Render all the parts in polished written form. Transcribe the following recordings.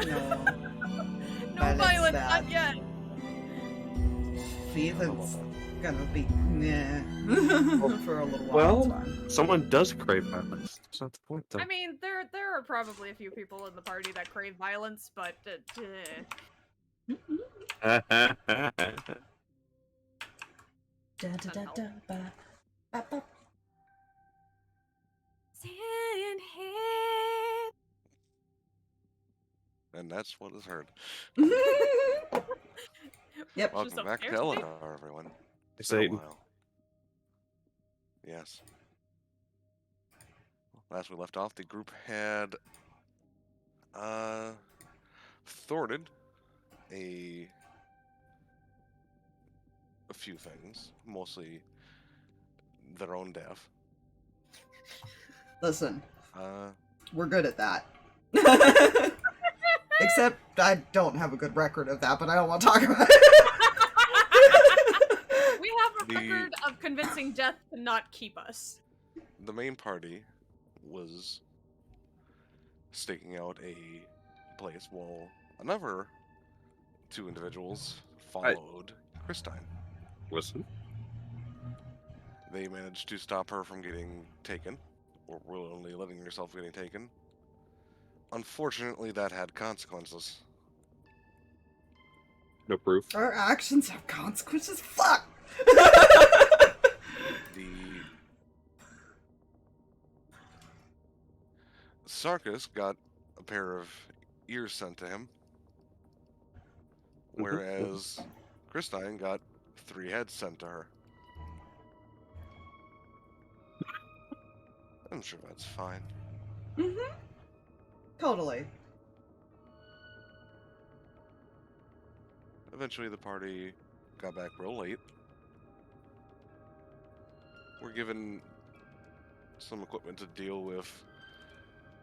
No. No violence, not yet. Feeling's gonna be for a little while. Well, someone does crave violence. That's not the point, though. I mean, there are probably a few people in the party that crave violence, but And that's what is heard. Yep. Welcome back to Elondar, everyone. It's Satan. been a while. Yes. Last we left off, the group had thwarted a few things, mostly their own death. Listen, Uh, we're good at that. Except I don't have a good record of that, but I don't want to talk about it. we have a record of convincing death to not keep us. the main party was staking out a place while another two individuals followed Christine. Listen. They managed to stop her from getting taken, or willingly letting herself getting taken. Unfortunately, that had consequences. No proof. Our actions have consequences. Fuck. The Sarkas got a pair of ears sent to him, whereas Christine got 3 heads sent to her. I'm sure that's fine. Mm-hmm. Totally. Eventually, the party got back real late. We're given some equipment to deal with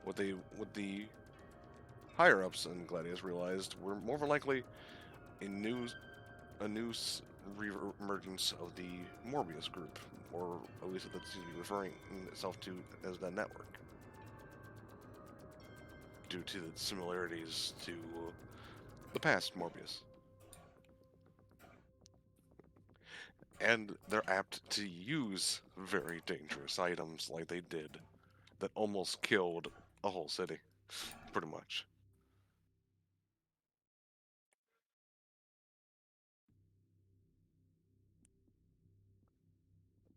what the higher ups in Gladius realized were more than likely a new re-emergence of the Morbius group, or at least that's referring itself to as the network, due to the similarities to the past Morbius. And they're apt to use very dangerous items like they did that almost killed a whole city, pretty much.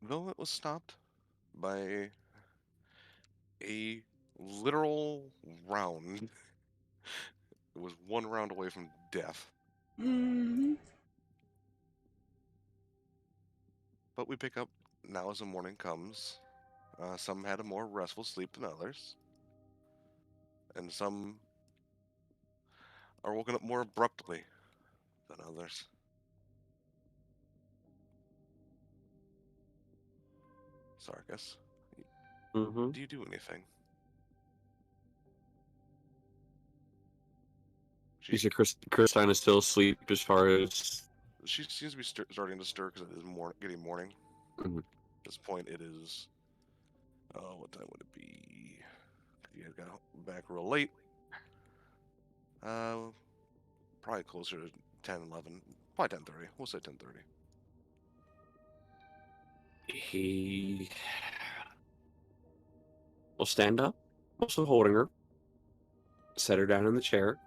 Though it was stopped by a literal round. It was 1 round away from death. Mm-hmm. But we pick up now as the morning comes. Some had a more restful sleep than others. And some are woken up more abruptly than others. Sarkas, Mm-hmm. do you do anything? You said Christine is still asleep as far as... She seems to be starting to stir because it is getting morning. Mhm. At this point, it is... what time would it be? You guys got back real late. Probably closer to 10, 11. Probably 10:30. We'll say 10:30. He will stand up, also holding her, set her down in the chair,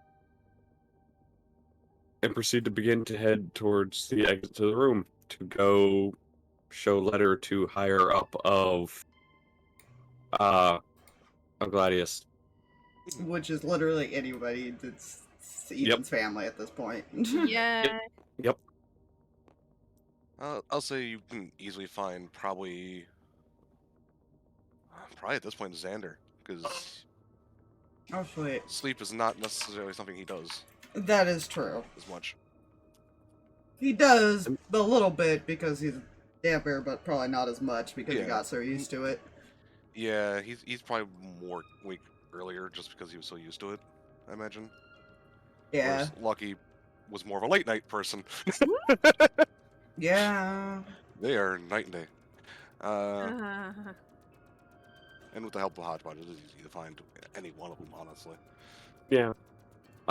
and proceed to begin to head towards the exit to the room to go show letter to higher up of Gladius. Which is literally anybody that's Ethan's family at this point. Yeah. Yep. I'll say you can easily find probably at this point Xander, because Oh, sweet. sleep is not necessarily something he does That is true. as much. He does a little bit because he's a damper, but probably not as much because he Yeah. got so used to it. Yeah, he's probably more awake earlier just because he was so used to it, I imagine. Yeah. Whereas Lucky was more of a late night person. Yeah. They are night and day. And with the help of Hodgepodge, it is easy to find any one of them, honestly. Yeah.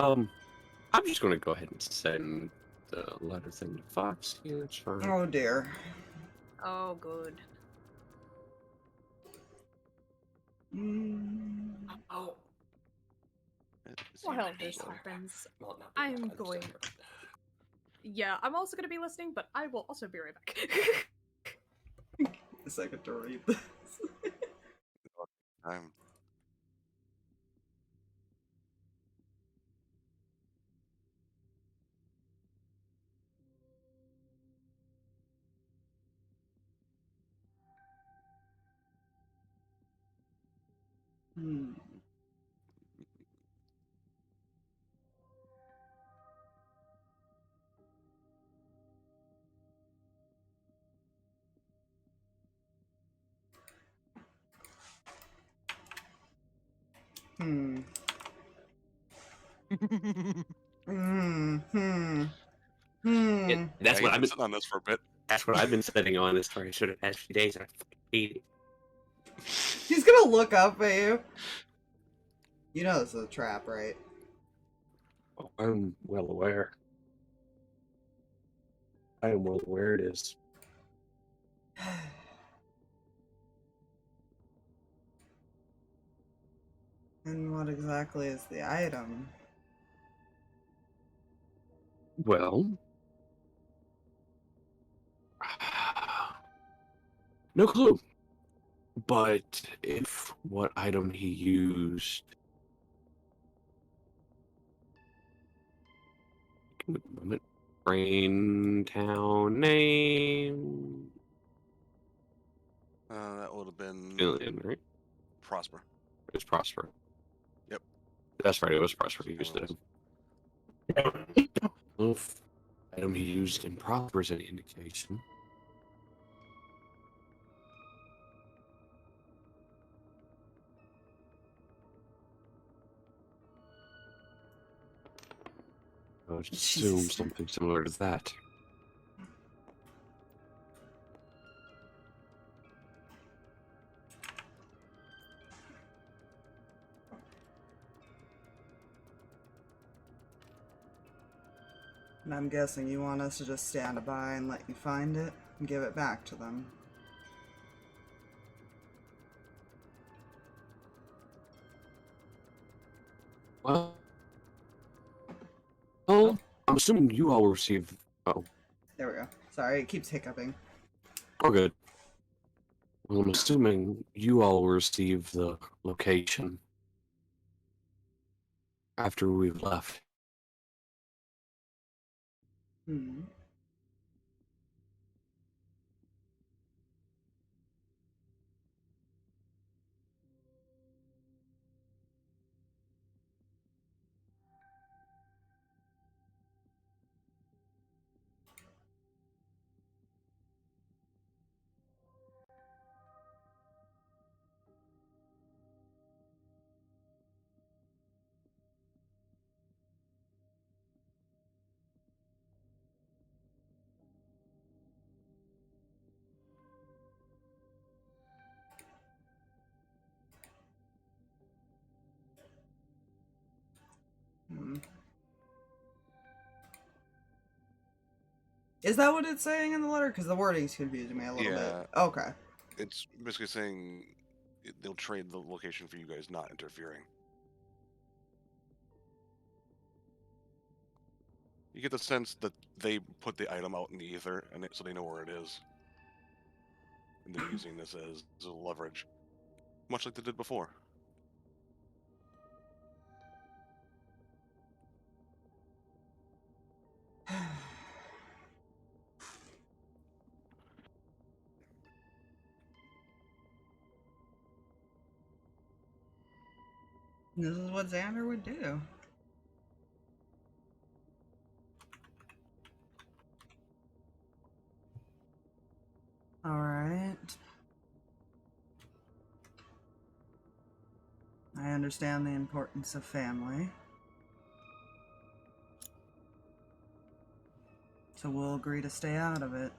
I'm just gonna go ahead and send the letter thing to Fox. Yeah, it's fine. Oh dear. Oh, good. Oh. While this happens, I'm going. Yeah, I'm also going to be listening, but I will also be right back. A second to read this. I'm Hmm. Hmm. That's yeah, what you've I've been been. sitting on this for a bit. That's what I've been sitting on this for the past few days, and I fucking hate it. He's gonna look up at you. You know this is a trap, right? Oh, I'm well aware. I am well aware it is. And what exactly is the item? Well, no clue. But if what item he used, give me a moment. Brain town name. That would have been Alien, right? Prosper. It was Prosper. Yep. That's right. It was Prosper. He used it. If item he used in Prosper is any indication. I would assume Jesus. something similar to that. And I'm guessing you want us to just stand by and let you find it and give it back to them. Well, I'm assuming you all received. Oh, There we go. Sorry, it keeps hiccuping. all good. Well, I'm assuming you all received the location after we've left. Hmm. Hmm. Is that what it's saying in the letter? Because the wording's confusing me a little bit. Yeah. Okay. It's basically saying they'll trade the location for you guys not interfering. You get the sense that they put the item out in the ether, and so they know where it is, and they're using this as a leverage, much like they did before. This is what Xander would do. Alright. I understand the importance of family. So we'll agree to stay out of it.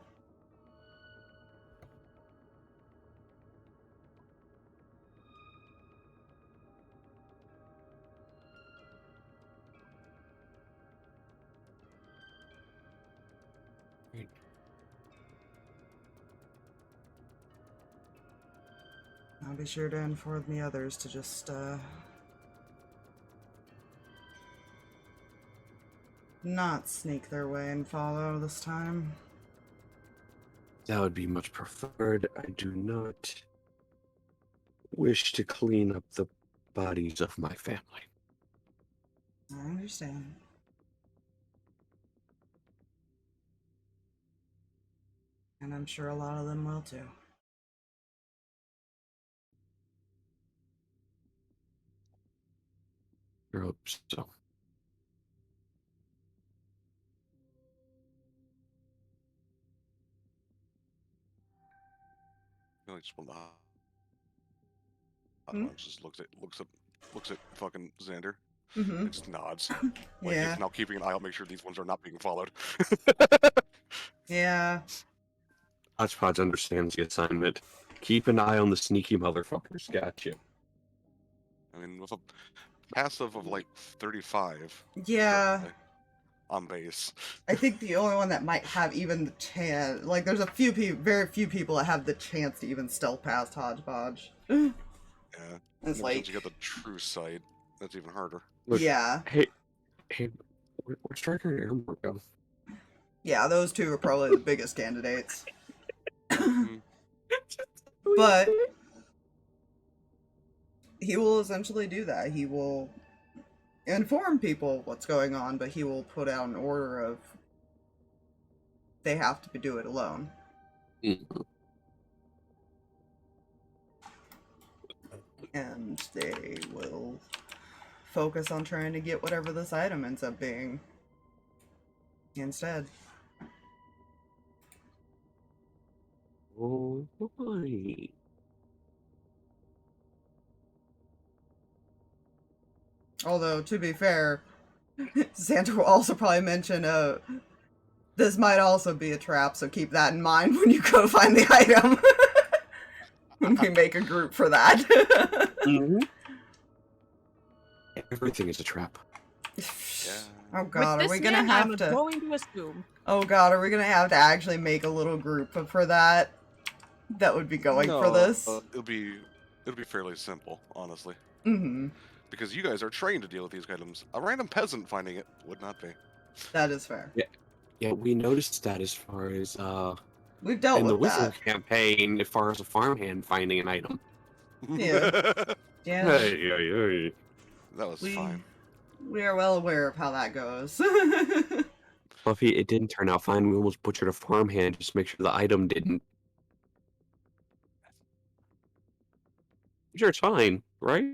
I'll be sure to inform the others to just, not sneak their way and follow this time. That would be much preferred. I do not wish to clean up the bodies of my family. I understand. And I'm sure a lot of them will too. I hope so. You know, just one of the hot Hmm? ones just looks at fucking Xander. Mm-hmm. It just nods. Like Yeah. it's now keeping an eye out, make sure these ones are not being followed. Yeah. Hodgepodge understands the assignment. Keep an eye on the sneaky motherfuckers. Gotcha. I mean, with a passive of like 35 Yeah. currently on base. I think the only one that might have even the chance, like, there's a few people, very few people that have the chance to even stealth past Hodgepodge. Yeah. It's And like, once you get the true sight, that's even harder. Look, yeah. Hey, where's Striker and Umbra go? Yeah, those two are probably the biggest candidates. Mhm. But he will essentially do that. He will inform people what's going on, but he will put out an order of they have to do it alone. Mhm. And they will focus on trying to get whatever this item ends up being instead. Oh boy. Although, to be fair, Santa will also probably mention, this might also be a trap, so keep that in mind when you go find the item. When we make a group for that. Mm-hmm. Everything is a trap. Yeah. Oh god, With are we this gonna man, have I'm to... going to assume. Oh god, are we gonna have to actually make a little group for that? That would be going for this? It'll be fairly simple, honestly. Mm-hmm. Because you guys are trained to deal with these items. A random peasant finding it would not be. That is fair. Yeah, we noticed that as far as We've dealt in the with that. Wizard campaign, as far as a farmhand finding an item. Yeah. Yeah. Hey. That was fine. We are well aware of how that goes. Fluffy, it didn't turn out fine. We almost butchered a farmhand just to make sure the item didn't. Sure, it's fine, right?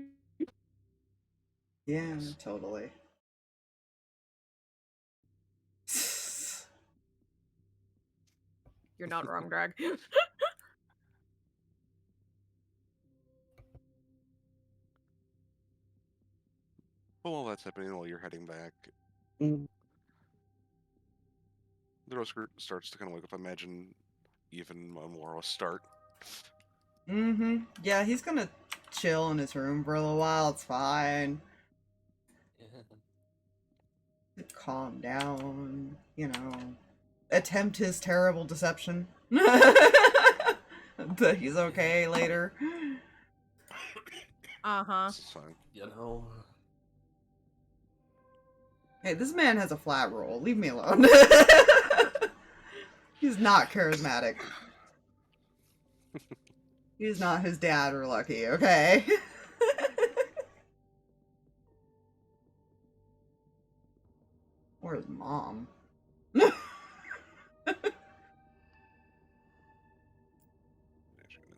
Yeah, totally. You're not wrong, Drag. But while that's happening, while you're heading back, Mm. the rose group starts to kind of wake up. Imagine even more of a start. Mm-hmm. Yeah, he's gonna chill in his room for a little while. It's fine. Calm down. You know, attempt his terrible deception. But he's okay later. Uh-huh. This is fine. You know. Hey, this man has a flat roll. Leave me alone. He's not charismatic. He's not his dad or Lucky, okay? Or his mom. Actually, no.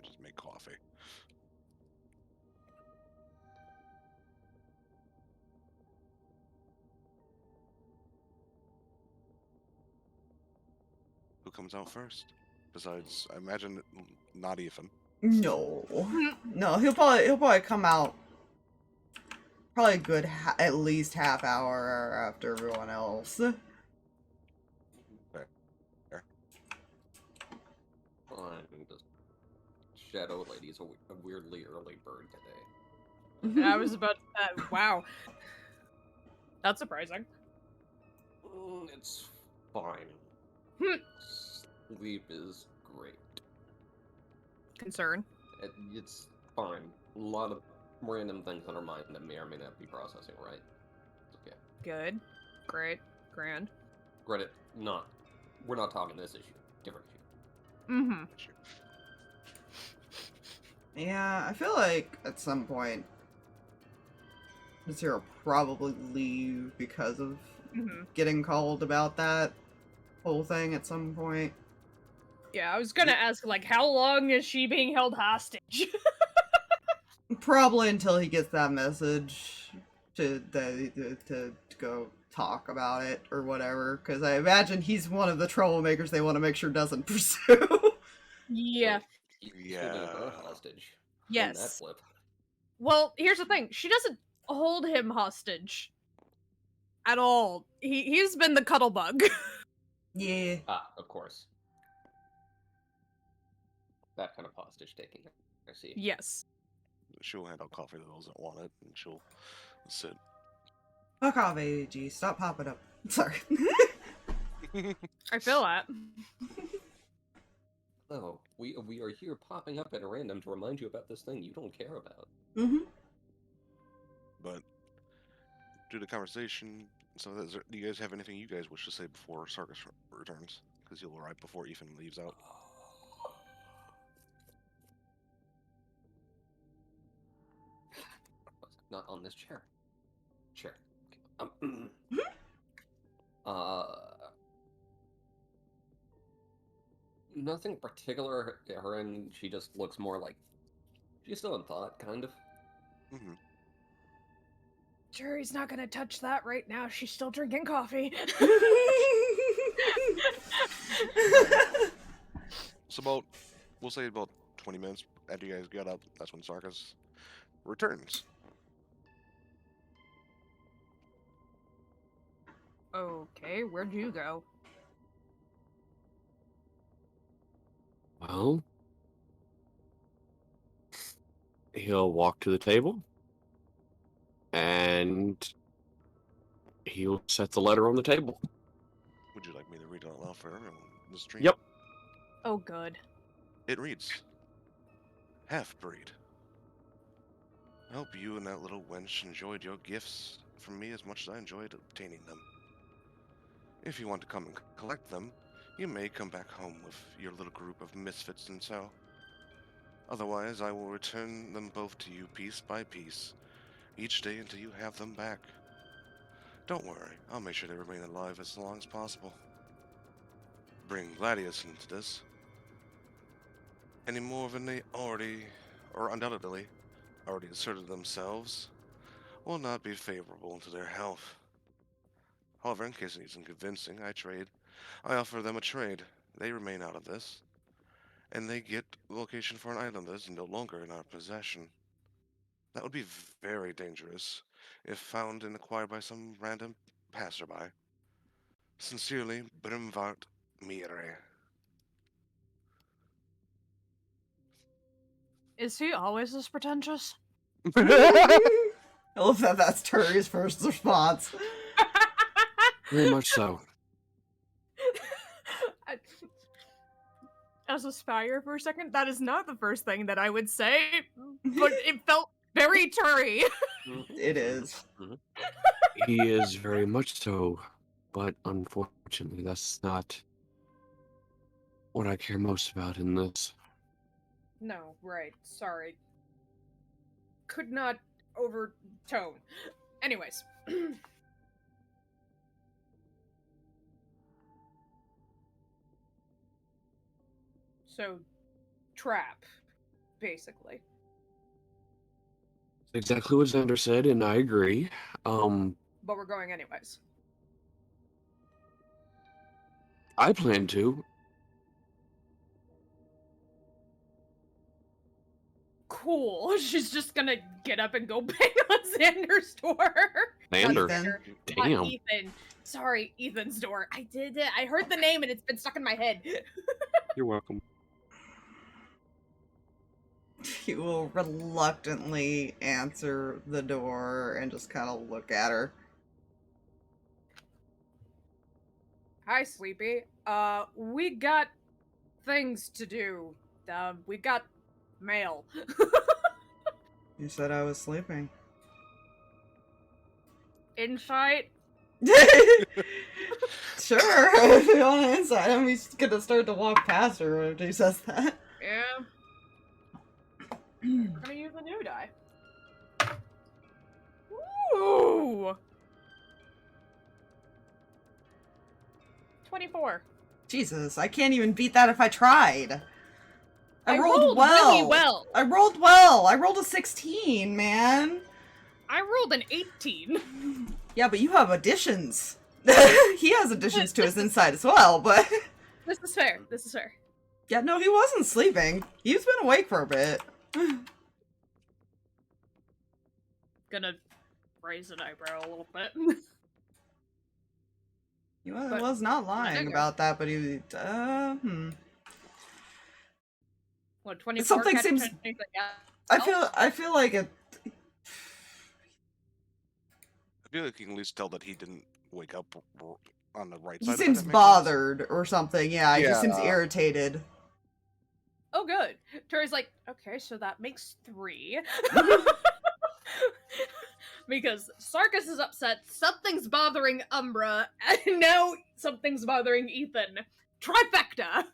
Just make coffee. Who comes out first? Besides, I imagine not Ethan. No. No, he'll probably come out probably a good at least half hour after everyone else. Fair. The Shadow Lady's a weirdly early bird today. I was about to say, wow. That's surprising. It's fine. Sleep is great. Concern. It's fine. A lot of random things on our mind that may or may not be processing right. It's okay. Good. Great. Grand. Credit, we're not talking this issue. Different issue. Mm-hmm. Yeah, I feel like at some point, Zero will probably leave because of getting called about that whole thing at some point. Yeah, I was gonna ask, like, how long is she being held hostage? Probably until he gets that message to go talk about it or whatever, because I imagine he's one of the troublemakers they want to make sure doesn't pursue. Yeah. He's holding her hostage. Yes. In that flip. Well, here's the thing. She doesn't hold him hostage. At all. He's been the cuddle bug. Yeah. Ah, of course. That kind of hostage taking. I see. Yes. She'll hand out coffee to those that want it, and she'll sit. Fuck off, AG. Stop popping up. Sorry. I feel that. Oh, we are here popping up at random to remind you about this thing you don't care about. Mm-hmm. But due to conversation, so do you guys have anything you guys wish to say before Sarkas returns? Because he'll arrive before Ethan leaves out. Not on this chair. Chair. Nothing particular at her end. She just looks more like she's still in thought, kind of. Mm-hmm. Turi's not gonna touch that right now. She's still drinking coffee. So we'll say about 20 minutes after you guys get up, that's when Sarkas returns. Okay, where'd you go? Well, he'll walk to the table and he'll set the letter on the table. Would you like me to read it out loud for everyone in the stream? Yep. Oh, good. It reads, Half-breed. I hope you and that little wench enjoyed your gifts from me as much as I enjoyed obtaining them. If you want to come and collect them, you may come back home with your little group of misfits and so. Otherwise, I will return them both to you piece by piece, each day until you have them back. Don't worry, I'll make sure they remain alive as long as possible. Bring Gladius into this. Any more than they undoubtedly already asserted themselves, will not be favorable to their health. However, in case it isn't convincing, I offer them a trade. They remain out of this, and they get location for an item that is no longer in our possession. That would be very dangerous if found and acquired by some random passerby. Sincerely, Brimvart Mire. Is he always this pretentious? I love that that's Turi's first response. Very much so. As a spire for a second, that is not the first thing that I would say, but it felt very Turi. It is. He is very much so, but unfortunately, that's not what I care most about in this. No, right. Sorry. Could not overtone. Anyways. So, trap, basically. Exactly what Xander said, and I agree. But we're going anyways. I plan to. Cool. She's just gonna get up and go bang on Xander's door. Xander. Ethan. Damn. Not Ethan. Sorry, Ethan's door. I did it. I heard the name and it's been stuck in my head. You're welcome. He will reluctantly answer the door and just kind of look at her. Hi, Sleepy. We got things to do. We got male. You said I was sleeping. Insight? Sure, if you want to insight him, he's gonna start to walk past her when he says that. Yeah. We're gonna use a new die. Ooh! 24. Jesus, I can't even beat that if I tried. I rolled really well. I rolled well. I rolled a 16, man. I rolled an 18. Yeah, but you have additions. He has additions to his insight as well, but... This is fair. This is fair. Yeah, no, he wasn't sleeping. He's been awake for a bit. Gonna raise an eyebrow a little bit. He was not lying about that, but he... What, 24? Something seems... I feel like it... I feel like you can at least tell that he didn't wake up on the right He side. seems bothered or something, yeah. He just seems Yeah. irritated. Oh, good. Turi's like, okay, so that makes 3. Because Sarkas is upset, something's bothering Umbra, and now something's bothering Ethan. Trifecta!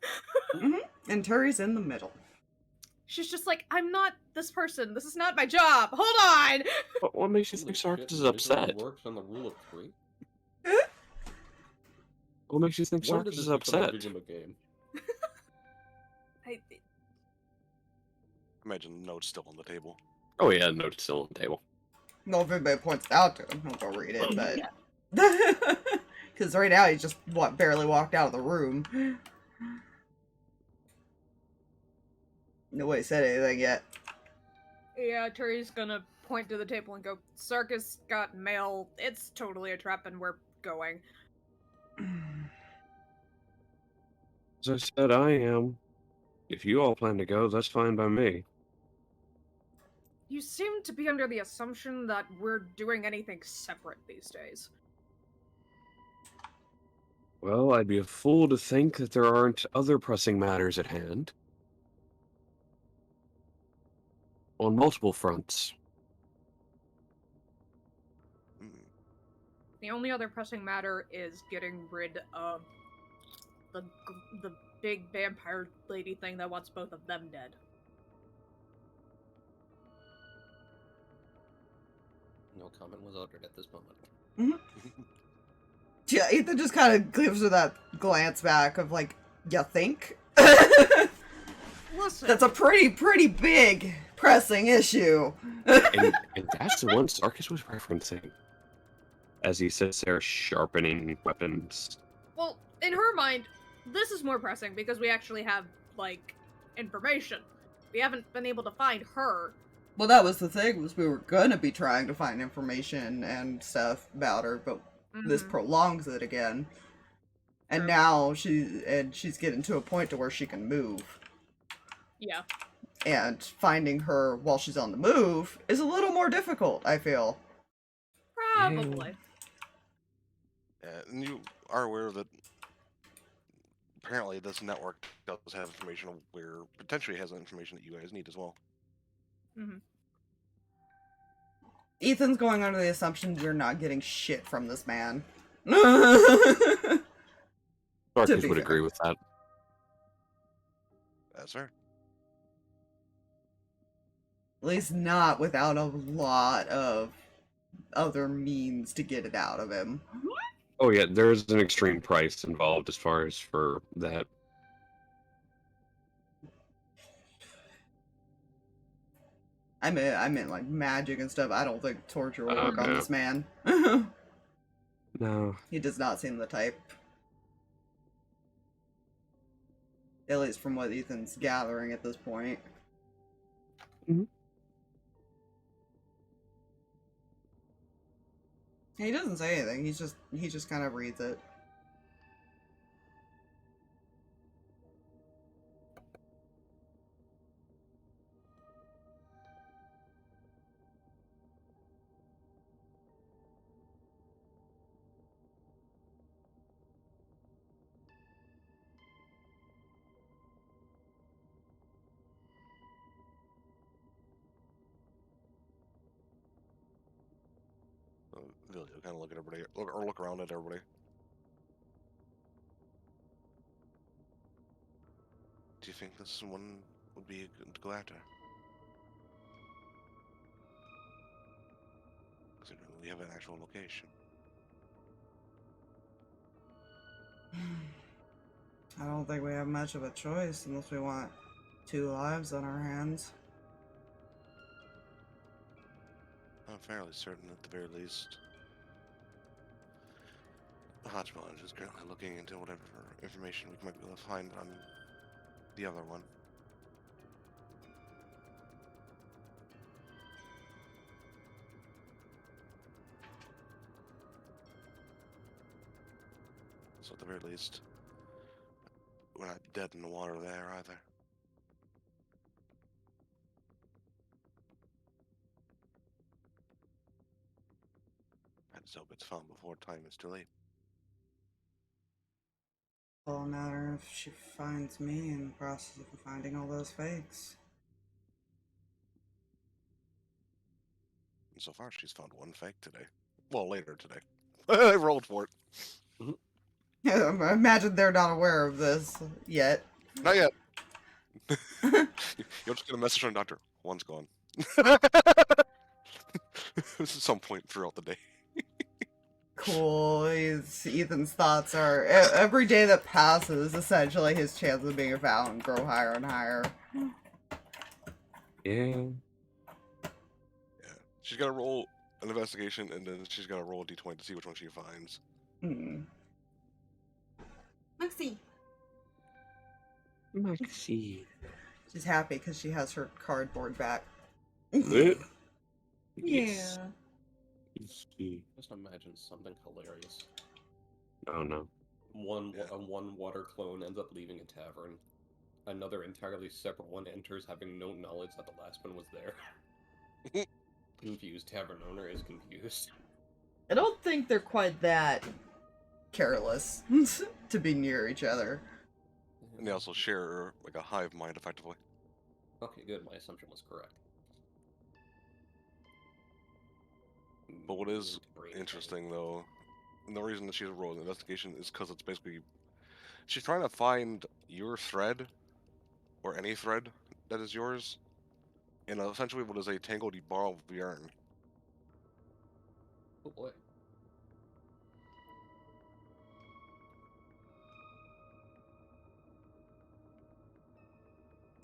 And Turi's in the middle. She's just like, I'm not this person. This is not my job. Hold on! What makes you think Sarkas is upset? Works on the rule of 3. What makes you think When did Sarkas this is become a upset? video game? Imagine the note's still on the table. Oh yeah, the note's still on the table. Well, if anybody points it out to him, he'll go read it, but... Because right now he just barely walked out of the room. Nobody said anything yet. Yeah, Turi's gonna point to the table and go, Sarkas got mail. It's totally a trap and we're going. As I said, I am. If you all plan to go, that's fine by me. You seem to be under the assumption that we're doing anything separate these days. Well, I'd be a fool to think that there aren't other pressing matters at hand. On multiple fronts. The only other pressing matter is getting rid of the big vampire lady thing that wants both of them dead. No comment was uttered at this moment. Yeah, Ethan just kind of gives her that glance back of like, you think? Listen. That's a pretty big pressing issue. and that's the one Sarkas was referencing. As he sits there sharpening weapons. Well, in her mind, this is more pressing because we actually have, like, information. We haven't been able to find her. Well, that was the thing, was we were gonna be trying to find information and stuff about her, but this prolongs it again. And now she's getting to a point to where she can move. Yeah. And finding her while she's on the move is a little more difficult, I feel. Probably. Yeah, and you are aware that apparently this network does have information where potentially has information that you guys need as well. Ethan's going under the assumption you're not getting shit from this man. Sarkas would fair. agree with that. That's fair. At least not without a lot of other means to get it out of him. Oh yeah, there's an extreme price involved as far as for that. I meant like magic and stuff. I don't think torture will work on no. this man. No. He does not seem the type. At least from what Ethan's gathering at this point. He doesn't say anything. He just kind of reads it. Vilio kind of look at everybody, or look around at everybody. Do you think this one would be good to go after? Considering we have an actual location. I don't think we have much of a choice unless we want 2 lives on our hands. I'm fairly certain, at the very least, the Hodgepodge is currently looking into whatever information we might be able to find on the other one. So at the very least, we're not dead in the water there either. I just hope it's found before time is too late. It'll matter if she finds me in the process of finding all those fakes. And so far, she's found 1 fake today. Well, later today. I rolled for it. I imagine they're not aware of this yet. Not yet. You'll just get a message from the doctor. 1's gone. This is some point throughout the day. Cool. Ethan's thoughts are every day that passes, essentially, his chances of being found grow higher and higher. Yeah. Yeah. She's got to roll an investigation, and then she's got to roll a d20 to see which one she finds. Maxie. She's happy because she has her cardboard back. Yes. Just imagine something hilarious. Oh no. One water clone ends up leaving a tavern. Another entirely separate one enters, having no knowledge that the last one was there. Confused tavern owner is confused. I don't think they're quite that careless to be near each other. And they also share, like, a hive mind, effectively. Okay, good. My assumption was correct. But what is interesting, though, and the reason that she's rolled an investigation is because it's basically... She's trying to find your thread, or any thread that is yours, in essentially what is a tangled ball of yarn. Oh boy.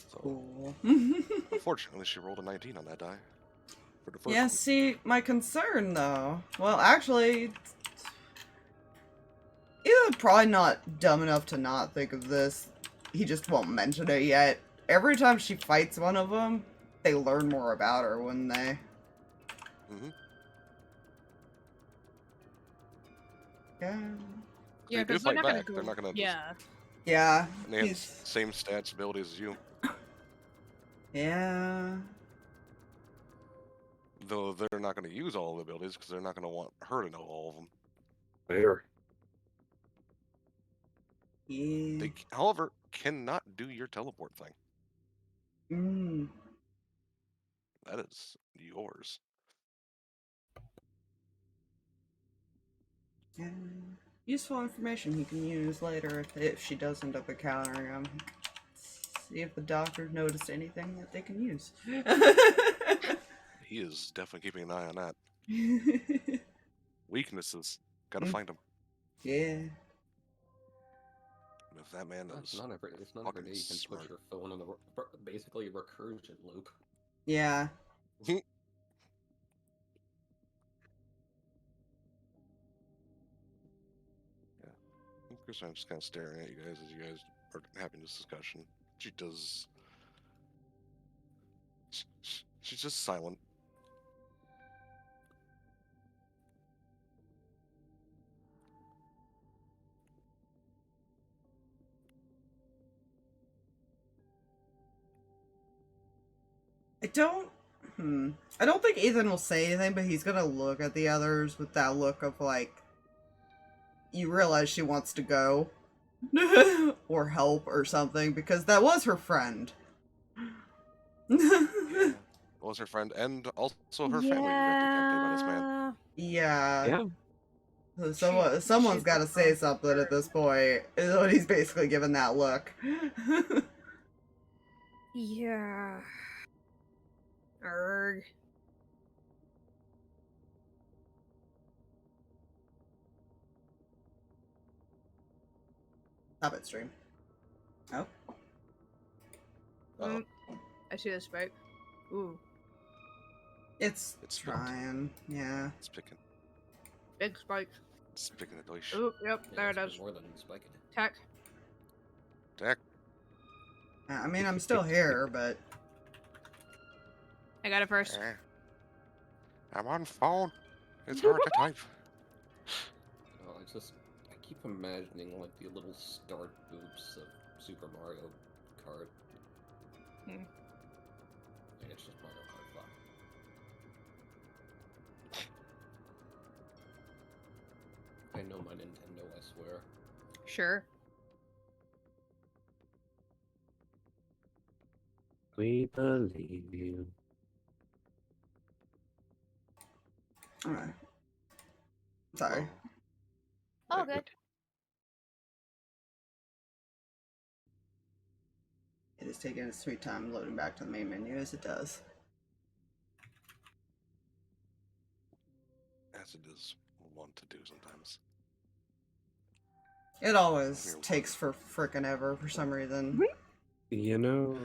So, Cool. unfortunately, she rolled a 19 on that die. For the first Yeah, one. see, my concern, though... Well, actually... Either probably not dumb enough to not think of this. He just won't mention it yet. Every time she fights one of them, they learn more about her, wouldn't they? Yeah. Yeah, They do because they're fight not gonna back. go. They're not gonna. Yeah. Yeah. And they have same stats, abilities as you. Yeah. Though they're not going to use all the abilities because they're not going to want her to know all of them. Fair. Yeah. They, however, cannot do your teleport thing. That is yours. Yeah. Useful information he can use later if she does end up encountering him. See if the doctor noticed anything that they can use. He is definitely keeping an eye on that. Weaknesses. Gotta find them. Yeah. If that man It's is not every day you can smart. put your phone in the basically a recursion loop. Yeah. I'm just kind of staring at you guys as you guys are having this discussion. She does. She's just silent. I don't think Ethan will say anything, but he's gonna look at the others with that look of like, you realize she wants to go. Or help or something, because that was her friend. Yeah. was her friend and also her family decapitated by this man. Yeah. Yeah. So someone's she's got to say something at this point. Is what he's basically giving that look. Yeah. Erg. Stop it, stream. Oh. Mm, I see the spike. Ooh. It's It's trying. Yeah. It's picking. Big spike. It's picking the Deutsch. Ooh, yep, Yeah, there it's it been is. more than spiking. Tack. Deck. I mean, I'm still here, but I got it first. I'm on phone. It's hard to type. Oh, I keep imagining like the little start boops of Super Mario Kart. Hmm. Like, it's just Mario Kart. Fuck. I know my Nintendo, I swear. Sure. We believe you. alright. Sorry. Oh, good. It is taking its sweet time loading back to the main menu as it does. As it is one to do sometimes. It always takes for frickin' ever for some reason. You know,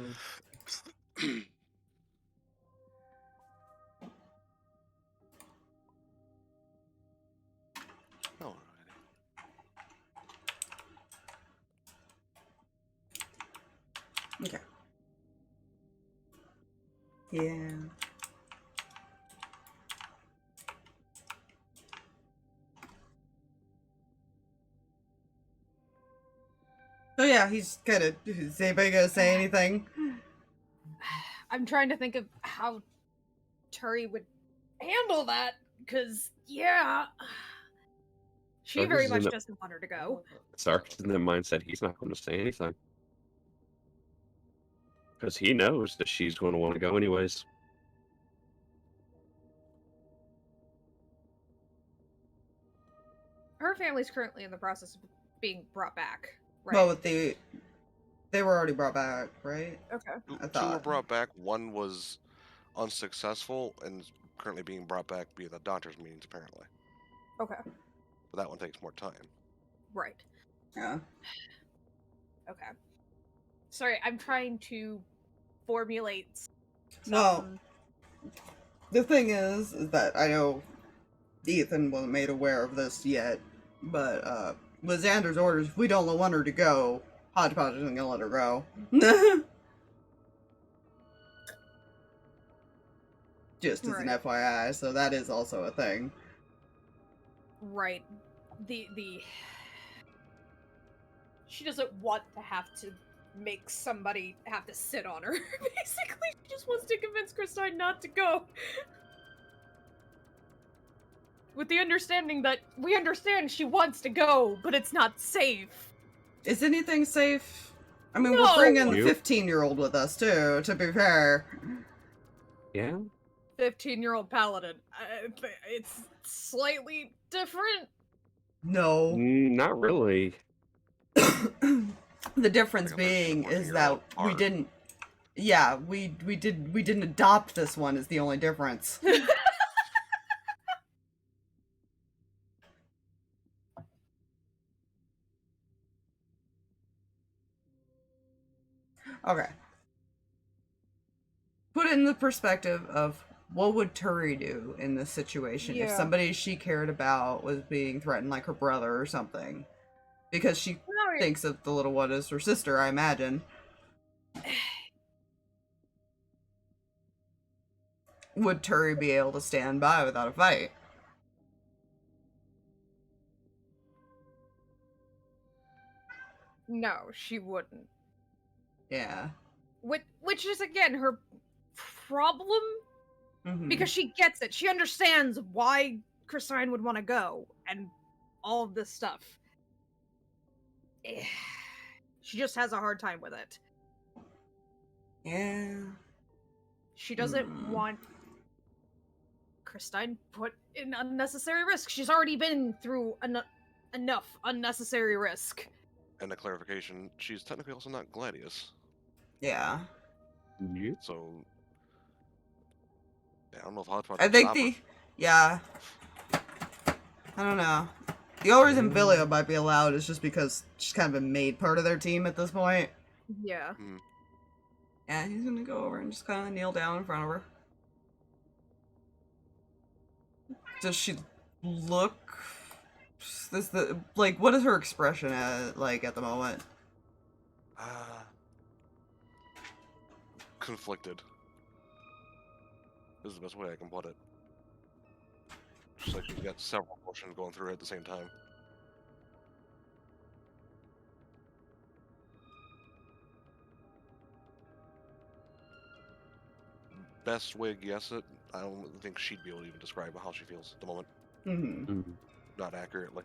Alrighty. Okay. Yeah. So yeah, he's gonna. Is anybody gonna say anything? I'm trying to think of how Turi would handle that, because, yeah. She Sarkas very is much in the- doesn't want her to go. Sark's in the mindset he's not going to say anything. Because he knows that she's going to want to go anyways. Her family's currently in the process of being brought back, right? Well, with they were already brought back, right? Okay. I Two were thought. brought back. One was unsuccessful and is currently being brought back via the doctor's meetings, apparently. Okay. But that one takes more time. Right. Yeah. Okay. Sorry, I'm trying to formulate some... Well, the thing is that I know Ethan wasn't made aware of this yet, but with Xander's orders, if we don't want her to go, Hodgepodge isn't gonna let her go. Just as an Right. FYI, so that is also a thing. Right. The she doesn't want to have to make somebody have to sit on her. Basically, she just wants to convince Christine not to go. With the understanding that we understand she wants to go, but it's not safe. Is anything safe? I mean, No! we're bringing the You- 15-year-old with us, too, to be fair. Yeah? 15-year-old paladin. It's slightly different. No. Not really. The difference Like, unless being you're is 14-year-old that we are. didn't. Yeah, we didn't adopt this one. Is the only difference. Okay. Put it in the perspective of what would Turi do in this situation if Yeah. somebody she cared about was being threatened, like her brother or something, because she thinks of the little one as her sister, I imagine. Would Turi be able to stand by without a fight? No, she wouldn't. Yeah. Which is, again, her problem, Mhm. because she gets it. She understands why Christine would want to go, and all of this stuff. She just has a hard time with it. Yeah. She doesn't want Christine put in unnecessary risk. She's already been through enough unnecessary risk. And a clarification, she's technically also not Gladius. Yeah. So, yeah, I don't know if Hotspot I would think stop her. yeah. I don't know. The only reason Villia might be allowed is just because she's kind of been made part of their team at this point. Yeah. Yeah, he's gonna go over and just kind of kneel down in front of her. Does she look... what is her expression like at the moment? Conflicted. This is the best way I can put it. Just like she's got several emotions going through her at the same time. Best way to guess it, I don't think she'd be able to even describe how she feels at the moment. Not accurately.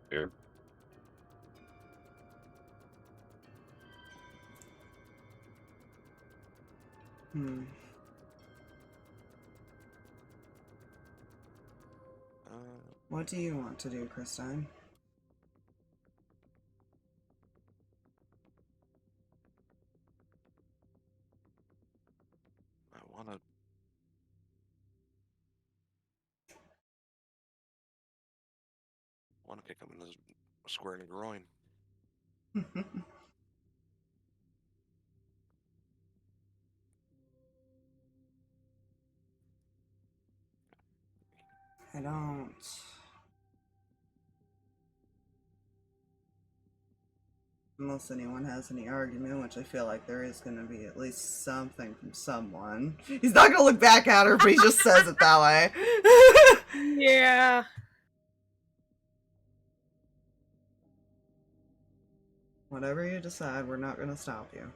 Fair. What do you want to do, Christine? I wanna kick him in the square in the groin. I don't... Unless anyone has any argument, which I feel like there is going to be at least something from someone. He's not going to look back at her, but he just says it that way. Yeah. Whatever you decide, we're not going to stop you.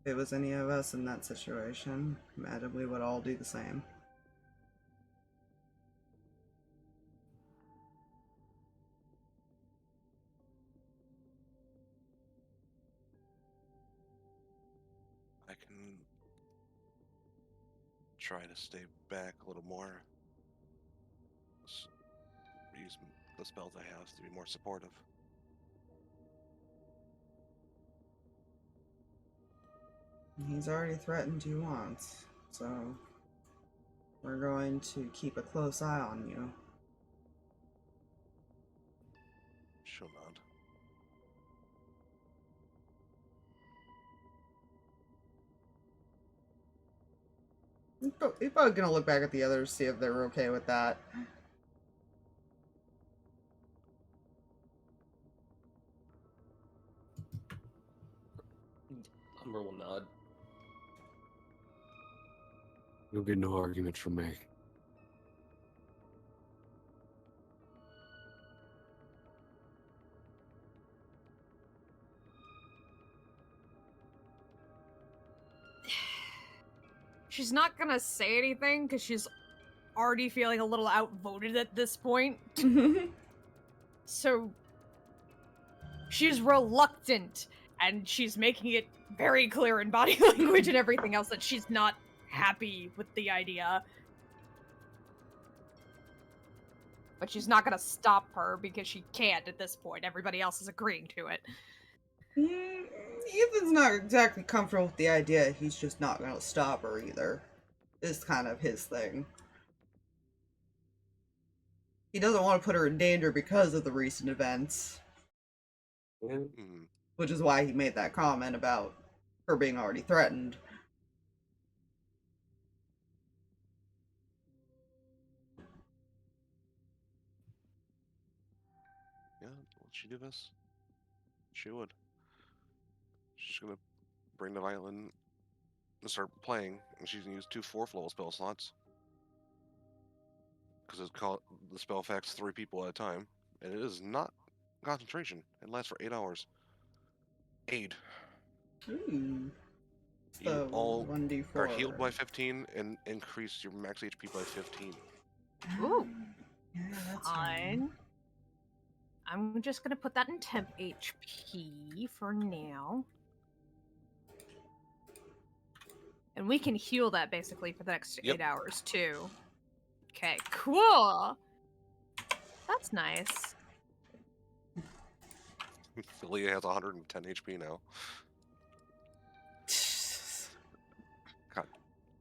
If it was any of us in that situation, imagine we would all do the same. I can try to stay back a little more. Use the spells I have to be more supportive. He's already threatened you once, so we're going to keep a close eye on you. She'll nod. He's probably gonna look back at the others, see if they're okay with that. Umbra will nod. You'll get no argument from me. She's not gonna say anything because she's already feeling a little outvoted at this point. So she's reluctant, and she's making it very clear in body language and everything else that she's not happy with the idea. But she's not gonna stop her because she can't at this point. Everybody else is agreeing to it. Ethan's not exactly comfortable with the idea. He's just not going to stop her either. It's kind of his thing. He doesn't want to put her in danger because of the recent events. Which is why he made that comment about her being already threatened. Yeah, would she do this? She would. She's gonna bring the violin and start playing, and she's gonna use 2 4th level spell slots. Because the spell affects 3 people at a time, and it is not concentration. It lasts for 8 hours. Aid. Ooh. You all 1d4. are healed by 15 and increase your max HP by 15. Ooh. Yeah, that's Fine. I'm just gonna put that in temp HP for now. And we can heal that basically for the next 8 hours too. Okay, cool. That's nice. Philia has 110 HP now. God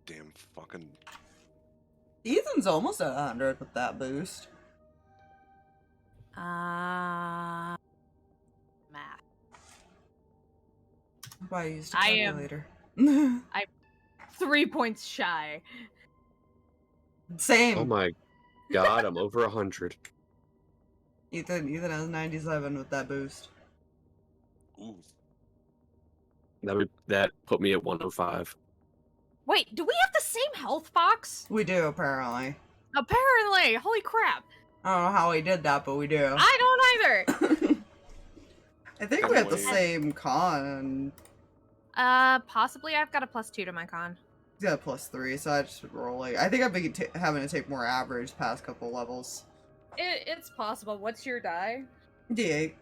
damn fucking. Ethan's almost at 100 with that boost. Math. Why I used a I am- calculator. 3 points shy. Same. Oh my god, I'm over 100. Ethan has 97 with that boost. Ooh. That put me at 105. Wait, do we have the same health box? We do, apparently. Apparently! Holy crap! I don't know how we did that, but we do. I don't either! I think we have the Anyway. same con. Possibly I've got a +2 to my con. He's got a +3, so I just rolling. I think I've been having to take more average past couple levels. It's possible. What's your die? D8.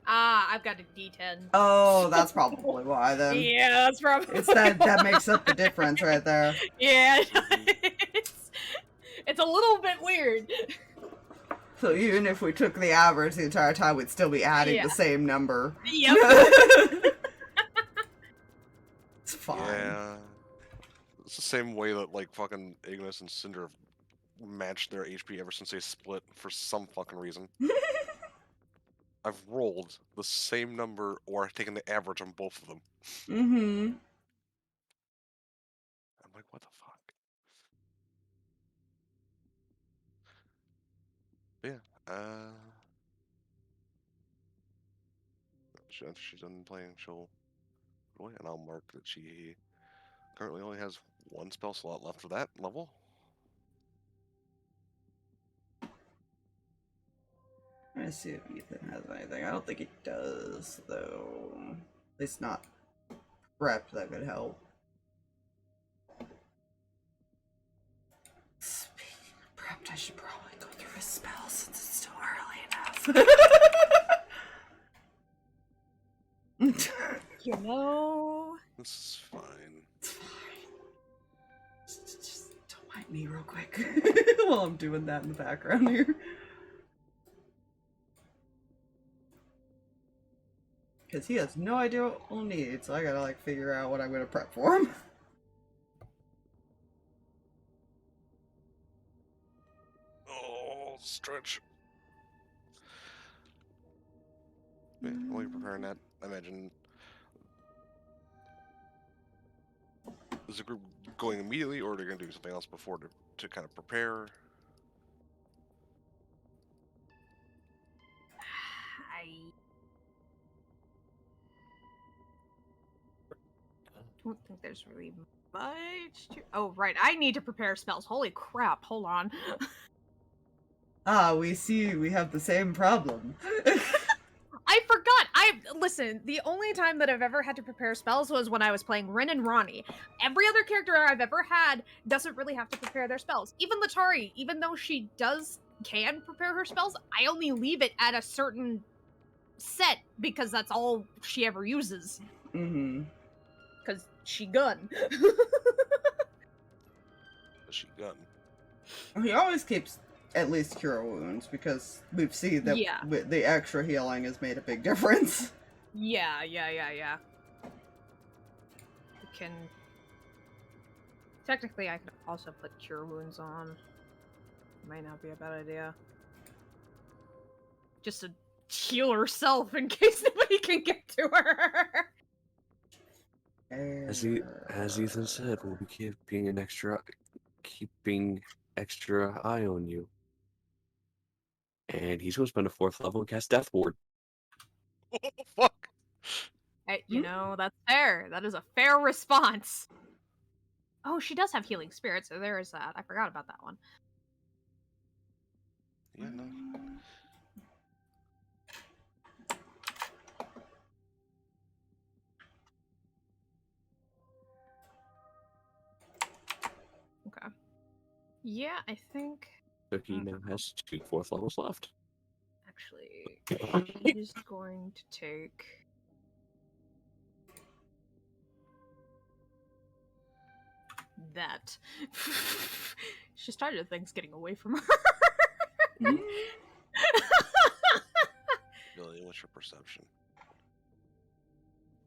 I've got a D10. Oh, that's probably why then. Yeah, that's probably. It's that makes up the difference right there. Yeah, it's a little bit weird. So even if we took the average the entire time, we'd still be adding Yeah. the same number. Yep. It's fine. Yeah. It's the same way that like fucking Ignis and Cinder have matched their HP ever since they split for some fucking reason. I've rolled the same number or taken the average on both of them. Mm-hmm. I'm like, what the fuck? But yeah. After she's done playing, she'll go away, and I'll mark that she currently only has 1 spell slot left for that level. I'm gonna see if Ethan has anything. I don't think he does, though. At least not prep that could help. Speaking of prepped, I should probably go through his spells since it's still early enough. You know. This is fine. It's fine. Just don't mind me real quick while I'm doing that in the background here. Because he has no idea what we'll need, so I gotta like figure out what I'm gonna prep for him. Oh, stretch. Yeah, while you're preparing that, I imagine is the group going immediately, or are they going to do something else before to kind of prepare? I don't think there's really much to... Oh, right. I need to prepare spells. Holy crap. Hold on. Ah, we see we have the same problem. I forgot. Listen, the only time that I've ever had to prepare spells was when I was playing Rin and Ronnie. Every other character I've ever had doesn't really have to prepare their spells. Even Latari, even though she can prepare her spells, I only leave it at a certain set because that's all she ever uses. Mm-hmm. Because she gun. She gun. He always keeps at least cure wounds because we've seen that Yeah. the extra healing has made a big difference. Yeah. We can... Technically, I could also put cure wounds on. Might not be a bad idea. Just to heal herself in case nobody can get to her. As Ethan said, we'll be keeping extra eye on you. And he's going to spend a 4th level and cast Death Ward. Oh, fuck! Hey, you know, that's fair. That is a fair response. Oh, she does have healing spirit, so there is that. I forgot about that one. Yeah, no. Okay. Yeah, I think... So he now has 2 4th levels left. Actually... She's going to take... that. She started things getting away from her. Billy, what's your perception?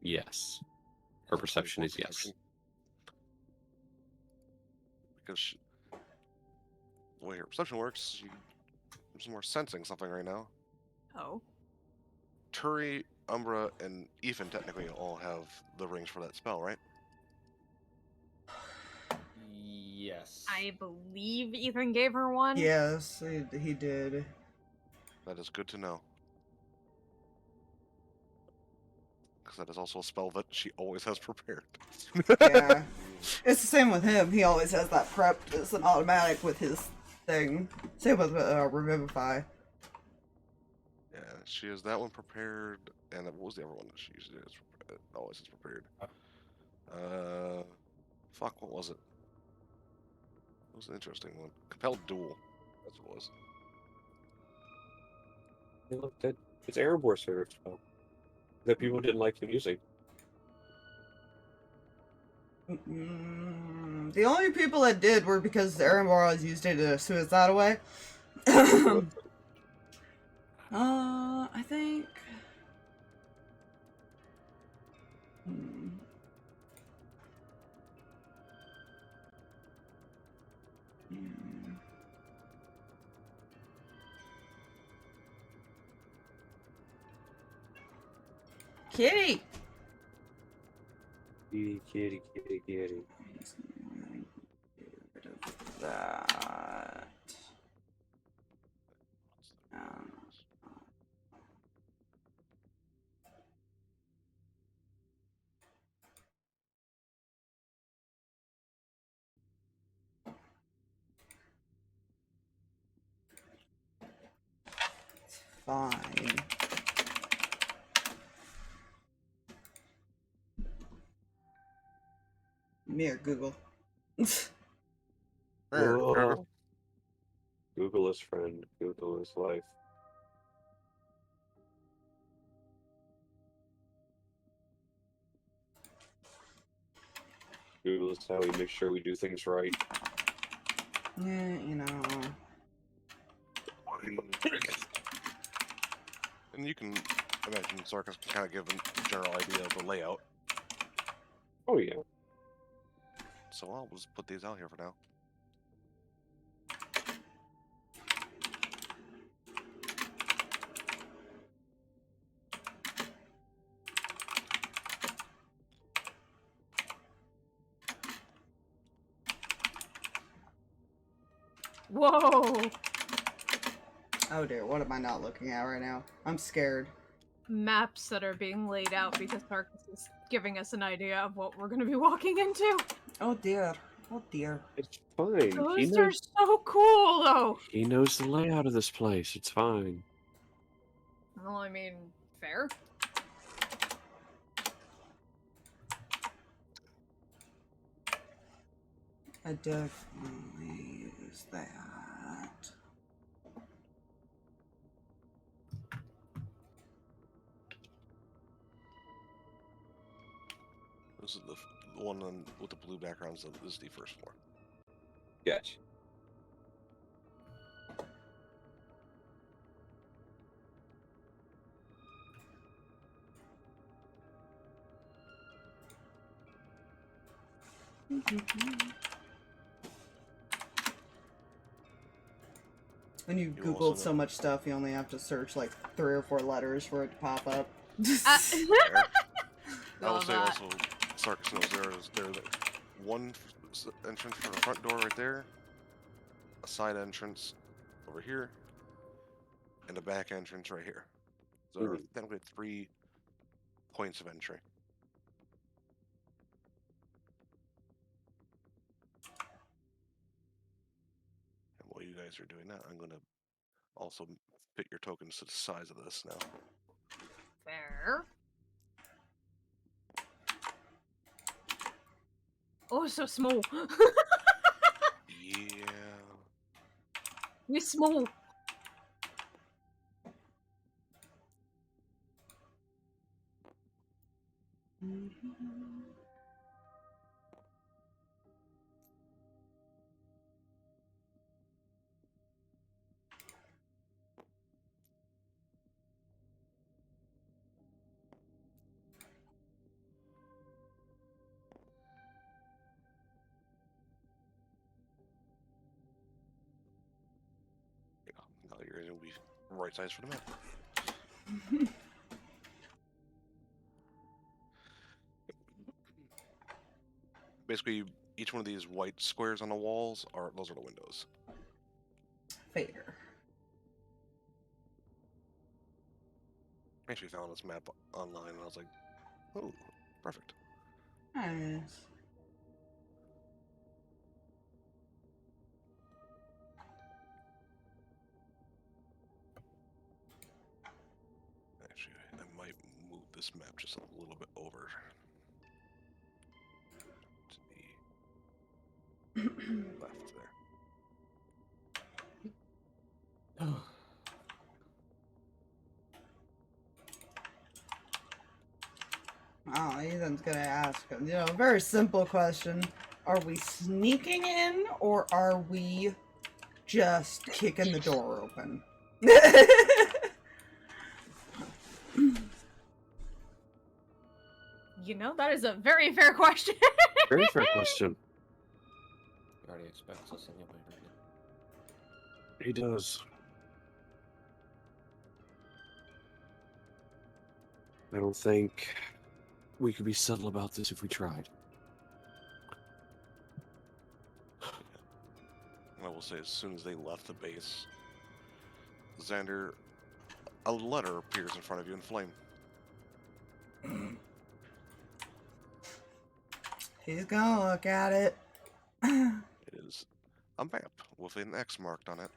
Yes. Her perception is yes. Because the way her perception works, there's more sensing something right now. Oh. Turi, Umbra, and Ethan technically all have the rings for that spell, right? Yes. I believe Ethan gave her one. Yes, he did. That is good to know. Because that is also a spell that she always has prepared. Yeah. It's the same with him. He always has that prepped as an automatic with his thing. Same with Revivify. Yeah, she has that one prepared. And what was the other one that she usually always has prepared? Fuck, what was it? It was an interesting one. Compelled Duel. That's what it was. Hey, look, it's Erebor's favorite spell. That people didn't like him using. The only people that did were because Erebor always used it to suicide away. I think. Kitty! Kitty, kitty, kitty, kitty. Get rid of that. Fine. Mere Google. Oh. Google is friend. Google is life. Google is how we make sure we do things right. Yeah, you know. And you can imagine Sarkas can kind of give a general idea of the layout. Oh, yeah. So I'll just put these out here for now. Whoa! Oh dear, what am I not looking at right now? I'm scared. Maps that are being laid out because Sarkas is giving us an idea of what we're going to be walking into. Oh dear. Oh dear. It's fine. Those are so cool, though. He knows the layout of this place. It's fine. Well, I mean, fair. I definitely use that. This is the one with the blue background. So this is the first floor. Gotcha. When you Googled so much stuff, you only have to search like 3 or 4 letters for it to pop up. I will Love say that. also, Sarkas knows there's one entrance for the front door right there, a side entrance over here, and a back entrance right here. So there are technically 3 points of entry. And while you guys are doing that, I'm going to also fit your tokens to the size of this now. Fair. Oh, so small. Yeah. You're small. Now you're gonna be right size for the map. Basically, each one of these white squares on the walls are those are the windows. Fair. I actually found this map online and I was like, oh, perfect. Nice. Actually, I might move this map just a little bit over to the left there. Oh, Ethan's gonna ask him. You know, a very simple question. Are we sneaking in or are we just kicking the door open? You know, that is a very fair question. Very fair question. He already expects us anyway, right? He does. I don't think we could be subtle about this if we tried. I will say, as soon as they left the base, Xander, a letter appears in front of you in flame. He's gonna look at it. It is a map with an X marked on it.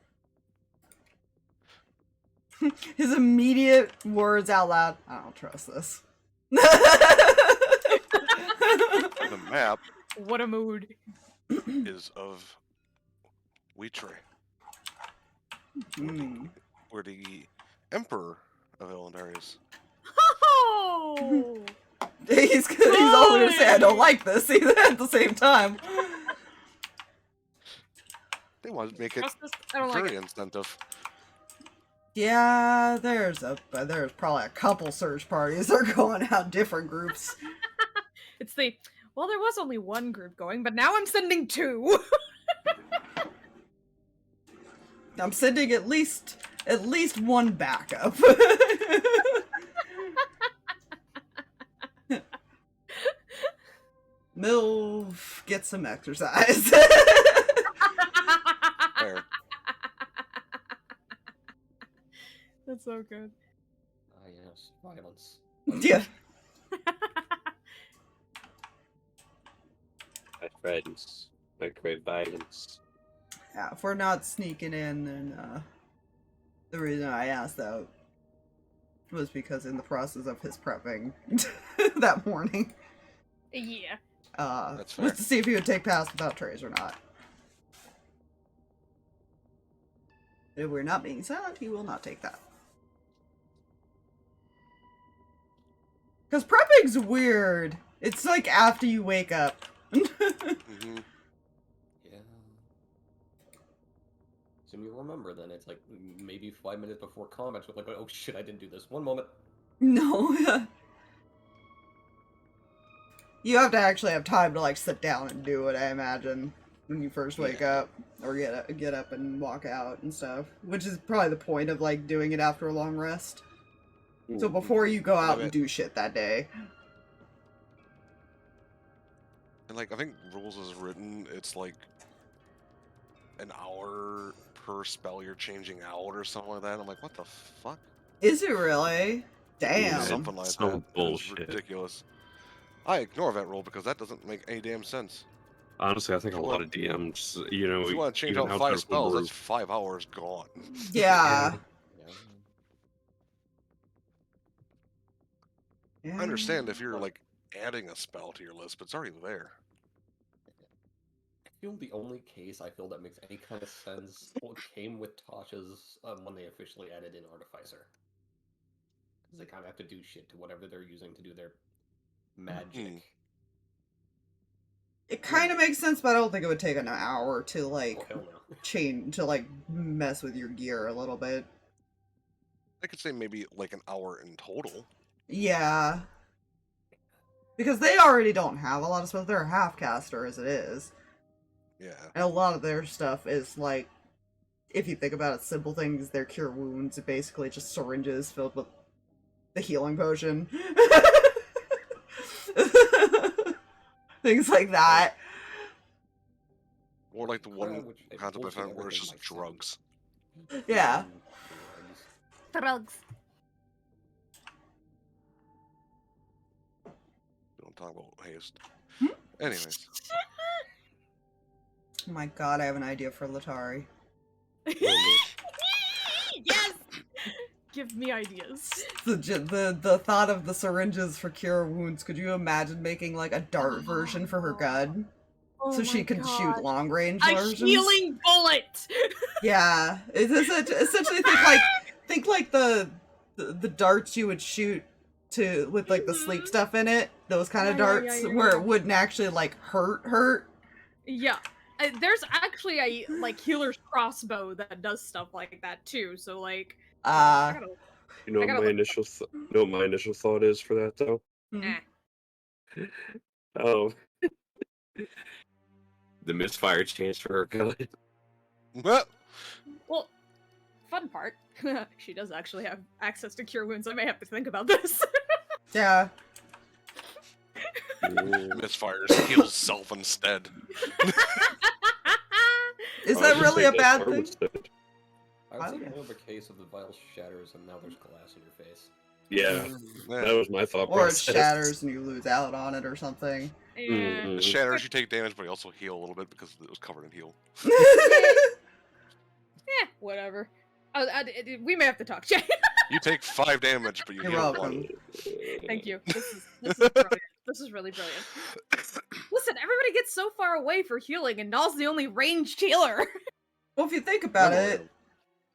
His immediate words out loud. I don't trust this. The map What a mood. is of Wheatre, where the Emperor of Elondar is. Oh! he's also gonna say I don't like this either at the same time. They want to make it Trust this? I don't like very it. incentive. Yeah, there's probably a couple search parties that are going out different groups. It's the, well, there was only one group going, but now I'm sending two. I'm sending at least one backup. Milv, get some exercise. There. That's so good. Ah, yes, violence. Yeah. My friends, I crave violence. Yeah, if we're not sneaking in, then the reason I asked that was because in the process of his prepping that morning, Yeah. That's fair. was to see if he would take pass without trays or not. If we're not being silent, he will not take that. Because prepping's weird. It's like after you wake up. Mm-hmm. Yeah. So you remember then, it's like maybe 5 minutes before combat, you're like, oh shit, I didn't do this. 1 moment. No. You have to actually have time to like sit down and do it, I imagine, when you first wake up or get up and walk out and stuff. Which is probably the point of like doing it after a long rest. So before you go out and do shit that day. And like, I think rules is written, it's like an hour per spell you're changing out or something like that. I'm like, what the fuck? Is it really? Damn. Something like Some that. It's bullshit. ridiculous. I ignore that rule because that doesn't make any damn sense. Honestly, I think a lot of DMs, you know, If you want to change even out outside 5 of spells, homebrew- that's 5 hours gone. Yeah. Yeah. I understand if you're like adding a spell to your list, but it's already there. I feel the only case I feel that makes any kind of sense came with Tasha's when they officially added in Artificer. Because they kind of have to do shit to whatever they're using to do their magic. It kind of makes sense, but I don't think it would take an hour to like Oh hell no. change to like mess with your gear a little bit. I could say maybe like an hour in total. Yeah. Because they already don't have a lot of spells. They're a half caster as it is. Yeah. And a lot of their stuff is like, if you think about it, simple things, their cure wounds, basically just syringes filled with the healing potion. Things like that. Or like the one Which I concept I bullshit found where it's everything just by drugs. Yeah. Drugs. Don't talk about haste. Hmm? Anyways. Oh my god, I have an idea for Latari. Yes! Give me ideas. The thought of the syringes for cure wounds, could you imagine making like a dart version for her gun? Oh So she my can shoot God. long range A versions? healing bullet! Yeah. It's essentially think like the darts you would shoot with like the sleep stuff in it, those kind of darts where it wouldn't actually like hurt. Yeah. There's actually a like healer's crossbow that does stuff like that too. So like, I gotta, You know I what gotta my look- initial my initial thought is for that though? eh. Oh. The misfire chance for her gun. Well, Well, fun part, she does actually have access to cure wounds. I may have to think about this. Yeah. misfires heals self instead. Is I that was really gonna a say bad that's thing? Armistead. I would say Okay. more of a case of the vial shatters and now there's glass in your face. Yeah, that was my thought Or it process. shatters and you lose out on it or something. Yeah. Mhm. It shatters, you take damage, but you also heal a little bit because it was covered in heal. Whatever. We may have to talk, Jay. You take 5 damage, but you You're heal welcome. 1. Thank you. This is brilliant. This is really brilliant. Listen, everybody gets so far away for healing, and Null's the only ranged healer. Well, if you think about it,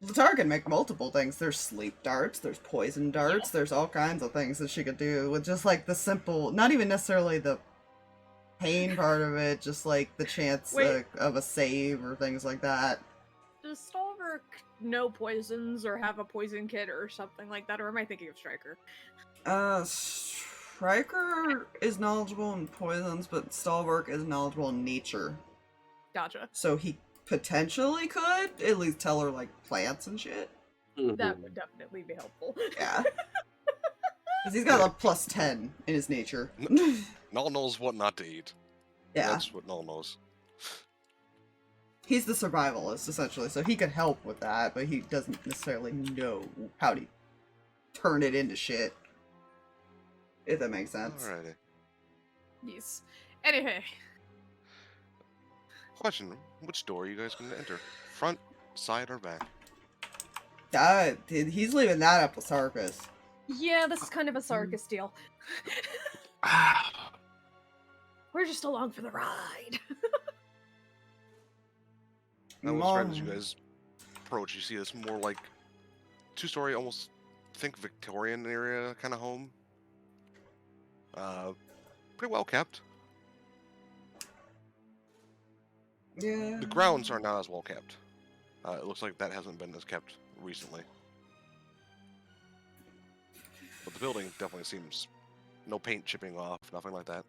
Latari can make multiple things. There's sleep darts, there's poison darts, there's all kinds of things that she could do with just like the simple, not even necessarily the pain part of it, just like the chance Wait. of a save or things like that. Does Stalvark know poisons or have a poison kit or something like that, or am I thinking of Striker? Striker is knowledgeable in poisons, but Stalvark is knowledgeable in nature. Gotcha. So he potentially could at least tell her like plants and shit. That would definitely be helpful. Yeah. Because he's got a plus 10 in his nature. Null knows what not to eat. Yeah. That's what Null knows. He's the survivalist, essentially, so he could help with that, but he doesn't necessarily know how to turn it into shit. If that makes sense. Alrighty. Yes. Anyway, Question: which door are you guys going to enter? Front, side, or back? He's leaving that up to Sarkas. yeah, this is kind of a Sarkas deal. We're just along for the ride. I will describe as you guys approach. You see this more like 2-story, almost think Victorian area kind of home. Pretty well kept. Yeah. The grounds are not as well kept. It looks like that hasn't been as kept recently. But the building definitely seems no paint chipping off, nothing like that.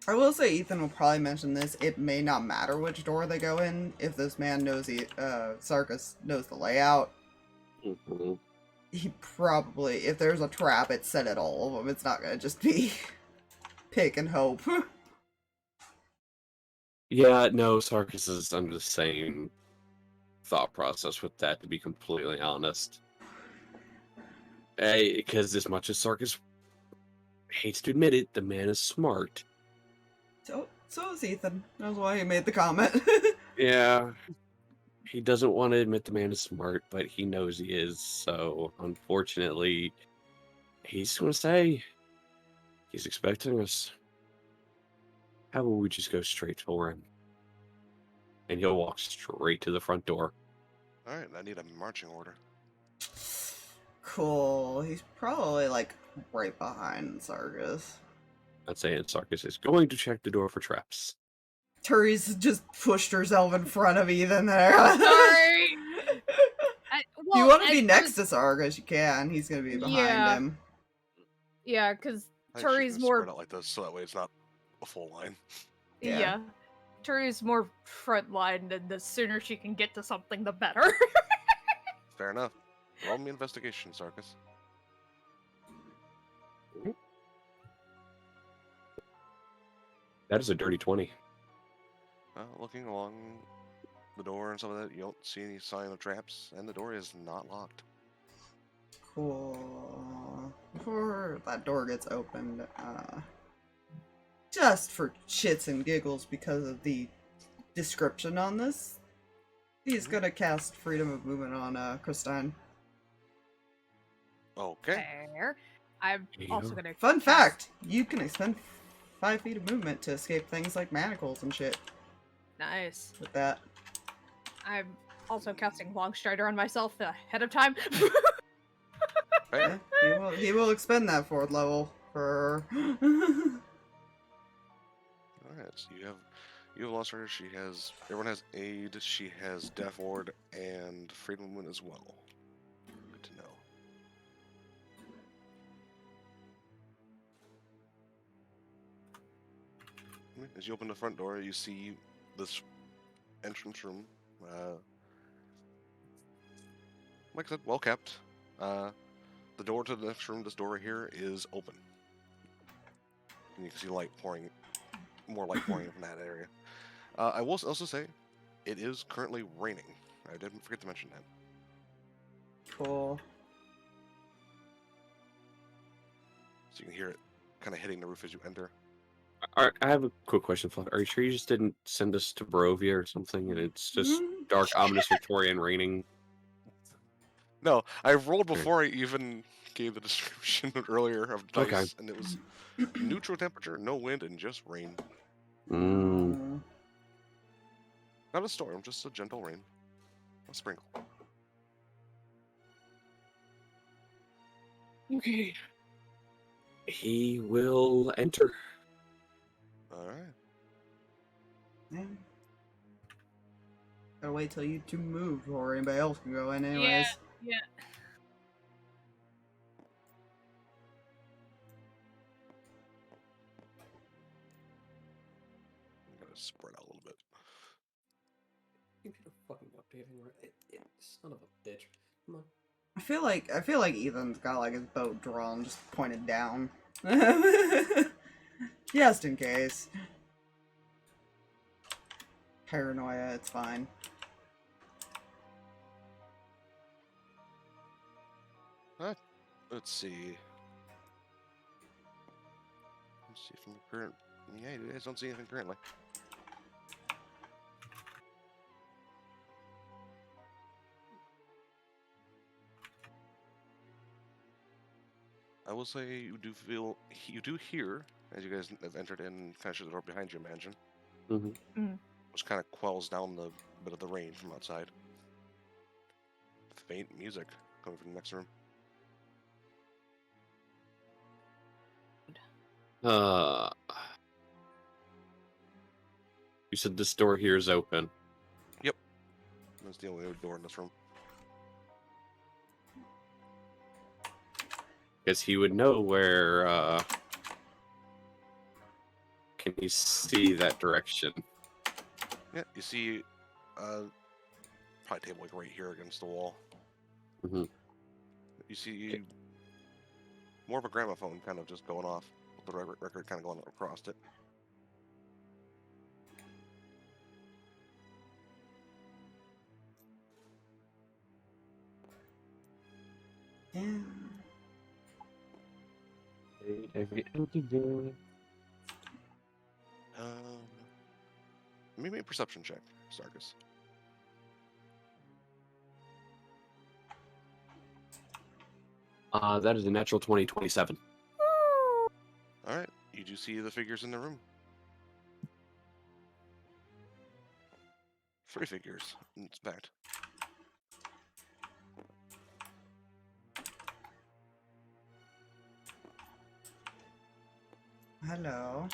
I will say Ethan will probably mention this. It may not matter which door they go in if this man knows Sarkas knows the layout. He probably, if there's a trap, it's set at all of them. It's not gonna just be pick and hope. Yeah, no, Sarkas is under the same thought process with that, to be completely honest. Because as much as Sarkas hates to admit it, the man is smart. So is Ethan. That's why he made the comment. Yeah. He doesn't want to admit the man is smart, but he knows he is, so unfortunately, he's going to say he's expecting us. How about we just go straight for him? And he'll walk straight to the front door. Alright, I need a marching order. Cool. He's probably like right behind Sargas. I'd say Sarkas is going to check the door for traps. Turi's just pushed herself in front of Ethan there. Sorry. If you want to be next to Sarkas, you can. He's going to be behind him. Yeah, because I think she Turi's can more. spread out like this, so that way it's not a full line. Yeah. Yeah. Turi's more frontline, and the sooner she can get to something, the better. Fair enough. Roll me investigation, Sarkas. That is a dirty 20. Looking along the door and some of that, you don't see any sign of traps, and the door is not locked. Cool. Before that door gets opened, just for shits and giggles because of the description on this, he's gonna cast Freedom of Movement on Christine. Okay. Fair. I'm also gonna. Fun fact, you can expend 5 feet of movement to escape things like manacles and shit Nice. with that. I'm also casting Longstrider on myself ahead of time. Right. Yeah, he will expend that 4th level for... Alright, so you have Lost Rider, everyone has Aid, she has Death Ward, and Freedom of Movement as well. Good to know. As you open the front door, you see this entrance room. Like I said, well kept. The door to the next room, this door right here, is open. And you can see more light pouring from that area. I will also say, it is currently raining. I didn't forget to mention that. Cool. So you can hear it kind of hitting the roof as you enter. I have a quick question, Fluff. Are you sure you just didn't send us to Barovia or something, and it's just dark, ominous Victorian raining? No, I rolled before I even gave the description earlier of dice, Okay. and it was neutral temperature, no wind, and just rain. Mm. Not a storm, just a gentle rain. A sprinkle. Okay. He will enter. Alright. Yeah. Gotta wait till you two move before anybody else can go in anyways. Yeah. I'm gonna spread out a little bit. Computer fucking updating, right? Son of a bitch. Come on. I feel like Ethan's got like his boat drawn, just pointed down. Just in case. Paranoia, it's fine. Let's see. Let's see from the current. Yeah, you guys don't see anything currently. I will say you do hear, as you guys have entered in and kind of shut the door behind you, imagine. Mm-hmm. Which kind of quells down the bit of the rain from outside. Faint music coming from the next room. You said this door here is open. Yep. That's the only door in this room. Because he would know where, can he see that direction? Yeah, you see, probably table like right here against the wall. Mm-hmm. You see more of a gramophone kind of just going off, with the record kind of going across it. Yeah. Make me a perception check, Sarkas. That is a natural 27. Alright, you do see the figures in the room. 3 figures, in fact. Hello.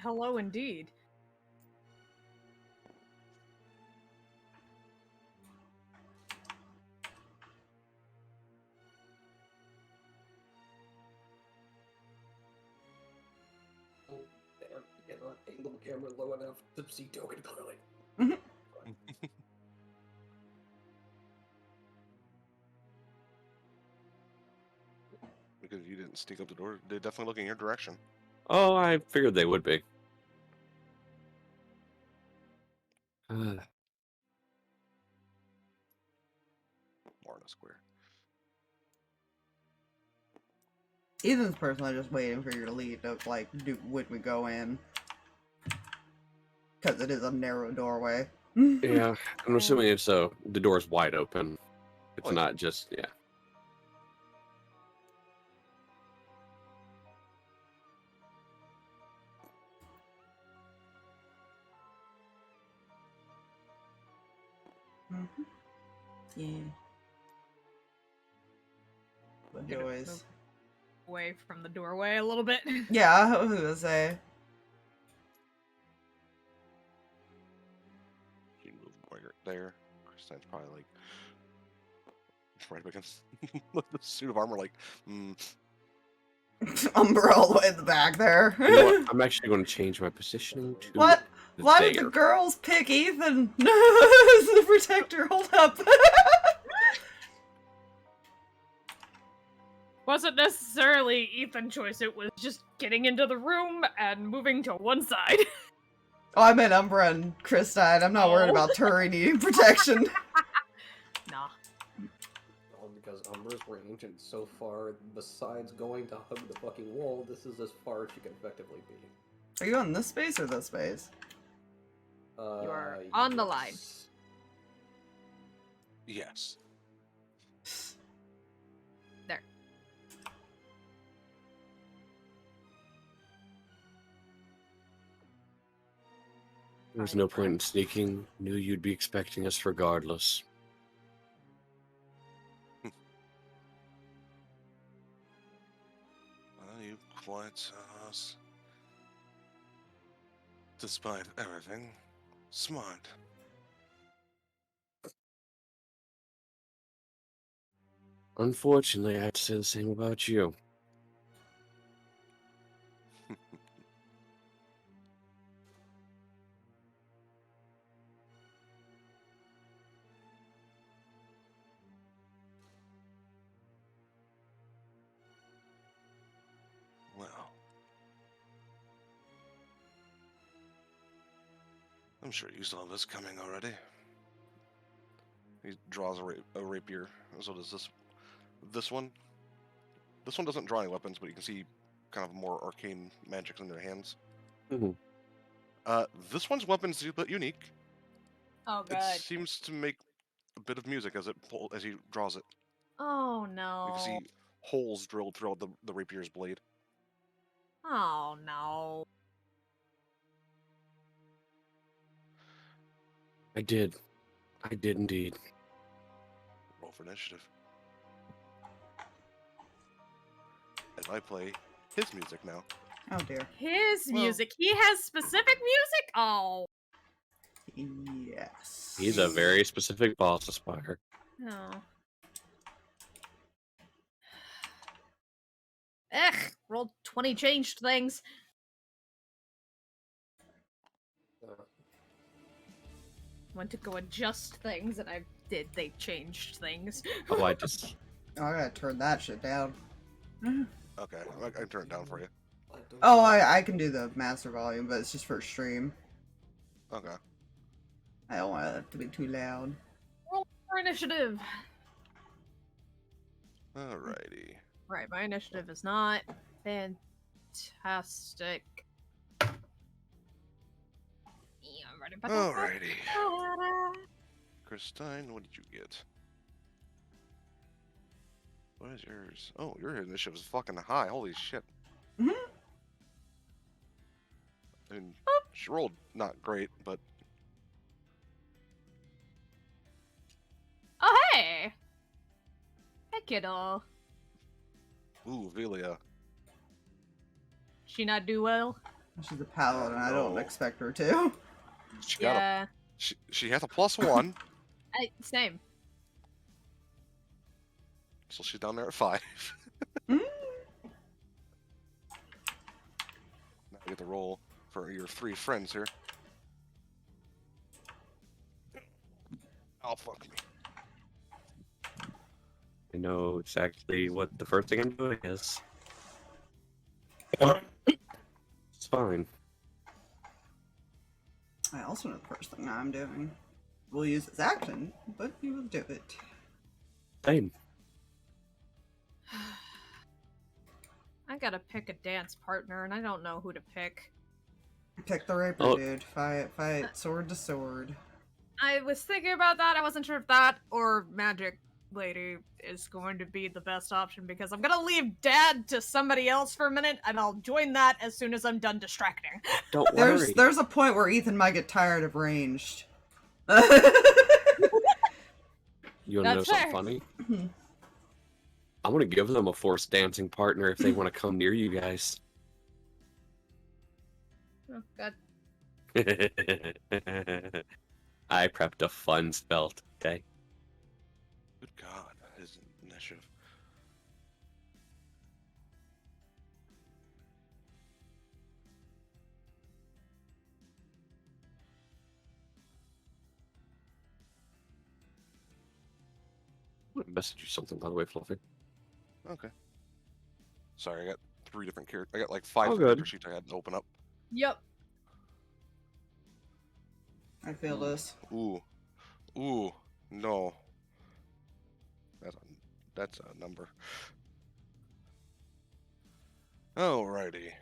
Hello, indeed. Oh, damn, you cannot angle the camera low enough to see token clearly. Because you didn't sneak up the door. They're definitely looking your direction. Oh, I figured they would be. Lorna Square. Ethan's personally just waiting for your lead of like, would we go in? Because it is a narrow doorway. Yeah, I'm assuming it's the door's wide open. It's Oh, yeah. not just yeah. Yeah. The Get it noise. away from the doorway a little bit. Yeah, I was gonna say. You move more there. Kristine's probably like right up against the suit of armor, like, Umbra all the way in the back there. You know what? I'm actually going to change my positioning to What? Why did the there. girls pick Ethan as the protector? Hold up. Wasn't necessarily Ethan's choice, it was just getting into the room and moving to one side. Oh, I meant Umbra and Kristine. I'm not worried Oh. about Turi needing protection. Nah. All because Umbra's range, and so far, besides going to hug the fucking wall, this is as far as she can effectively be. Are you on this space or this space? You are on the line. yes. There. There's no point in sneaking. Knew you'd be expecting us regardless. Well, you quite us. Despite everything, smart. Unfortunately, I have to say the same about you. Well, I'm sure you saw this coming already. He draws a rapier. So does this one. This one doesn't draw any weapons, but you can see kind of more arcane magics in their hands. Mhm. This one's weapon's a bit unique. Oh, It seems to make a bit of music as he draws it. Oh, You no. can see holes drilled throughout the rapier's blade. Oh, no. I did. I did indeed. Roll for initiative. And I play his music now. Oh dear. His Well- music. He has specific music? Oh. Yes. He's a very specific boss aspire. No. Ugh. Rolled 20 changed things. Went to go adjust things and they changed things. Oh, I just Oh, I gotta turn that shit down. Okay, I can turn it down for you. Oh, I can do the master volume, but it's just for stream. Okay. I don't want it to be too loud. Roll for initiative. Alrighty. Right, my initiative is not fantastic. Alrighty. Kristine, what did you get? What is yours? Oh, your initiative is fucking high. Holy shit. Mhm. I mean, she rolled not great, but Oh, hey! Hey, kiddo. ooh, Velia. She not do well? She's a paladin. I don't No. expect her to. She got a Yeah. she has a +1, Same. so she's down there at 5. Mm. Now we get the roll for your 3 friends here. Oh fuck me. I know exactly what the first thing I'm doing is. It's fine. I also know the first thing I'm doing. We'll use its action, but you will do it. Same. I gotta pick a dance partner, and I don't know who to pick. Pick the Raper, Oh. dude. Fight, sword to sword. I was thinking about that. I wasn't sure if that or Magic Lady is going to be the best option because I'm gonna leave Dad to somebody else for a minute, and I'll join that as soon as I'm done distracting. Don't worry. There's a point where Ethan might get tired of ranged. You want to know That's something fair. funny? Mhm. I'm gonna give them a forced dancing partner if they want to come near you guys. Oh, God. I prepped a fun spell today. Good God, his initiative. I'm gonna message you something, by the way, Fluffy. Okay. Sorry, I got 3 different characters. I got like 5 Oh, character good. sheets I had to open up. Yep. I feel this. Ooh, no. That's a number. Alrighty.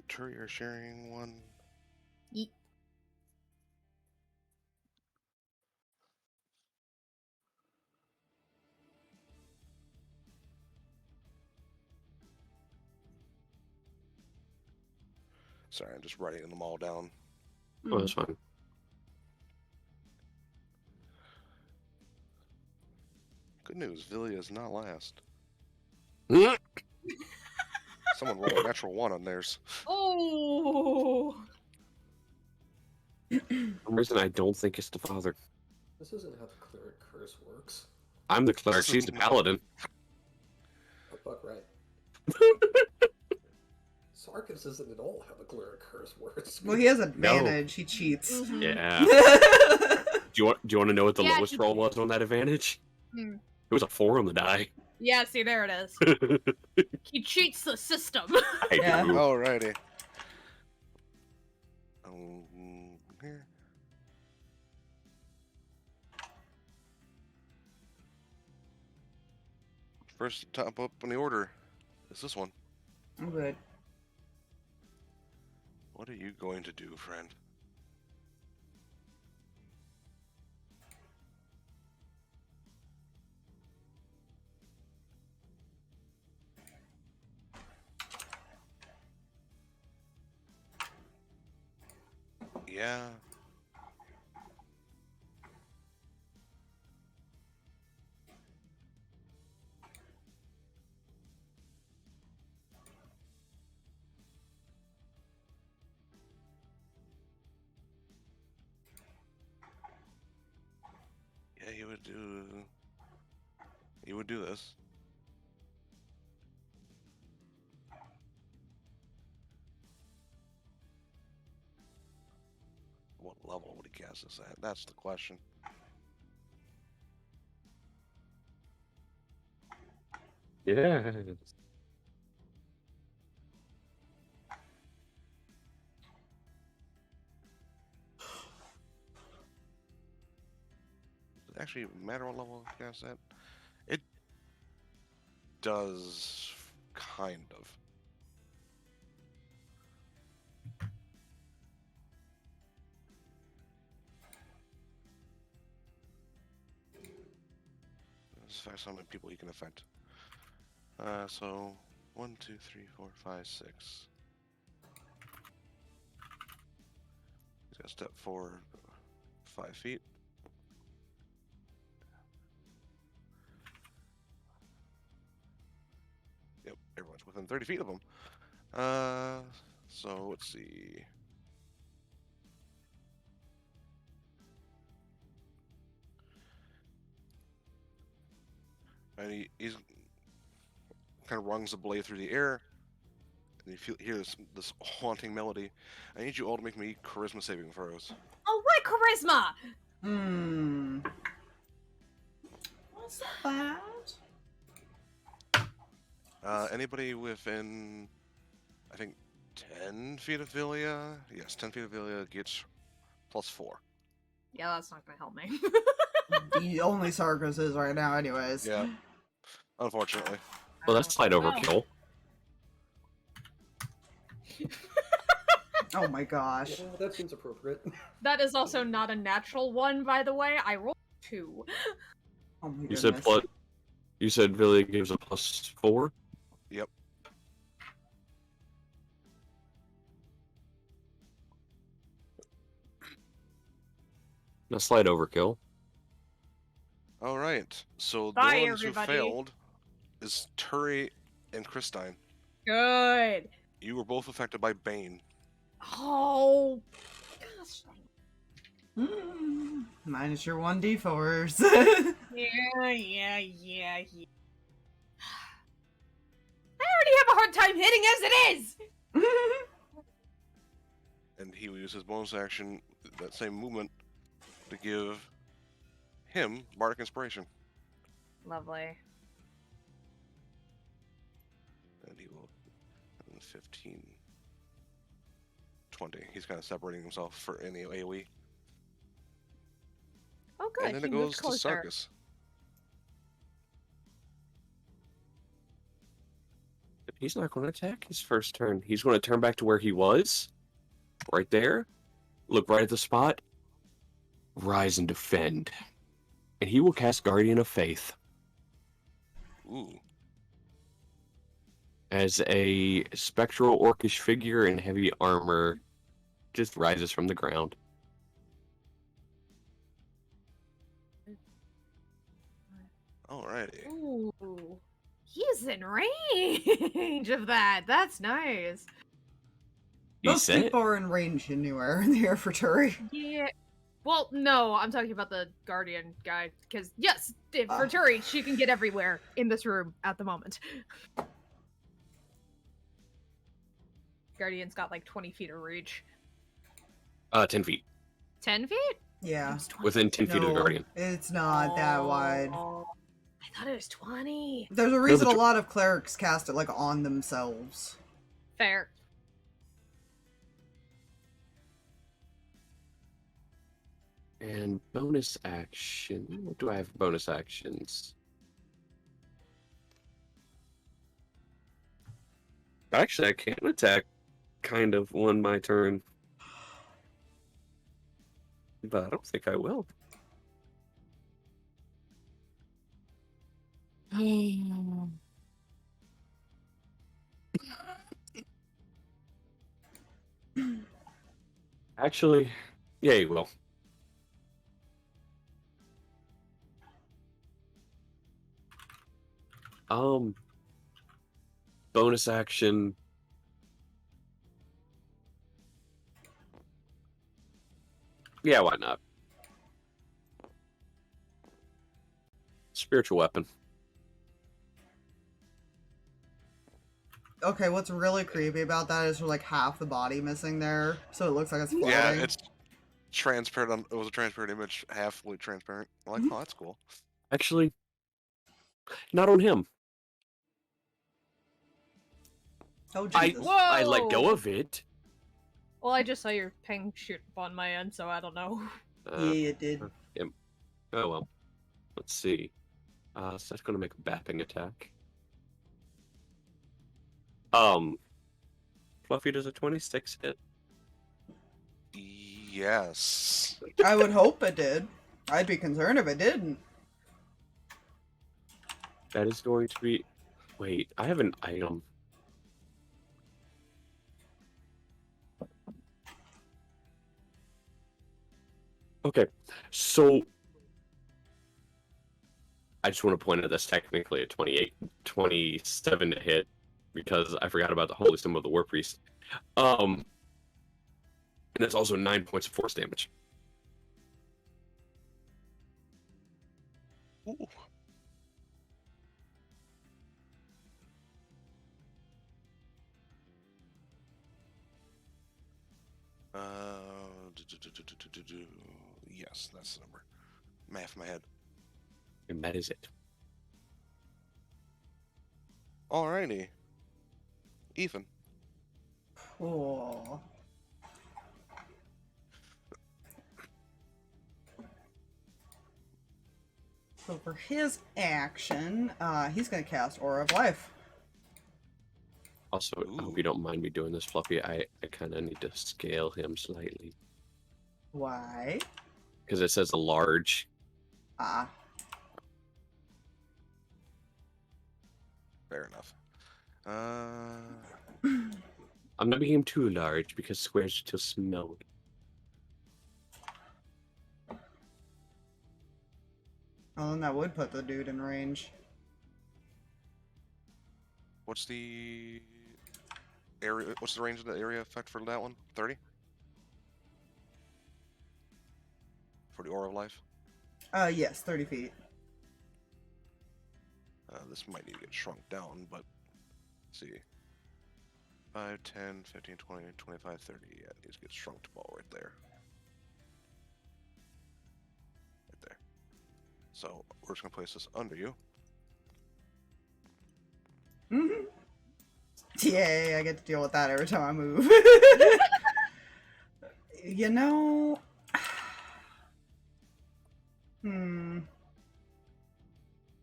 Turi are sharing one. Yeet. Sorry, I'm just writing them all down. Oh, that's fine. Good news, Villia is not last. For Someone rolled a natural 1 on theirs. Oh. some reason, I don't think it's the father. This isn't how the cleric curse works. I'm the cleric, she's the paladin. Oh, fuck right. Sarkas isn't at all how the cleric curse works. Well, he has advantage. He cheats. Mhm. Yeah. Do you want to know what the Yeah, lowest he roll did. was on that advantage? Hmm. It was a 4 on the die. Yeah, see, there it is. He cheats the system. I Yeah. do. Alrighty. Here. First top up in the order is this one. I'm good. What are you going to do, friend? Yeah. Yeah, you would do. You would do this. What level would he cast this at? That's the question. Yeah. Does it actually matter what level he casts at? It does, kind of. how many people he can affect. So 1, 2, 3, 4, 5, 6. He's got to step forward 5 feet. Yep, everyone's within 30 feet of him. So let's see. And he's kind of rungs the blade through the air, and you hear this haunting melody. I need you all to make me charisma saving throws. Oh, what charisma? Hmm. What's that? Anybody within, I think, 10 feet of Villia? Yes, 10 feet of Villia gets +4. Yeah, that's not gonna help me. The only Sarkas is right now, anyways. Yeah, unfortunately. Well, that's slight overkill. Oh my gosh. Yeah, that seems appropriate. That is also not a natural one, by the way. I rolled 2. Oh my You goodness. said You said Villia gives a +4? Yep. A slight overkill. All right. So the Bye, ones everybody. who failed is Turi and Christine. Good. You were both affected by Bane. Oh. Gosh. Minus your 1d4s. Yeah. I already have a hard time hitting as it is. And he will use his bonus action, that same movement, to give him Bardic Inspiration. Lovely. And he will 15, 20. He's kind of separating himself for any AoE. Oh, good. And then he it moved goes to closer. Sarkas. He's not going to attack his first turn. He's going to turn back to where he was. Right there. Look right at the spot. Rise and defend. And he will cast Guardian of Faith. Ooh. As a spectral orcish figure in heavy armor just rises from the ground. Alrighty. Ooh. He's in range of that. That's nice. Most Decent. people are in range anywhere in the air for Turi. Yeah. Well, no, I'm talking about the Guardian guy. Because, yes, for Turi, she can get everywhere in this room at the moment. Guardian's got like 20 feet of reach. 10 feet. 10 feet? Yeah. It's 20. Within 10 feet of the No, Guardian. it's not that wide. Oh, I thought it was 20. There's a reason but a lot of clerics cast it like on themselves. Fair. And bonus action. What do I have for bonus actions? Actually, I can attack kind of on my turn. But I don't think I will. Actually, yeah, you will. Bonus action. Yeah, why not? Spiritual weapon. Okay, what's really creepy about that is there's like half the body missing there, so it looks like it's floating. Yeah, it's transparent. It was a transparent image, halfly transparent. I'm like, oh, that's cool. Actually, not on him. Oh, I Jesus. let go of it. Well, I just saw your ping shoot up on my end, so I don't know. Yeah, it did. Oh well. Let's see. So that's gonna make a bapping attack. Fluffy, does a 26 hit? Yes. I would hope it did. I'd be concerned if it didn't. That is going to be... Wait, I have an item. Okay, so... I just want to point out that's technically a 27 to hit, because I forgot about the Holy Symbol of the War Priest. And it's also 9 points of force damage. Ooh. Yes, that's the number. Math in my head. And that is it. Alrighty. Ethan. Cool. So for his action, he's going to cast Aura of Life. Also, I hope you don't mind me doing this, Fluffy. I kind of need to scale him slightly. Why? Because it says a large. Ah. Fair enough. I'm not making him too large because squares are too small. Well, then that would put the dude in range. What's the area? What's the range of the area effect for that one? 30? For the Aura of Life? Yes, 30 feet. This might need to get shrunk down, but let's see. 5, 10, 15, 20, 25, 30. Yeah, it needs to get shrunk to ball right there. Right there. So we're just going to place this under you. Mm-hmm. Yay, I get to deal with that every time I move. You know...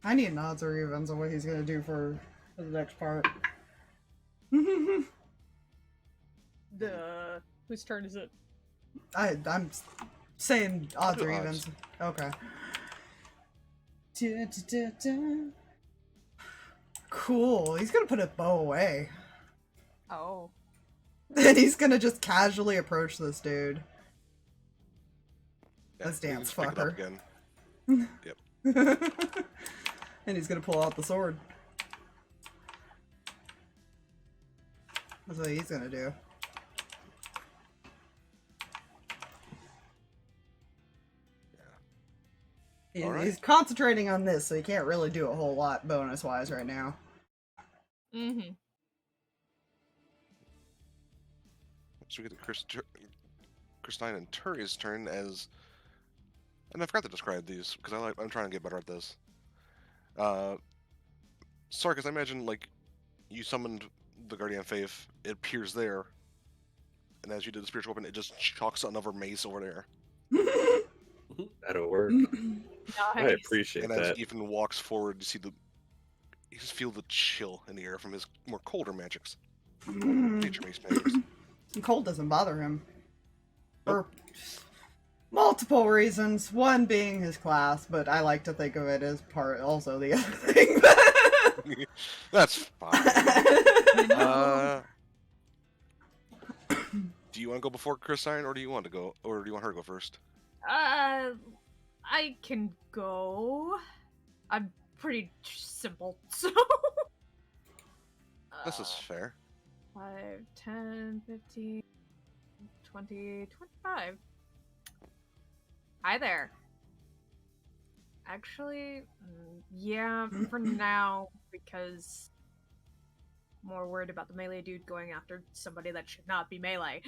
I need odds or evens on what he's gonna do for the next part. Whose turn is it? I'm saying odds do or odds. evens. Okay. Cool. He's gonna put a bow away. Oh. And he's gonna just casually approach this dude. Yeah, This you can dance just pick it up fucker. again. Yep. And he's gonna pull out the sword. That's what he's gonna do. Yeah. Alright. He's concentrating on this, so he can't really do a whole lot bonus-wise right now. Mm-hmm. So we get to Christine and Turi's turn as, and I forgot to describe these because I'm trying to get better at this. Sarkas, I imagine like you summoned the Guardian Faith, it appears there, and as you did the spiritual weapon, it just chalks another mace over there. That'll work. I Nice. appreciate And as that. Ethan walks forward, you just feel the chill in the air from his more colder magics, nature based magics. Cold doesn't bother him. For multiple reasons. One being his class, but I like to think of it as part also the other thing. That's fine. Do you want to go before Christine, or do you want to go, or do you want her to go first? I can go. I'm pretty simple, so. This is fair. 5, 10, 15, 20, 25. Hi there. Actually, yeah, for now, because I'm more worried about the melee dude going after somebody that should not be melee.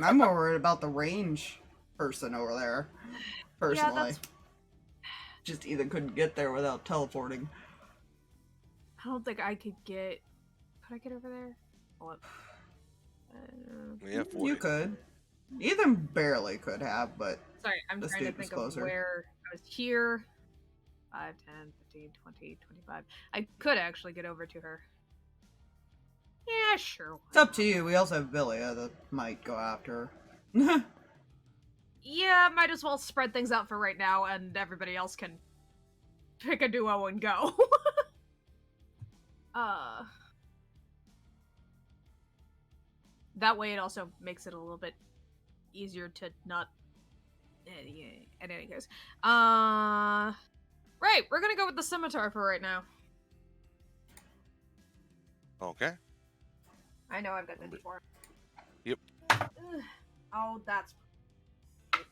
I'm more worried about the range person over there, personally. Yeah, that's... Just Ethan couldn't get there without teleporting. I don't think I could get... Could I get over there? Hold up. Yeah, 40. You could. Ethan barely could have, but Sorry, I'm This trying to dude was think of closer. where I was here. 5, 10, 15, 20, 25. I could actually get over to her. Yeah, sure. it's up to you. We also have Villia that might go after her. Yeah, might as well spread things out for right now, and everybody else can pick a duo and go. That way it also makes it a little bit easier to not. In any case, right, we're gonna go with the scimitar for right now. Okay. I know I've got the D4. Yep. Oh, that's great.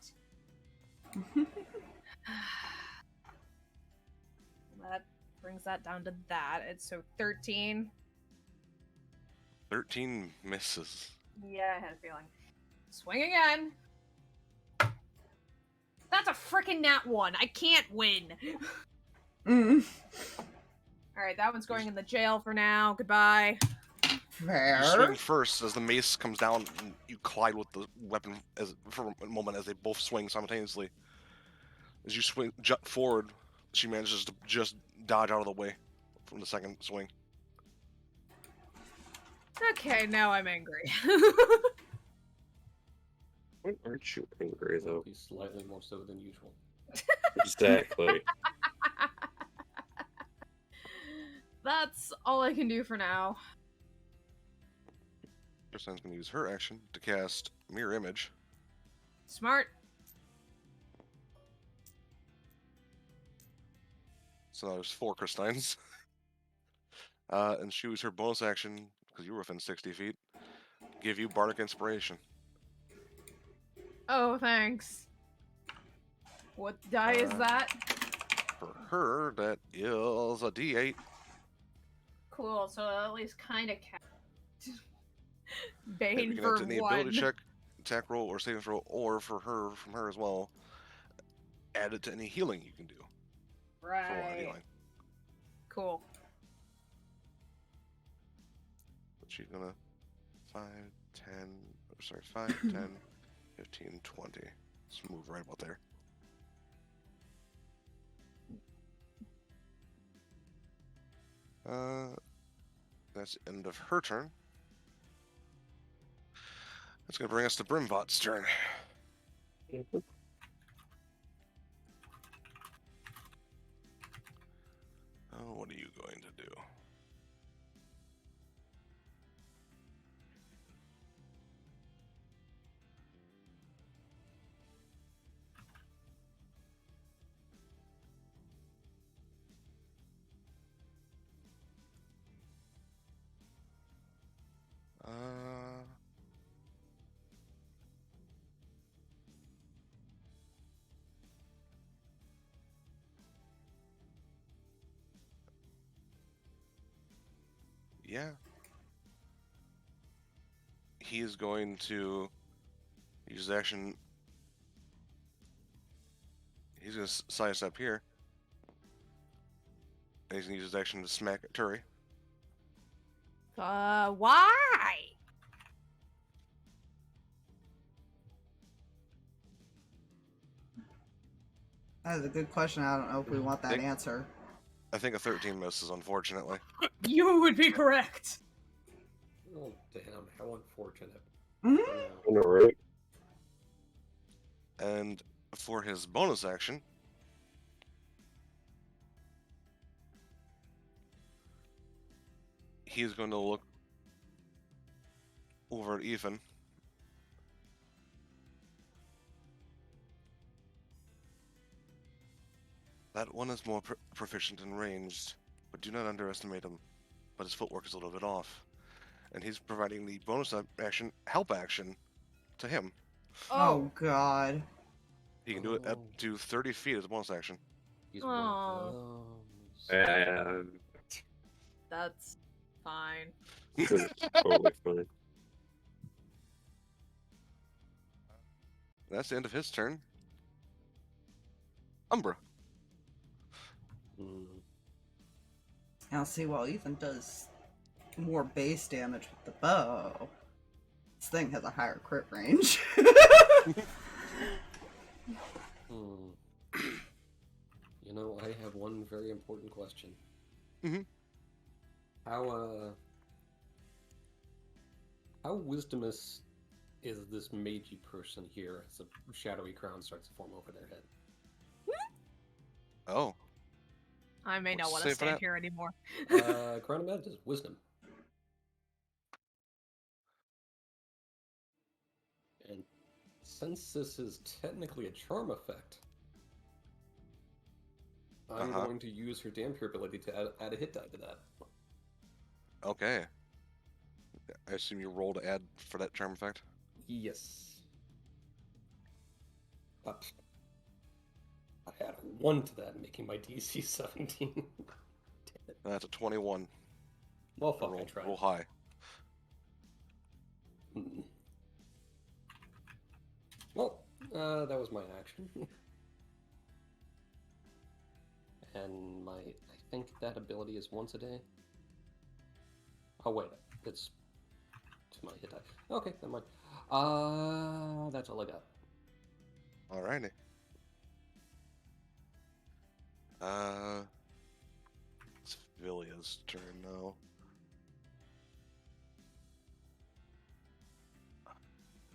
That brings that down to that. It's so 13. 13 misses. Yeah, I had a feeling. Swing again. That's a freaking nat 1. I can't win. Mm. Alright, that one's going in the jail for now. Goodbye. Fair. You swing first as the mace comes down, and you collide with the weapon for a moment as they both swing simultaneously. As you swing jump forward, she manages to just dodge out of the way from the second swing. Okay, now I'm angry. Why aren't you angry, though? Be slightly more so than usual. Exactly. That's all I can do for now. Kristine's going to use her action to cast Mirror Image. Smart. So now there's 4 Kristines. And she used her bonus action, because you were within 60 feet, give you Bardic Inspiration. Oh, thanks. What die is that? For her, that is a D8. Cool, so at least kind of count. And Bane you can for add to any one. ability check, attack roll, or saving throw, or for her, from her as well, add it to any healing you can do. For one Right. healing. Cool. But she's gonna 5, 10, 15, 20. Let's move right about there. That's the end of her turn. That's gonna bring us to Brimvot's turn. Oh, what are you going to do? Yeah. He is going to use his action. He's going to sidestep here. And he's going to use his action to smack at Turi. Why? That is a good question. I don't know if we want that Think- answer. I think a 13 misses, unfortunately. You would be correct. Oh, damn, how unfortunate. Mhm. I know, right? And for his bonus action, he's going to look over at Ethan. That one is more proficient in ranged, but do not underestimate him. But his footwork is a little bit off. And he's providing the bonus action, help action, to him. Oh, God. He can do it up Oh. to 30 feet as a bonus action. He's Aw. one of those. And That's fine. totally fine. That's the end of his turn. Umbra. Hmm. Now, see, while Ethan does more base damage with the bow, this thing has a higher crit range. You know, I have one very important question. Mhm. How wisdomous is this magey person here as a shadowy crown starts to form over their head? Oh. I may not What's want the to save for stand that? here anymore. Chronomet is wisdom. And since this is technically a charm effect, I'm going to use her Dampier ability to add a hit die to that. Okay. I assume you roll to add for that charm effect? Yes. I add a 1 to that, making my DC 17. Damn it. That's a 21. Well, fuck, I tried. Roll high. Well, that was my action. And I think that ability is once a day. Oh wait, it's my hit die. Okay, never mind. That's all I got. Alrighty. It's Vilia's turn now.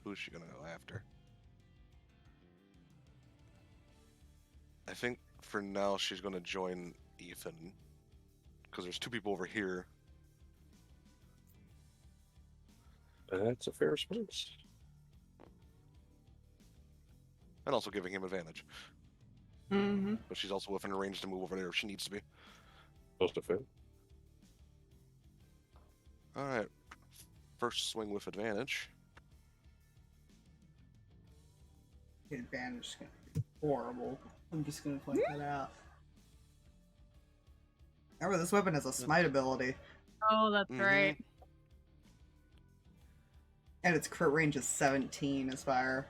Who's she gonna go after? I think for now she's gonna join Ethan. Because there's 2 people over here. That's a fair response. And also giving him advantage. Mm-hmm. But she's also within range to move over there if she needs to be. Close to fair. Alright. First swing with advantage. The advantage is gonna be horrible. I'm just gonna point that out. Remember, this weapon has a smite ability, Oh, that's right. and its crit range is 17 as fire.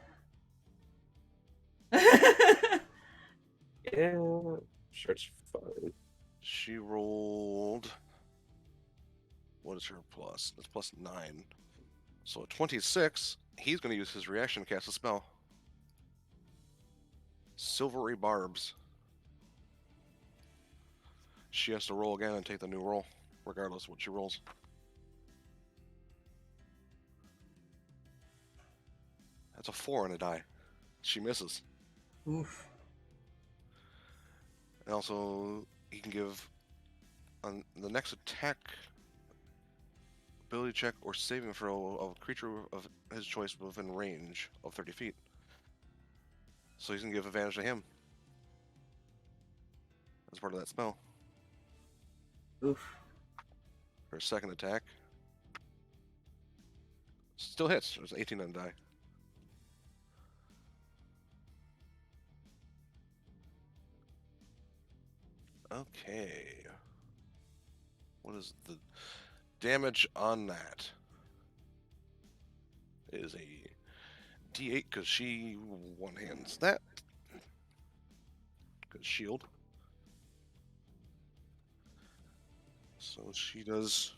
Yeah, sure, it's fine. She rolled. What is her plus? It's plus 9. So 26. He's going to use his reaction to cast a spell. Silvery Barbs. She has to roll again and take the new roll, regardless of what she rolls. That's a 4 on a die. She misses. Oof. And also, he can give on the next attack, ability check, or saving throw of a creature of his choice within range of 30 feet. So he's going to give advantage to him as part of that spell. Oof. Her second attack still hits. There's 18 on the die. Okay. What is the damage on that? It is a D8 because she one-hands that. Good shield. So she does.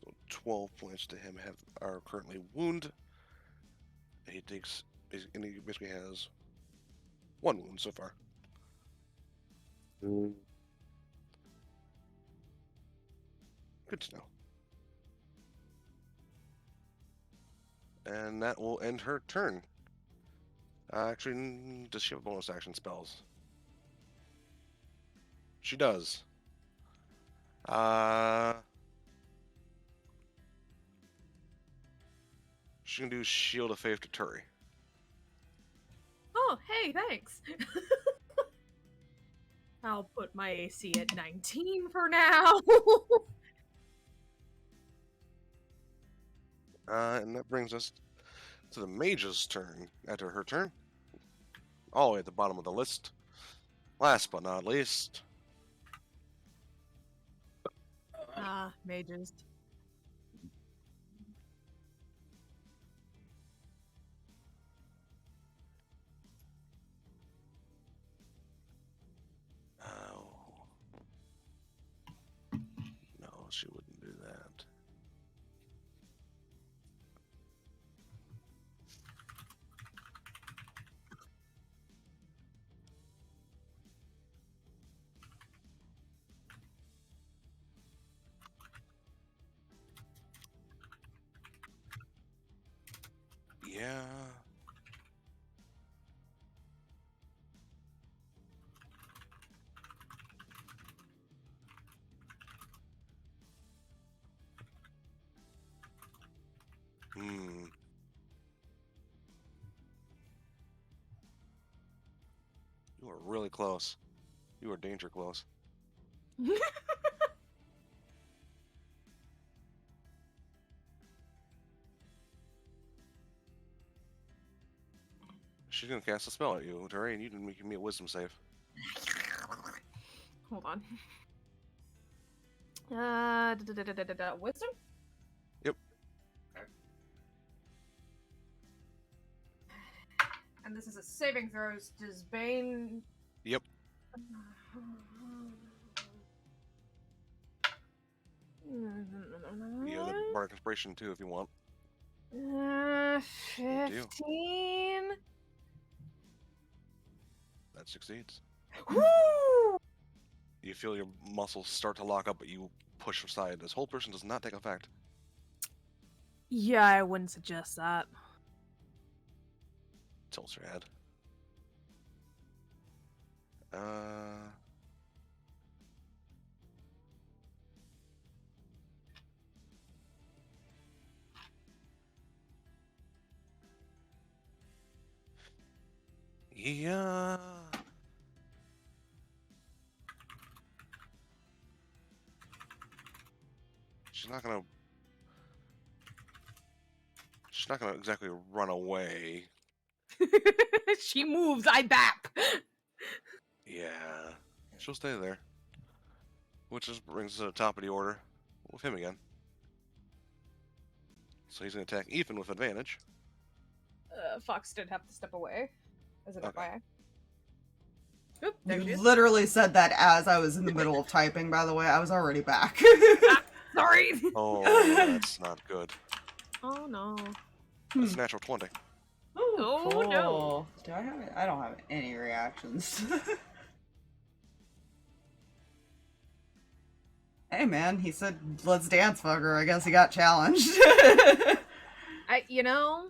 So 12 points to him are currently wound. He takes, and he basically has 1 wound so far. Mm, Good to know. And that will end her turn. Actually, does she have bonus action spells? She does. She can do Shield of Faith to Turi. Oh, hey, thanks. I'll put my AC at 19 for now. And that brings us to the mage's turn. After her turn, all the way at the bottom of the list. Last but not least, Mages. Yeah. Hmm. You are really close. You are danger close. She's gonna cast a spell at you, Turi, and you didn't make me a wisdom save. Hold on. Wisdom? Yep. And this is a saving throws. Does Bane... Yep. You have the Bardic Inspiration too if you want. 15? That succeeds. Woo! You feel your muscles start to lock up, but you push aside. This whole person does not take effect. Yeah, I wouldn't suggest that. Tilts your head. Yeah. She's not gonna exactly run away. She moves, I bap. Yeah. She'll stay there. Which just brings us to the top of the order with him again. So he's gonna attack Ethan with advantage. Fox did have to step away. As an Okay. FYI. Oop, there she You is. literally said that as I was in the middle of typing, by the way. I was already back. Sorry. Oh, that's not good. Oh no. That's natural 20. Oh, no. Do I have it? I don't have any reactions. Hey man, he said, let's dance, fucker. I guess he got challenged. You know,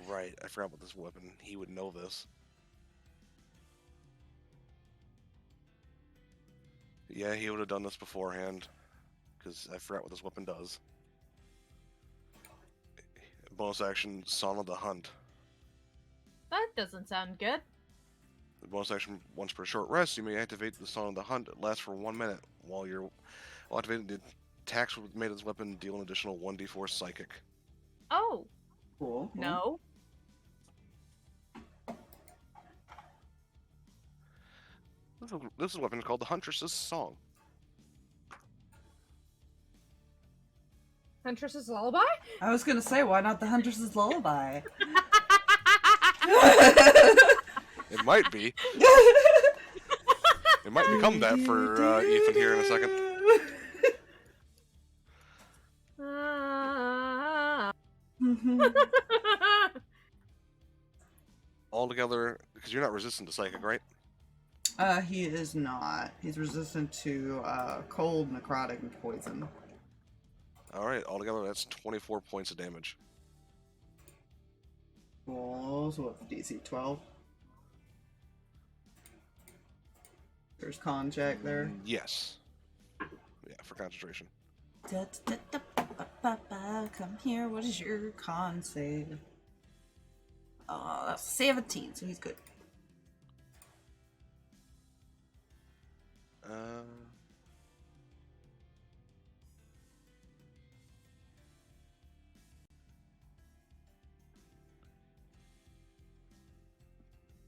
Right, I forgot about this weapon. He would know this. Yeah, he would have done this beforehand. Because I forgot what this weapon does. Bonus action, Song of the Hunt. that doesn't sound good. The bonus action, once per short rest, you may activate the Song of the Hunt. It lasts for 1 minute. While activating, the attacks made with this weapon deal an additional 1d4 psychic. Oh, Cool. no. This is a weapon called the Huntress's Song. Huntress's lullaby? I was gonna say, why not the Huntress's Lullaby? It might be. It might become that for Ethan here in a second. All together, because you're not resistant to psychic, right? He is not. He's resistant to cold, necrotic, and poison. Alright, altogether that's 24 points of damage. Cool. So what's DC 12? There's con check there. Yes. Yeah, for concentration. Come here, what is your con save? That's 17, so he's good.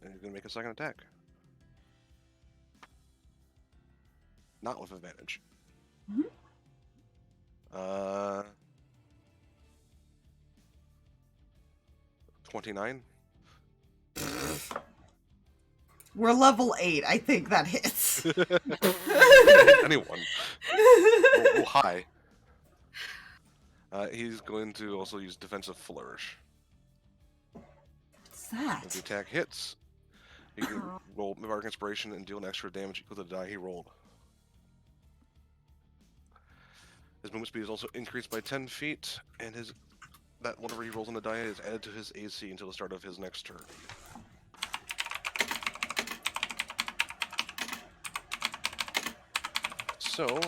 And he's gonna make a second attack. Not with advantage. 29. We're level 8. I think that hits. Anyone. Roll high. He's going to also use defensive flourish. What's that? If the attack hits, he can roll Bardic Inspiration and deal an extra damage equal to the die he rolled. His movement speed is also increased by 10 feet, and his that whatever he rolls on the die is added to his AC until the start of his next turn. So,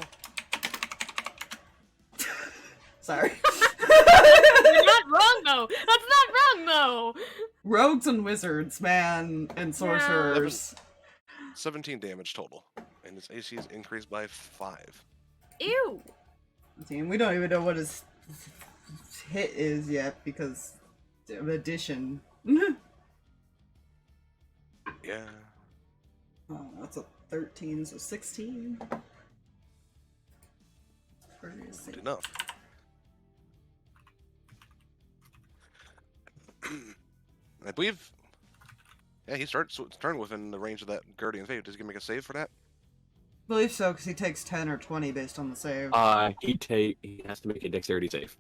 Sorry. You're not wrong though. That's not wrong though. Rogues and wizards, man, and sorcerers. 17 damage total, and his AC is increased by 5. Ew. Team, we don't even know what his hit is yet because of addition. Yeah. Oh, that's a 13, so 16. Pretty safe. Good enough. I believe. Yeah, he starts turn within the range of that Guardian Fate. Does he make a save for that? I believe so, because he takes 10 or 20 based on the save. He has to make a dexterity save.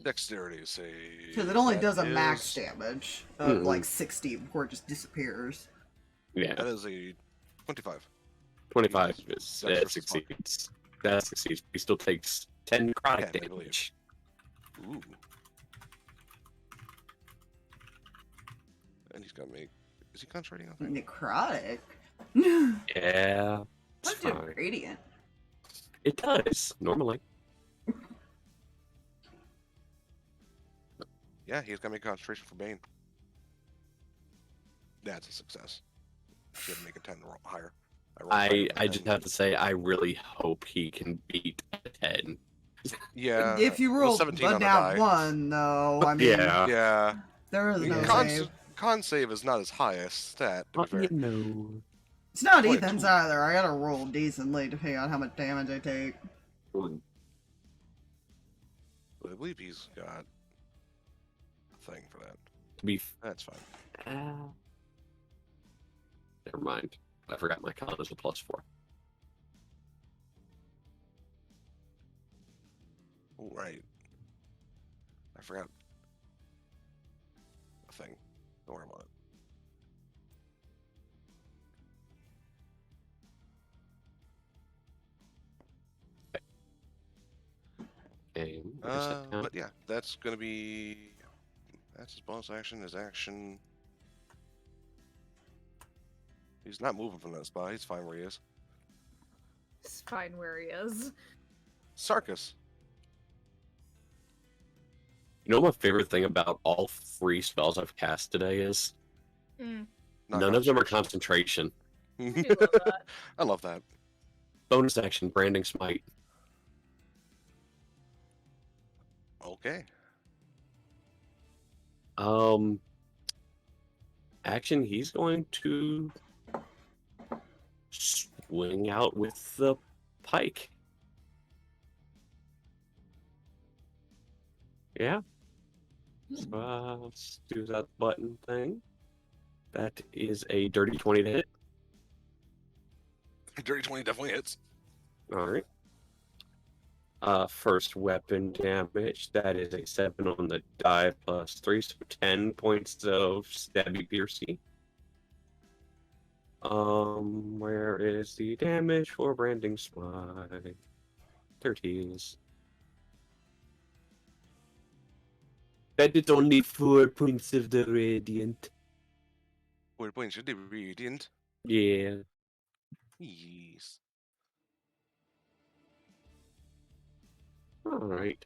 Dexterity save. Because it only That does a is- max damage of like 60 before it just disappears. Yeah, That is a 25. 25 is Dex that versus succeeds. That succeeds. He still takes 10 necrotic 10, I believe. damage. Ooh. And he's gonna make. Is he concentrating on that? Necrotic? Yeah, it's What did fine. Radiant? It does normally. Yeah, he's gonna make concentration for Bane. That's a success. He had to make a 10 or higher. rolled higher than I 10. just have to say I really hope he can beat a 10. Yeah. If you it was roll 17 but on the now die. 1, though, I mean, Yeah. there is no Con, save. con save is not his highest stat, to be fair. You know. It's not 22. Ethan's either. I gotta roll decently depending on how much damage I take. But I believe he's got a thing for that. To be That's fine. never mind. I forgot my con is a +4. Oh, right. I forgot a thing. Don't worry about it. Okay, where's that down? But yeah, that's gonna be. That's his bonus action. His action. He's not moving from that spot. He's fine where he is. It's fine where he is. Sarkas. You know what my favorite thing about all 3 spells I've cast today is? Mm, Not None of them are concentration. I do love that. I love that. Bonus action, Branding Smite. Okay. Action, he's going to swing out with the pike. Yeah. So, let's do that button thing. That is a dirty 20 to hit. Dirty 20 definitely hits. Alright. First weapon damage. That is a 7 on the die +3, so 10 points of stabby piercy. Where is the damage for Branding Smite? 30s. That is only 4 points of the radiant. 4 points of the radiant. Yeah. Yes. Alright.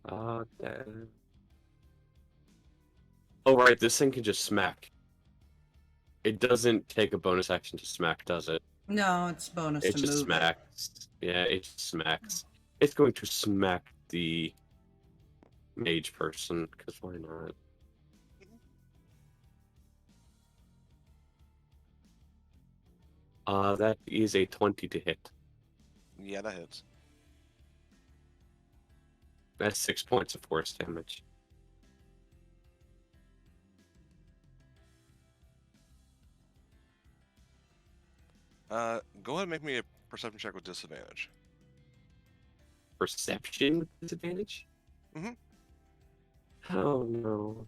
Oh, right, this thing can just smack. It doesn't take a bonus action to smack, does it? No, it's bonus It to just move smacks. Yeah, it just smacks. It's going to smack the mage person, because why not? That is a 20 to hit. Yeah, that hits. That's 6 points of force damage. Go ahead and make me a perception check with disadvantage. Perception with disadvantage? Mhm. Oh no.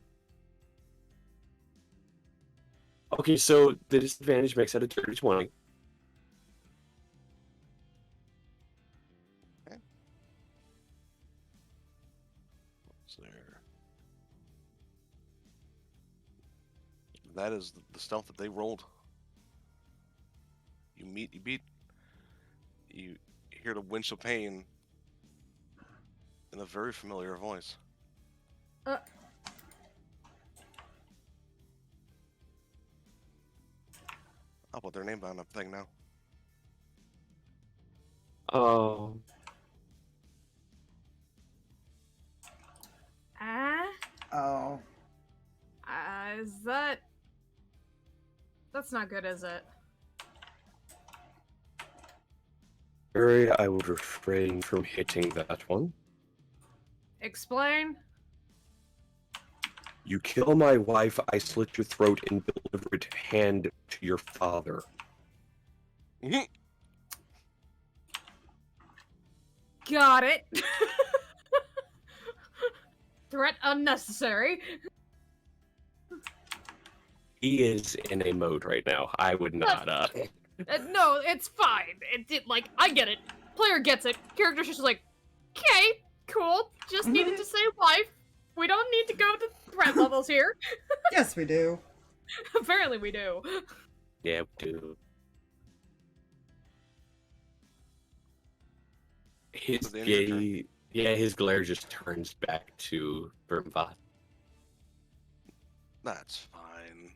Okay, so the disadvantage makes that a dirty 20. Okay. That is the stealth that they rolled. You beat. You hear the winch of pain in a very familiar voice. I'll put their name on that thing now. Oh. Oh. Is that... That's not good, is it? Turi, I would refrain from hitting that one. Explain? You kill my wife, I slit your throat and deliver it hand to your father. Got it. Threat unnecessary. He is in a mode right now. I would not, No, it's fine. Like, I get it. Player gets it. Character's just like, okay, cool. Just needed to say wife. We don't need to go to threat levels here. Yes, we do. Apparently we do. Yeah, dude. His glare just turns back to Vermvat. That's fine.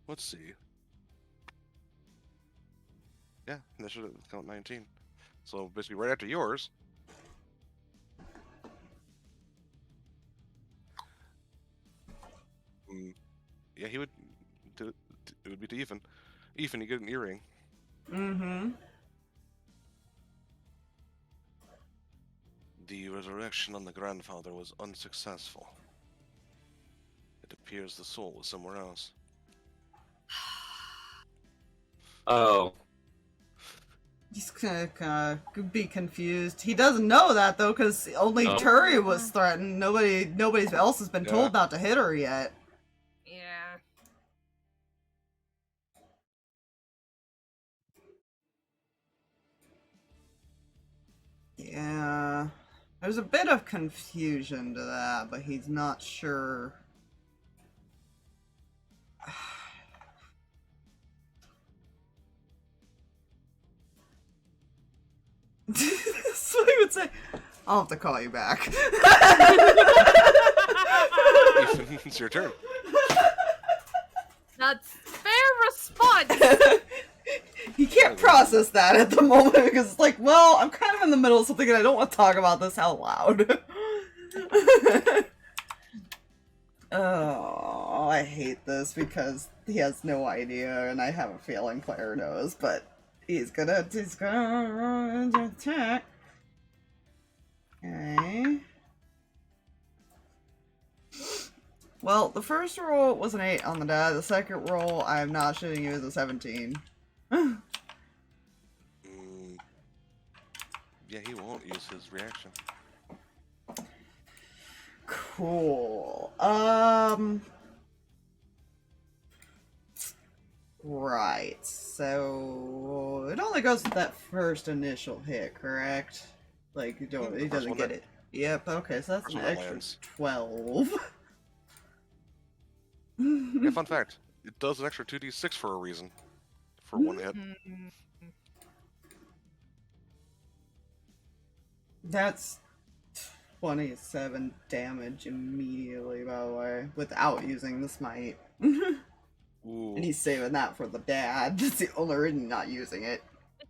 Let's see. Yeah, initiative count 19. So basically right after yours. Yeah, he would. It would be to Ethan. Ethan, you get an earring. Mm-hmm. The resurrection on the grandfather was unsuccessful. It appears the soul was somewhere else. Oh. He's gonna be confused. He doesn't know that though, because only Turi was threatened. Nobody else has been told not to hit her yet. Yeah. Yeah. There's a bit of confusion to that, but he's not sure. So he would say, I'll have to call you back. Ethan, it's your turn. That's fair response. He can't process that at the moment because it's like, well, I'm kind of in the middle of something and I don't want to talk about this out loud. Oh, I hate this because he has no idea and I have a feeling player knows, but he's gonna attack. Okay. Well, the first roll was an 8 on the die. The second roll, I'm not shooting you, is a 17. Yeah, he won't use his reaction. Cool. Right. So it only goes with that first initial hit, correct? Like he doesn't get it. Yep. Okay, so that's an extra 12. Yeah, fun fact. It does an extra 2d6 for a reason. For one hit. That's 27 damage immediately, by the way, without using the smite. Ooh. And he's saving that for the dad. That's the only reason not using it.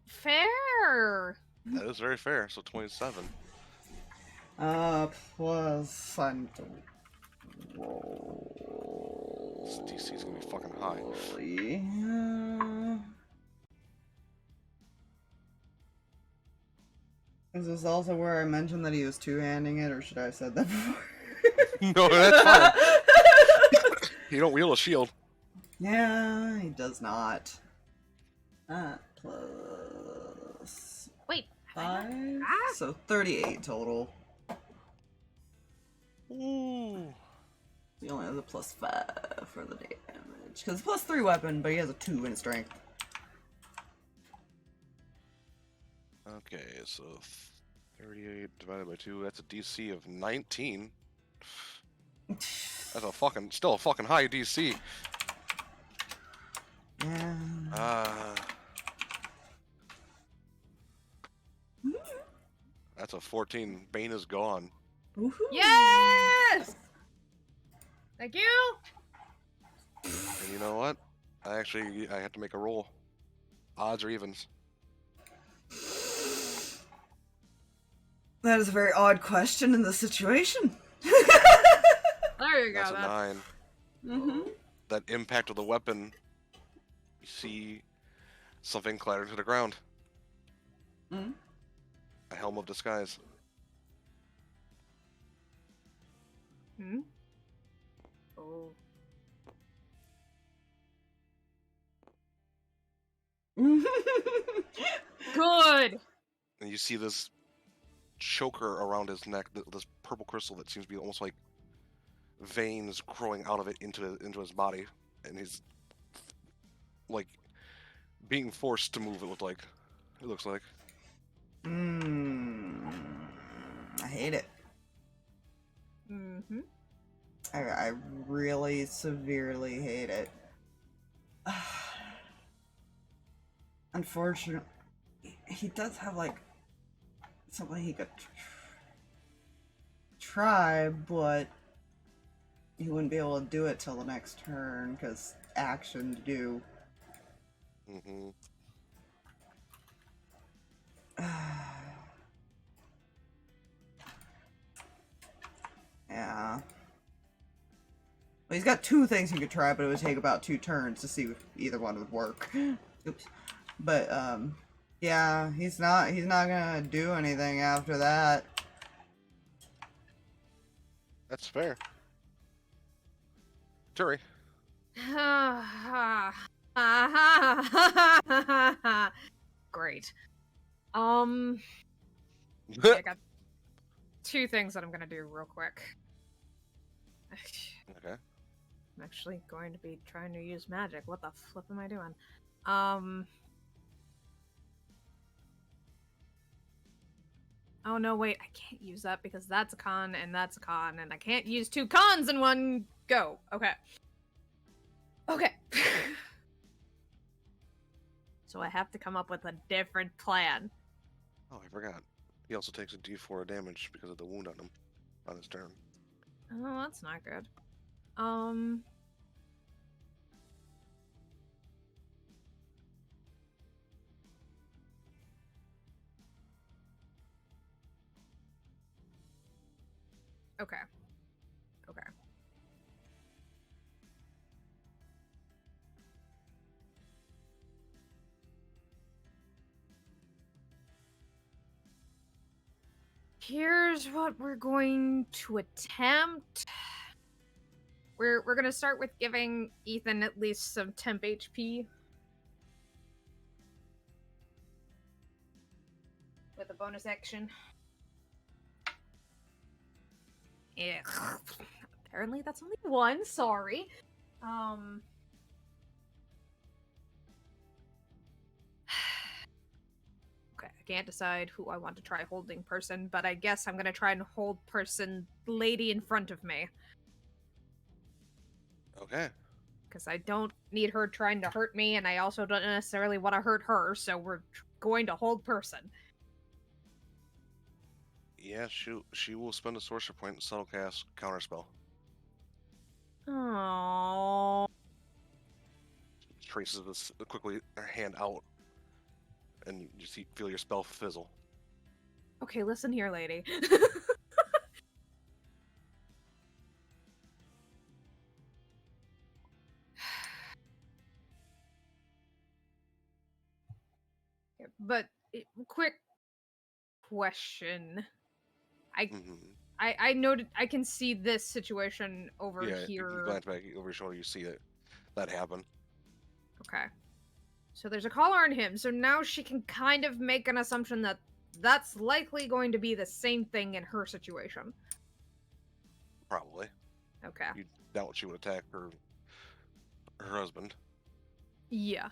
Fair. That is very fair. So 27. Plus I'm to roll. This DC is gonna be fucking high. Is this also where I mentioned that he was two-handing it, or should I have said that before? No, that's fine. You don't wield a shield. Yeah, he does not. Plus Wait. 5? So 38 total. Ooh. He only has a plus 5 for the damage. Because it's plus 3 weapon, but he has a 2 in strength. Okay, so 38 divided by 2, that's a DC of 19. That's still a fucking high DC. Yeah. That's a 14. Bane is gone. Woohoo. Yes! Thank you! And you know what? I have to make a roll. Odds or evens? That is a very odd question in the situation. There you go. That's a 9. Mm-hmm. That impact of the weapon, you see something clatter to the ground. Mm-hmm. A helm of disguise. Hmm? Oh. Good! And you see this choker around his neck, this purple crystal that seems to be almost like veins growing out of it into his body, and he's like being forced to move. It looks like. I hate it. Mm-hmm. I really severely hate it. Unfortunately, he does have like something he could try, but he wouldn't be able to do it till the next turn because action to do. Mm-hmm. Yeah. Well, he's got 2 things he could try, but it would take about 2 turns to see if either one would work. Oops. But yeah, he's not gonna do anything after that. That's fair. Turi. Great. I got 2 things that I'm gonna do real quick. Okay. I'm actually going to be trying to use magic. What the flip am I doing? Oh no, wait, I can't use that because that's a con and that's a con, and I can't use 2 cons in one go. Okay. Okay. So I have to come up with a different plan. Oh, I forgot. He also takes a D4 of damage because of the wound on him on his turn. Oh, that's not good. Okay. Okay. Here's what we're going to attempt. We're gonna start with giving Ethan at least some temp HP. With a bonus action. Yeah. Apparently that's only 1, sorry. Okay, I can't decide who I want to try holding person, but I guess I'm gonna try and hold person lady in front of me. Okay. Because I don't need her trying to hurt me, and I also don't necessarily want to hurt her, so we're going to hold person. Yeah, she will spend a sorcerer point and subtle cast counterspell. Oh. Traces this quickly her hand out, and you feel your spell fizzle. Okay, listen here, lady. But quick question. I noted I can see this situation over Yeah, here. if you glance back over your shoulder, you see that happen. Okay. So there's a collar on him, so now she can kind of make an assumption that that's likely going to be the same thing in her situation. Probably. Okay. You doubt she would attack her husband. Yeah.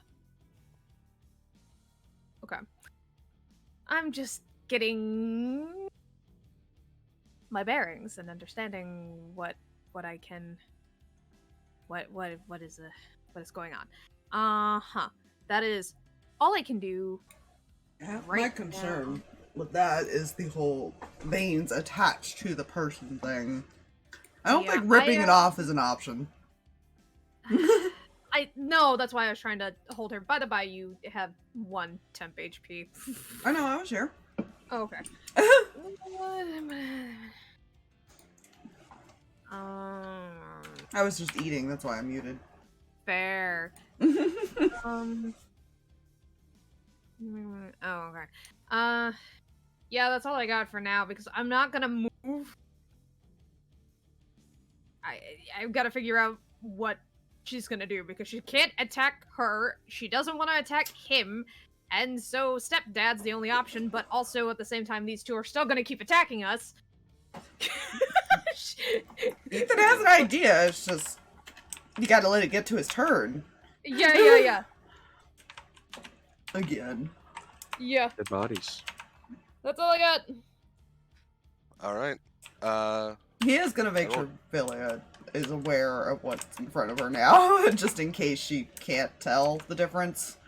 Okay. I'm just getting my bearings and understanding what what I can. What is going on? That is all I can do. My Right concern with that is the whole veins attached to the person thing. I don't Yeah, think ripping it off is an option. No, that's why I was trying to hold her. By the by, you have 1 temp HP. I know, I was here. Oh, okay. I was just eating, that's why I'm muted. Fair. Oh, okay. Yeah, that's all I got for now because I'm not gonna move. I've got to figure out what she's gonna do because she can't attack her. She doesn't want to attack him, and so stepdad's the only option. But also at the same time, these two are still gonna keep attacking us. Ethan has an idea. It's just you got to let it get to his turn. Yeah. Again. Yeah. Dead bodies. That's all I got. All right. He is gonna make sure Villia is aware of what's in front of her now, just in case she can't tell the difference.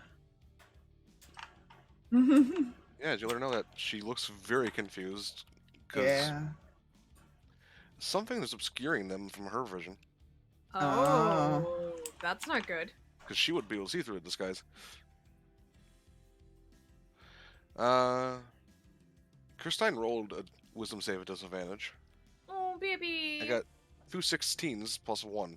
Yeah, you let her know that she looks very confused. Yeah. Something is obscuring them from her vision. Oh, that's not good. Because she would be able to see through it, this guy's. Christine rolled a wisdom save at disadvantage. Oh, baby. I got 2 16s plus 1.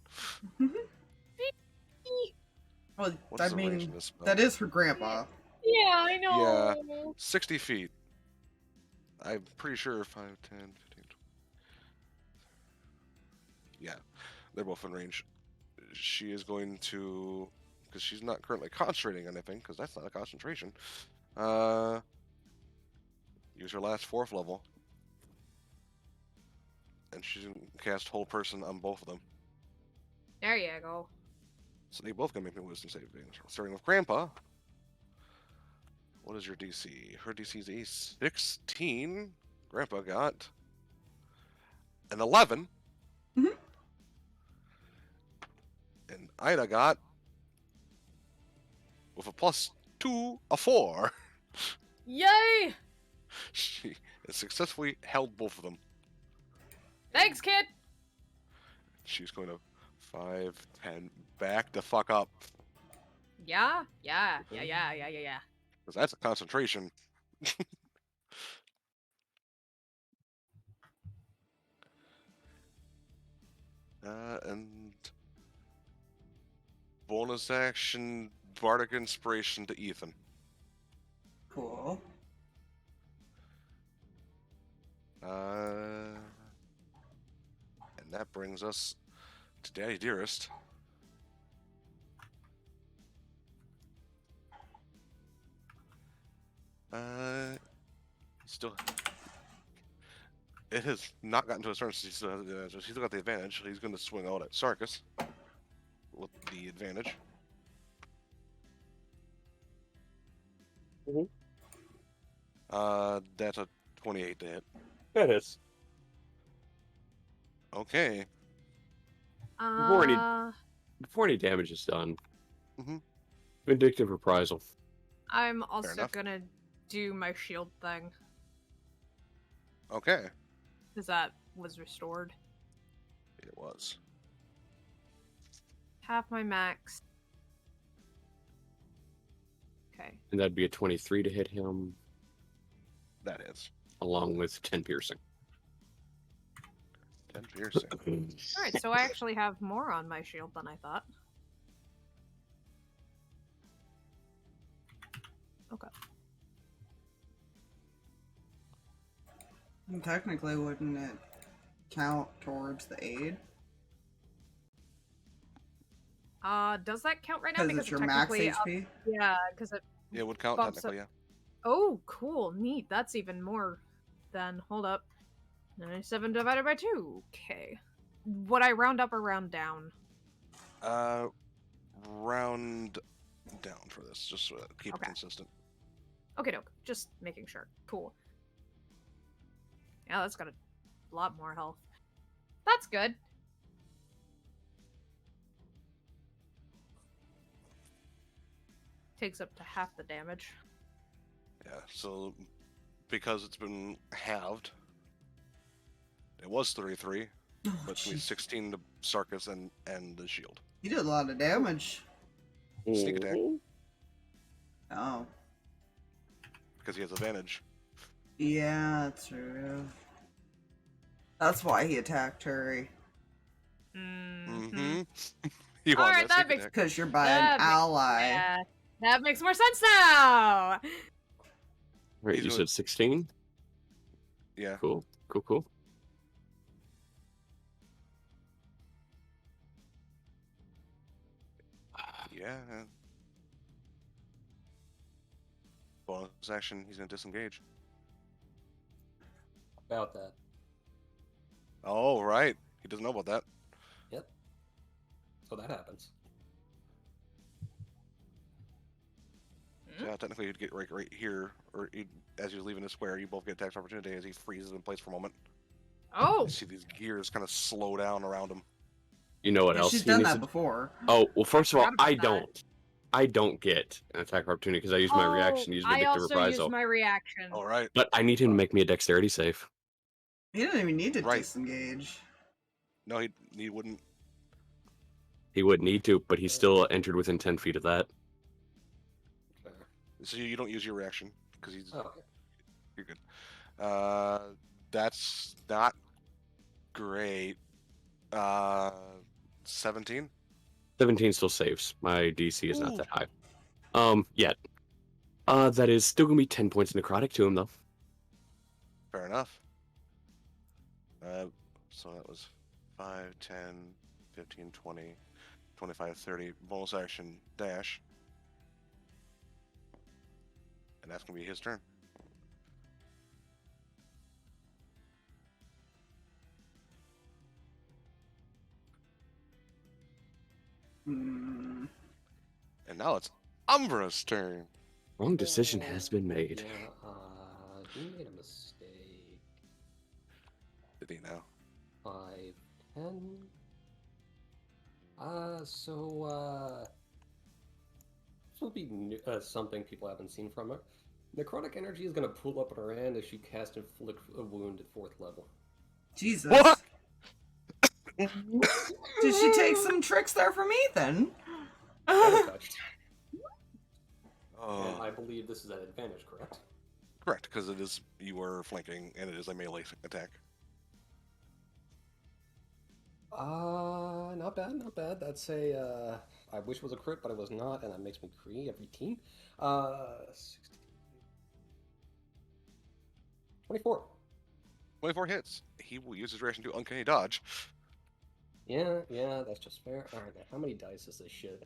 Well, What's I the range mean, of this spell? that is her grandpa. Yeah, I know. 60 feet. I'm pretty sure 5, 10, 15, 20. Yeah, they're both in range. She is going to, because she's not currently concentrating on anything, because that's not a concentration. Use her last 4th level. And she's going to cast Whole Person on both of them. There you go. So they both gonna make me wisdom savings. Starting with Grandpa. What is your DC? Her DC is a 16. Grandpa got an 11. Mhm. And Ida got, with a +2, a 4. Yay! She has successfully held both of them. Thanks, kid. She's going to 5, 10, back the fuck up. Yeah. Because that's a concentration. And bonus action, Bardic Inspiration to Ethan. Cool. And that brings us to Daddy Dearest. Still, it has not gotten to his turn. So he's still got the advantage. He's going to swing out at Sarkas with the advantage. That's a 28 to hit. That is. Okay. Before any damage is done. Mhm. Vindictive reprisal. I'm also enough. gonna do my shield thing Okay. because that was restored. It was. Half my max. Okay. And that'd be a 23 to hit him, That is. along with 10 piercing. 10 piercing. Alright, so I actually have more on my shield than I thought. Okay. And technically, wouldn't it count towards the aid? Does that count right now? Because it's your max HP? Yeah, because it Yeah, it would count Bumps technically, yeah. Oh, cool. Neat. That's even more than... Hold up. 97 divided by 2. Okay. Would I round up or round down? Round down for this, just so keep it Okay. consistent. Okay, doke. Just making sure. Cool. Yeah, that's got a lot more health. That's good. Takes up to half the damage. Yeah, so because it's been halved, it was 33, Oh, but it's gonna be jeez. 16 to Sarkas and the shield. He did a lot of damage. Sneak attack. Mhm. Oh. Because he has advantage. Yeah, that's true. That's why he attacked Turi. Mm-hmm. He All wanted right, that sneak makes attack. Because you're by That an makes- ally. Yeah, that makes more sense now. Right, He's you doing- said 16? Yeah. Cool. Cool. Yeah. Bonus action, he's gonna disengage. About that. Oh, right. He doesn't know about that. Yep. So that happens. So yeah, technically you'd get right here, or as you're leaving the square, you both get attack opportunity as he freezes in place for a moment. Oh, You see these gears kind of slow down around him. You know what Yeah, else she's he done needs that to... before. Oh, well, first of all, forgot about I that. don't. I don't get an attack opportunity because I use my reaction to use I vindictive also reprisal. use my reaction. All right. But I need him to make me a dexterity save. He didn't even need to Right. disengage. No, he wouldn't. He would need to, but he still entered within 10 feet of that. Fair. So you don't use your reaction because he's Oh, okay. you're good. That's not great. 17. 17 still saves. My DC is not Ooh. that high. Yet. That is still gonna be 10 points necrotic to him, though. Fair enough. So that was 5, 10, 15, 20, 25, 30. Bonus action dash. And that's going to be his turn. Hmm. And now it's Umbra's turn. Wrong decision has been made. Yeah, he made a mistake. Did he now? 5, 10. This will be something people haven't seen from her. Necrotic energy is going to pull up on her hand as she casts Inflict a Wound at 4th level. Jesus. What? Did she take some tricks there from Ethan? Never touched. Oh, And I believe this is an advantage, correct? correct, because it is you are flanking and it is a melee attack. Not bad, not bad. That's a, I wish it was a crit, but it was not, and that makes me cree every team. 16. 24. 24 hits. He will use his reaction to uncanny dodge. Yeah, that's just fair. Alright, how many dice is this shit?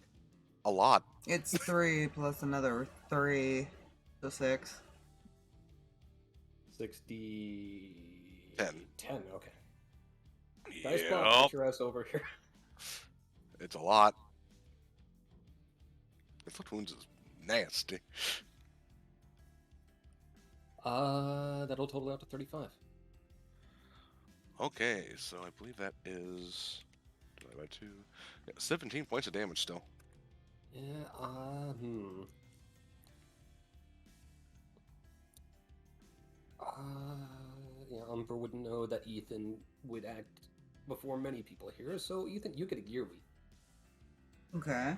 A lot. It's 3 plus another 3. So 6. 60... 10. 10, okay. Dice block, Yep. get your ass over here. It's a lot. Inflict wounds is nasty. That'll total out to 35. Okay, so I believe that is divided by 2. Yeah, 17 points of damage still. Yeah, yeah, Umbra would know that Ethan would act before many people here, so Ethan, you get a gear week. Okay.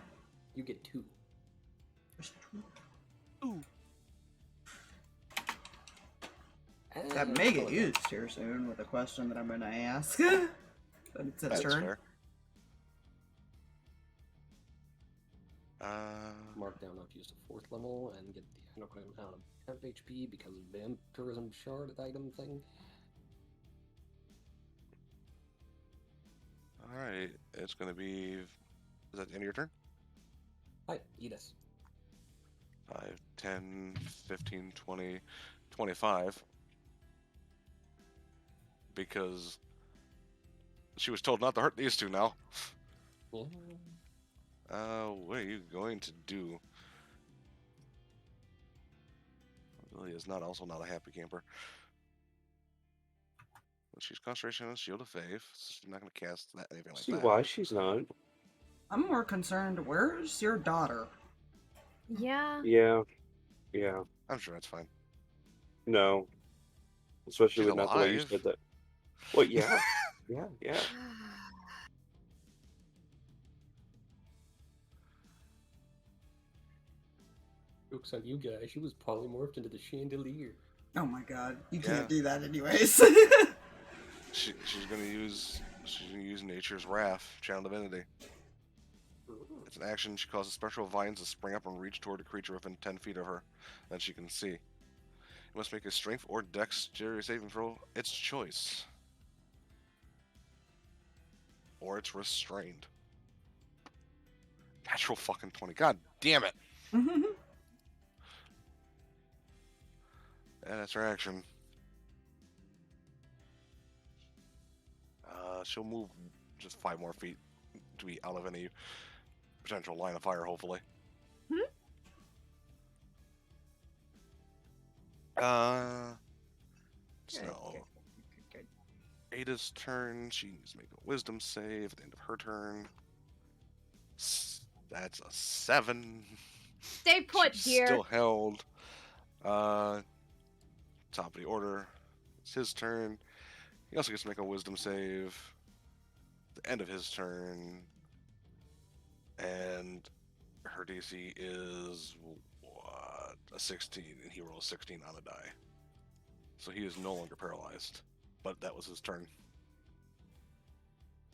You get 2. Ooh. That And may get used here soon with a question that I'm going to ask. But it's its That's turn. fair. Mark down not used at 4th level and get the adequate amount of temp HP because of vampirism shard item thing. Alright, it's going to be... Is that the end of your turn? Hi, eat us. 5, 10, 15, 20, 25. Because she was told not to hurt these two now. Yeah. What are you going to do? Lily is also not a happy camper. But she's concentration on Shield of Faith, so she's not going to cast anything like See that. why she's not. I'm more concerned, where's your daughter? Yeah. Yeah, yeah. I'm sure that's fine. No, especially She's with not the way you alive. said that. Well, yeah, yeah. Joke's on you guys. She was polymorphed into the chandelier. Oh my god, you Yeah. can't do that anyways. She's gonna use Nature's Wrath, Channel Divinity. It's an action. She causes spectral vines to spring up and reach toward a creature within 10 feet of her that she can see. You must make a strength or dexterity saving throw, its choice. Or it's restrained. Natural fucking 20. God damn it. Yeah, that's her action. She'll move just 5 more feet to be out of any potential line of fire, hopefully. So Good. Ada's turn. She needs to make a wisdom save at the end of her turn. That's a 7. Stay put, She's dear. still held. Top of the order. It's his turn. He also gets to make a wisdom save at the end of his turn. And her DC is what? A 16, and he rolls 16 on a die. So he is no longer paralyzed. But that was his turn.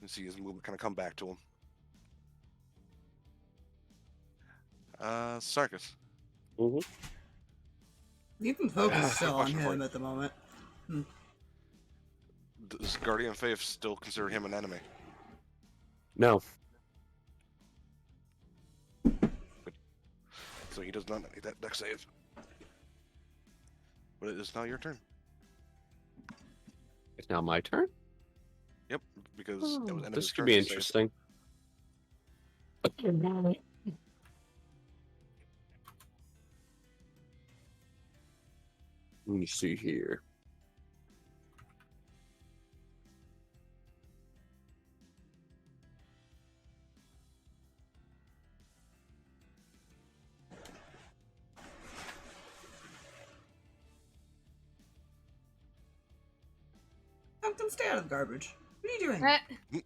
You see his movement kind of come back to him. Sarkas. Mm-hmm. You can focus still on Question for him you. at the moment. Does Guardian Faith still consider him an enemy? No. So he does not need that dex save. But it is now your turn. It's now my turn. Yep, because it was end of This his could turn be to save. interesting. Let me see here. Pumpkin, stay out of the garbage. What are you doing?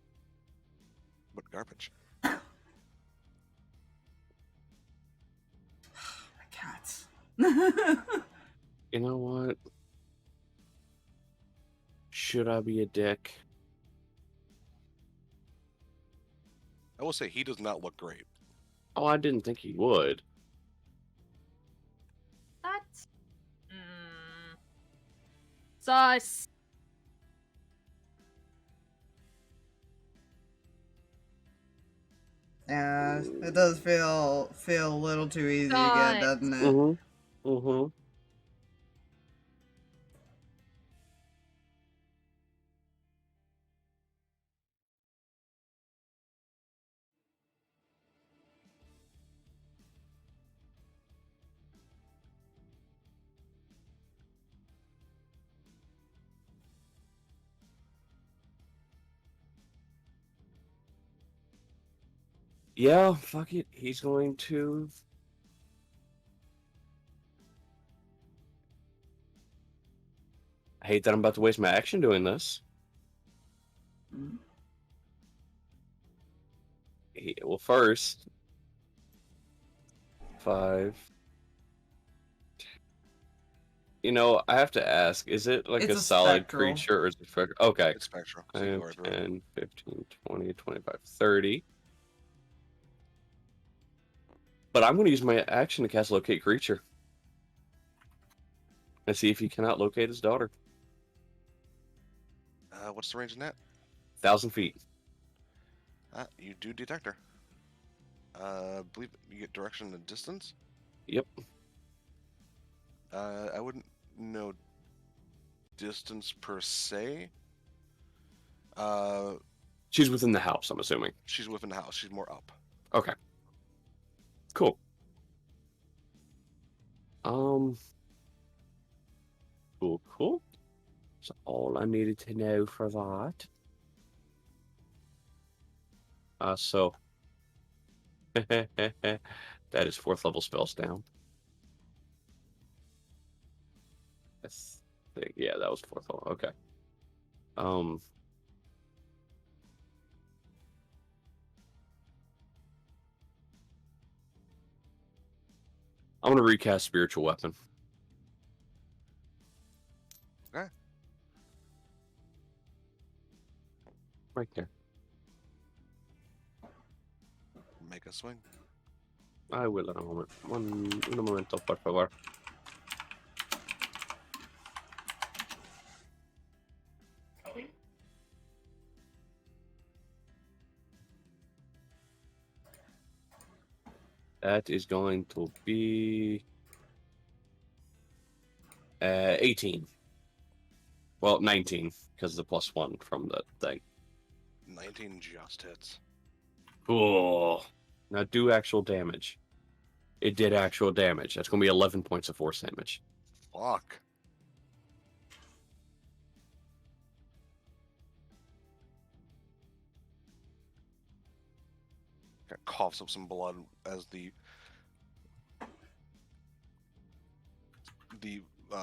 What garbage? My cats. You know what? Should I be a dick? I will say he does not look great. Oh, I didn't think he would. That. Sus. Yeah, it does feel a little too easy to get, doesn't it? Mm-hmm. Mm-hmm. Yeah, fuck it. He's going to. I hate that I'm about to waste my action doing this. Well, first, 5. You know, I have to ask, is it like It's a a solid spectral. creature or is it spectral? Okay. It's spectral. So you 5, go right through it. 10, 15, 20, 25, 30. But I'm going to use my action to cast Locate Creature. And see if he cannot locate his daughter. What's the range in that? 1,000 feet. You do detect her. I believe you get direction and distance. Yep. I wouldn't know distance per se. She's within the house, I'm assuming. She's within the house. She's more up. Okay. Cool. Cool. That's all I needed to know for that. So That is 4th level spells down. I think, yeah, that was 4th level. Okay. I'm gonna recast Spiritual Weapon. Okay. Right there. Make a swing. I will in a moment. Un momento, por favor. That is going to be 18. Well, 19 because of the +1 from the thing. 19 just hits. Cool. Now do actual damage. It did actual damage. That's going to be 11 points of force damage. Fuck. Coughs up some blood as the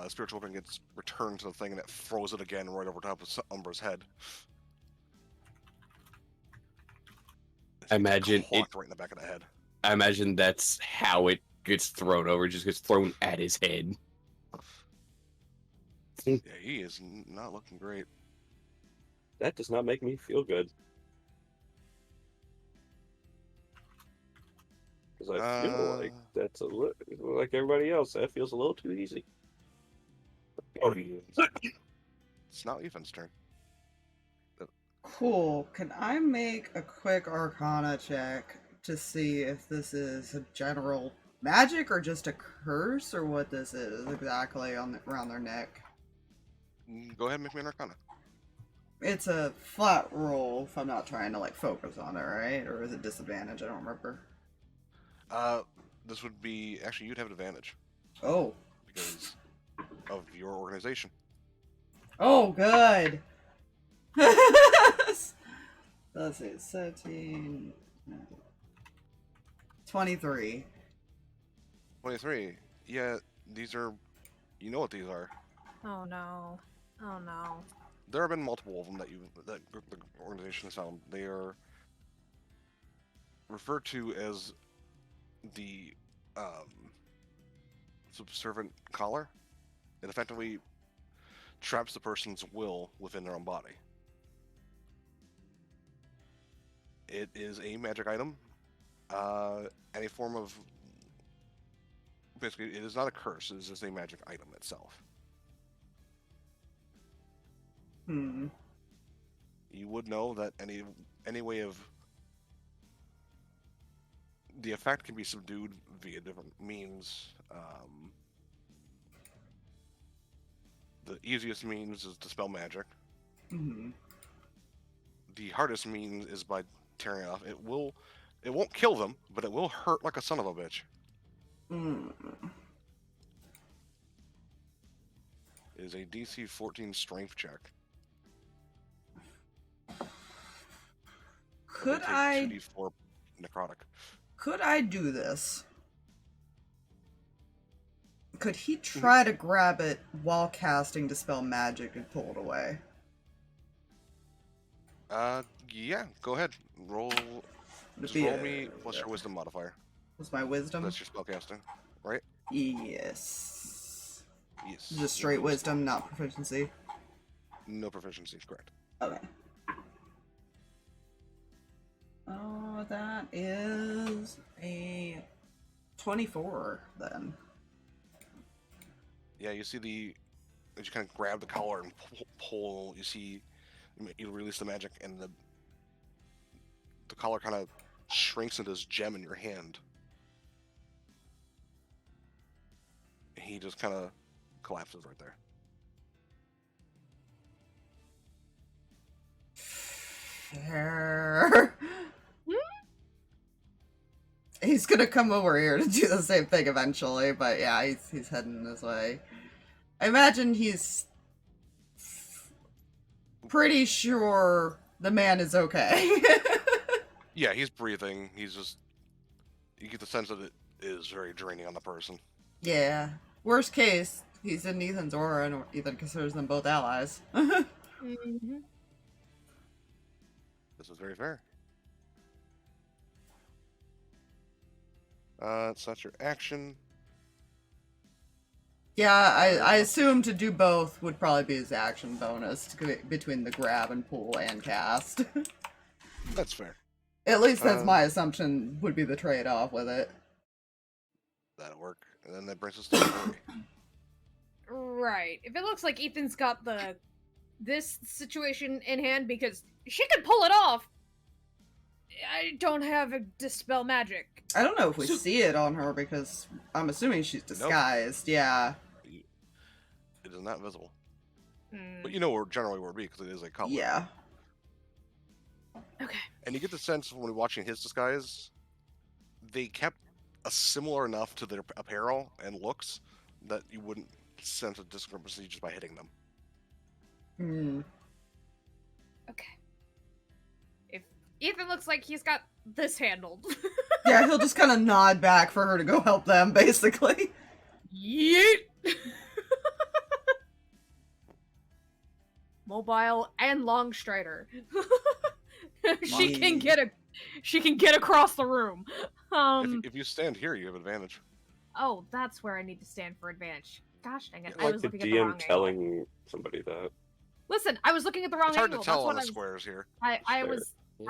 spiritual weapon gets returned to the thing, and it throws it again right over top of Umbra's head. I imagine it right in the back of the head. I imagine that's how it gets thrown over. It just gets thrown at his head. Yeah, he is not looking great. That does not make me feel good. Because I feel like that's like everybody else. That feels a little too easy. It's now Ethan's turn. Cool. Can I make a quick Arcana check to see if this is a general magic or just a curse, or what this is exactly around their neck? Go ahead and make me an Arcana. It's a flat roll if I'm not trying to like focus on it, right? Or is it disadvantage? I don't remember. This would be actually you'd have an advantage Oh. because of your organization. Oh, good. Let's see, 17, 23. 23. Yeah, these are. You know what these are. Oh no. Oh no. There have been multiple of them that the organization has found. They are referred to as the subservient collar. It effectively traps the person's will within their own body. It is a magic item. Any form of... Basically, it is not a curse. It is just a magic item itself. Hmm. You would know that any way of... The effect can be subdued via different means. The easiest means is dispel magic. Mm-hmm. The hardest means is by tearing it off. It won't kill them, but it will hurt like a son of a bitch. Mm. It is a DC 14 strength check. Could Take I 2d4 necrotic. Could I do this? Could he try to grab it while casting Dispel Magic and pull it away? Yeah, go ahead. Roll. Just roll me plus your wisdom modifier. What's my wisdom? That's your spellcasting, right? Yes. Yes. Just straight wisdom, not proficiency. No proficiency, correct. Okay. Oh, that is a 24 then. Yeah, you see as you kind of grab the collar and pull, you see you release the magic, and the collar kind of shrinks into this gem in your hand. He just kind of collapses right there. Fair. He's gonna come over here to do the same thing eventually, but yeah, he's heading this way. I imagine he's pretty sure the man is okay. Yeah, he's breathing. He's just... You get the sense that is very draining on the person. Yeah. Worst case, he's in Ethan's aura and Ethan considers them both allies. Mm-hmm. This is very fair. So that's your action. Yeah, I assume to do both would probably be his action bonus between the grab and pull and cast. That's fair. At least that's my assumption would be the trade-off with it. That'll work. And then that brings us to Turi. Right. If it looks like Ethan's got this situation in hand because she could pull it off, I don't have a dispel magic. I don't know if we see it on her because I'm assuming she's disguised. Nope. Yeah. It is not visible. But you know where generally where it would be because it is a color. Yeah. Okay. And you get the sense when watching his disguise, they kept a similar enough to their apparel and looks that you wouldn't sense a discrepancy just by hitting them. Hmm. Okay. If Ethan looks like he's got this handled. Yeah, he'll just kind of nod back for her to go help them, basically. Yeet! Mobile and long strider. She can get across the room. If you stand here, you have advantage. Oh, that's where I need to stand for advantage. Gosh dang it! Yeah, I was the looking at the wrong DM telling angle. somebody that. Listen, I was looking at the wrong It's hard angle. to tell That's on what the squares here. I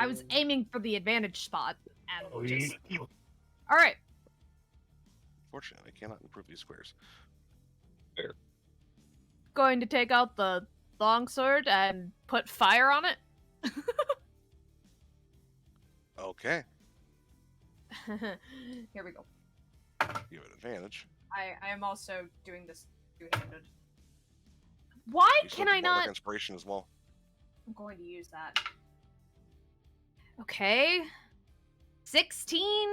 was aiming for the advantage spot and Oh, just. All right. Fortunately, I cannot improve these squares. Fair. Going to take out the longsword and put fire on it. Okay. Here we go. You have an advantage. I am also doing this two-handed. Why You can still I have not? Inspiration as well. I'm going to use that. Okay. 16?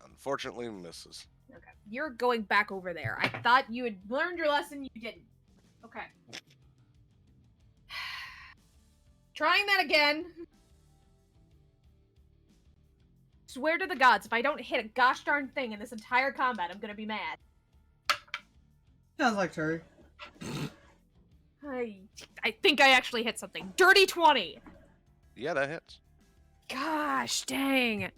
Unfortunately, misses. Okay. You're going back over there. I thought you had learned your lesson, you didn't. Okay. Trying that again. Swear to the gods, if I don't hit a gosh darn thing in this entire combat, I'm gonna be mad. Sounds like Turi. I think I actually hit something. Dirty 20! Yeah, that hits. Gosh dang.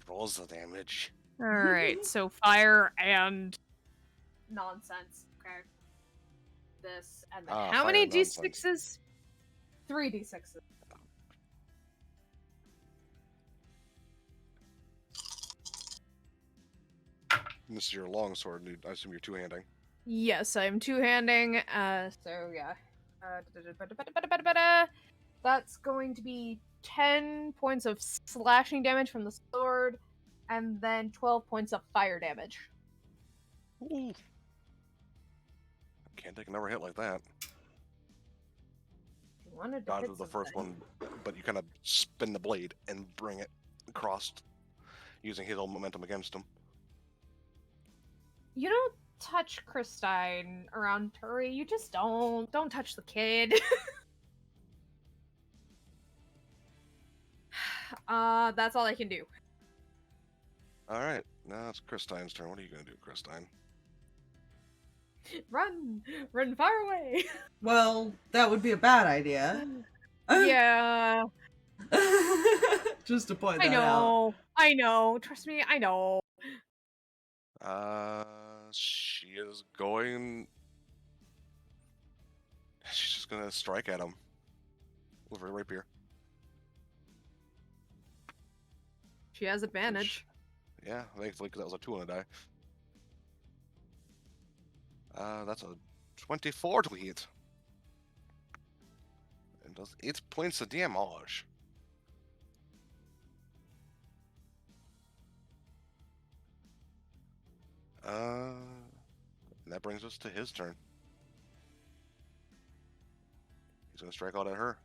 Rolls the damage. Alright, so fire and nonsense. Okay. This and then how many d6s? 3 d6s. And this is your longsword, dude. I assume you're two-handing. Yes, I'm two-handing, so yeah. That's going to be 10 points of slashing damage from the sword, and then 12 points of fire damage. Ooh. Can't take another hit like that. Dodge was the first one, but you kind of spin the blade and bring it across, using his own momentum against him. You don't touch Christine around Turi. You just don't. Don't touch the kid. That's all I can do. Alright, now it's Christine's turn. What are you going to do, Christine? Run! Run far away! Well, that would be a bad idea. Yeah. Just to point that out. I know. Trust me, I know. She is going... She's just going to strike at him with her rapier. She has advantage. Yeah, thankfully, because that was a 2 on a die. That's a 24 to hit. And does 8 points of damage. And that brings us to his turn. He's going to strike out at her.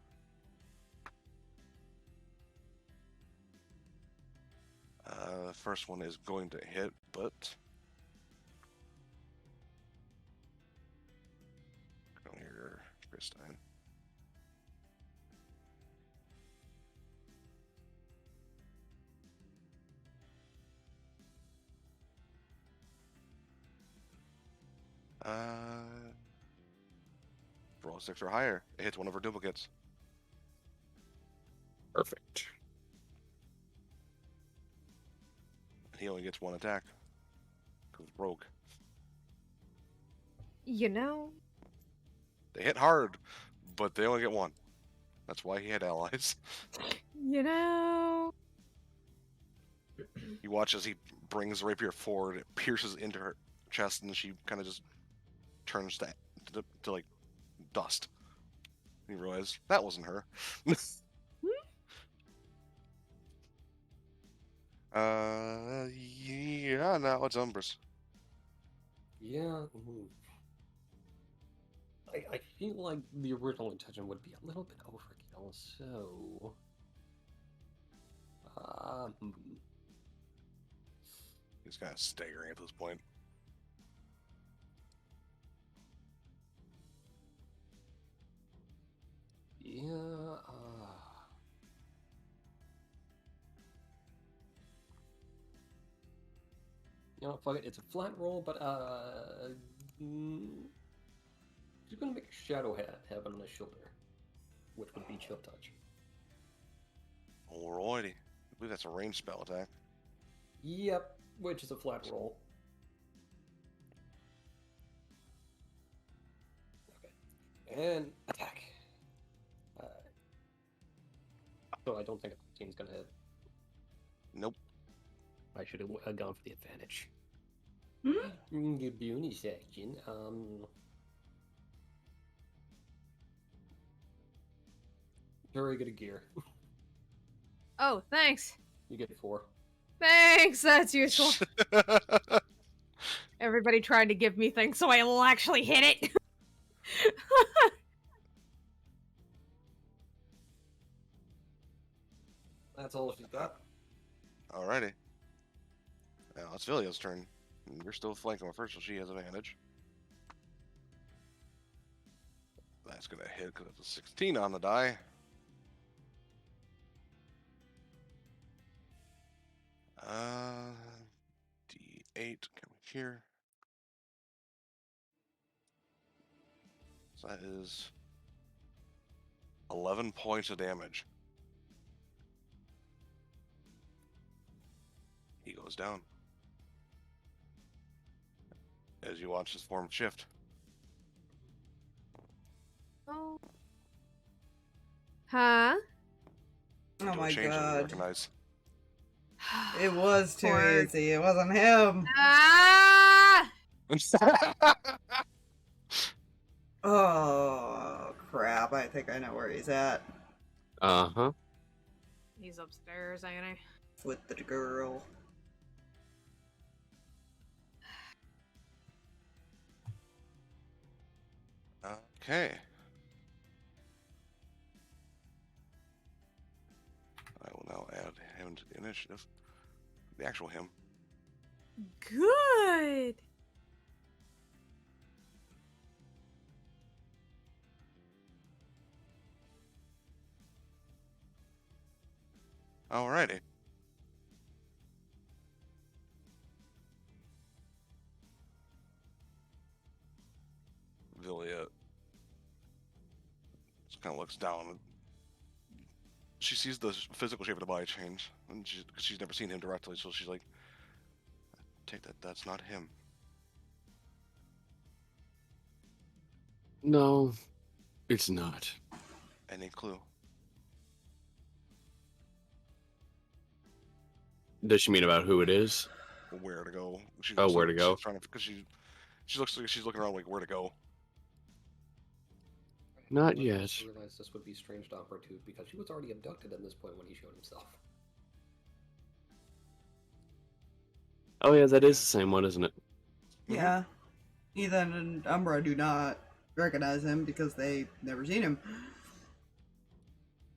The first one is going to hit, but... Come here, Christine. Roll a 6 or higher. It hits one of her duplicates. Perfect. He only gets one attack. Because rogue. You know, They hit hard, but they only get one. That's why he had allies. you know. You watch as he brings the rapier forward, it pierces into her chest, and she kind of just turns to like dust. And you realize that wasn't her. Yeah, now it's Umbra's. Yeah. I feel like the original intention would be a little bit overkill, so. He's kind of staggering at this point. Yeah. You know, fuck it. It's a flat roll, but he's gonna make a shadow heaven on his shoulder, which would be chill touch. Alrighty. I believe that's a ranged spell attack. Yep, which is a flat roll. Okay, and attack. So I don't think a 15's gonna hit. Nope. I should have gone for the advantage. Hmm? Give me a second. Very good at gear. Oh, thanks. You get 4. Thanks, that's useful. Everybody trying to give me things so I will actually hit it. That's all she's got. Alrighty. Now it's Villia's turn. You're still flanking her first, so she has advantage. That's gonna hit because it's a 16 on the die. D8 coming here. So that is 11 points of damage. He goes down. As you watch his form shift. Oh. Huh? Oh into a my change that you god. recognize. It was too Poor- easy. It wasn't him. Ah! Oh, crap. I think I know where he's at. Uh-huh. He's upstairs, ain't he? With the girl. Okay. I will now add him to the initiative. The actual him. Good. Alrighty. Villia just kind of looks down. She sees the physical shape of the body change, and she's never seen him directly, so she's like, "Take that. That's not him." No, it's not. Any clue? Does she mean about who it is? Where to go? She Oh, looks where like to go? She's trying to, because she looks like she's looking around like where to go. Not I yet. realized this would be strange to Umbra too, because she was already abducted at this point when he showed himself. Oh yeah, that is the same one, isn't it? Yeah. Ethan and Umbra do not recognize him because they've never seen him.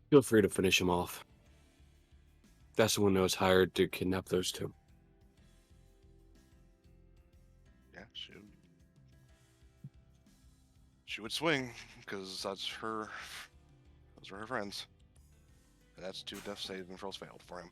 Feel free to finish him off. That's the one that was hired to kidnap those two. Yeah, she would swing because those are her friends. And that's 2 death saving throws failed for him.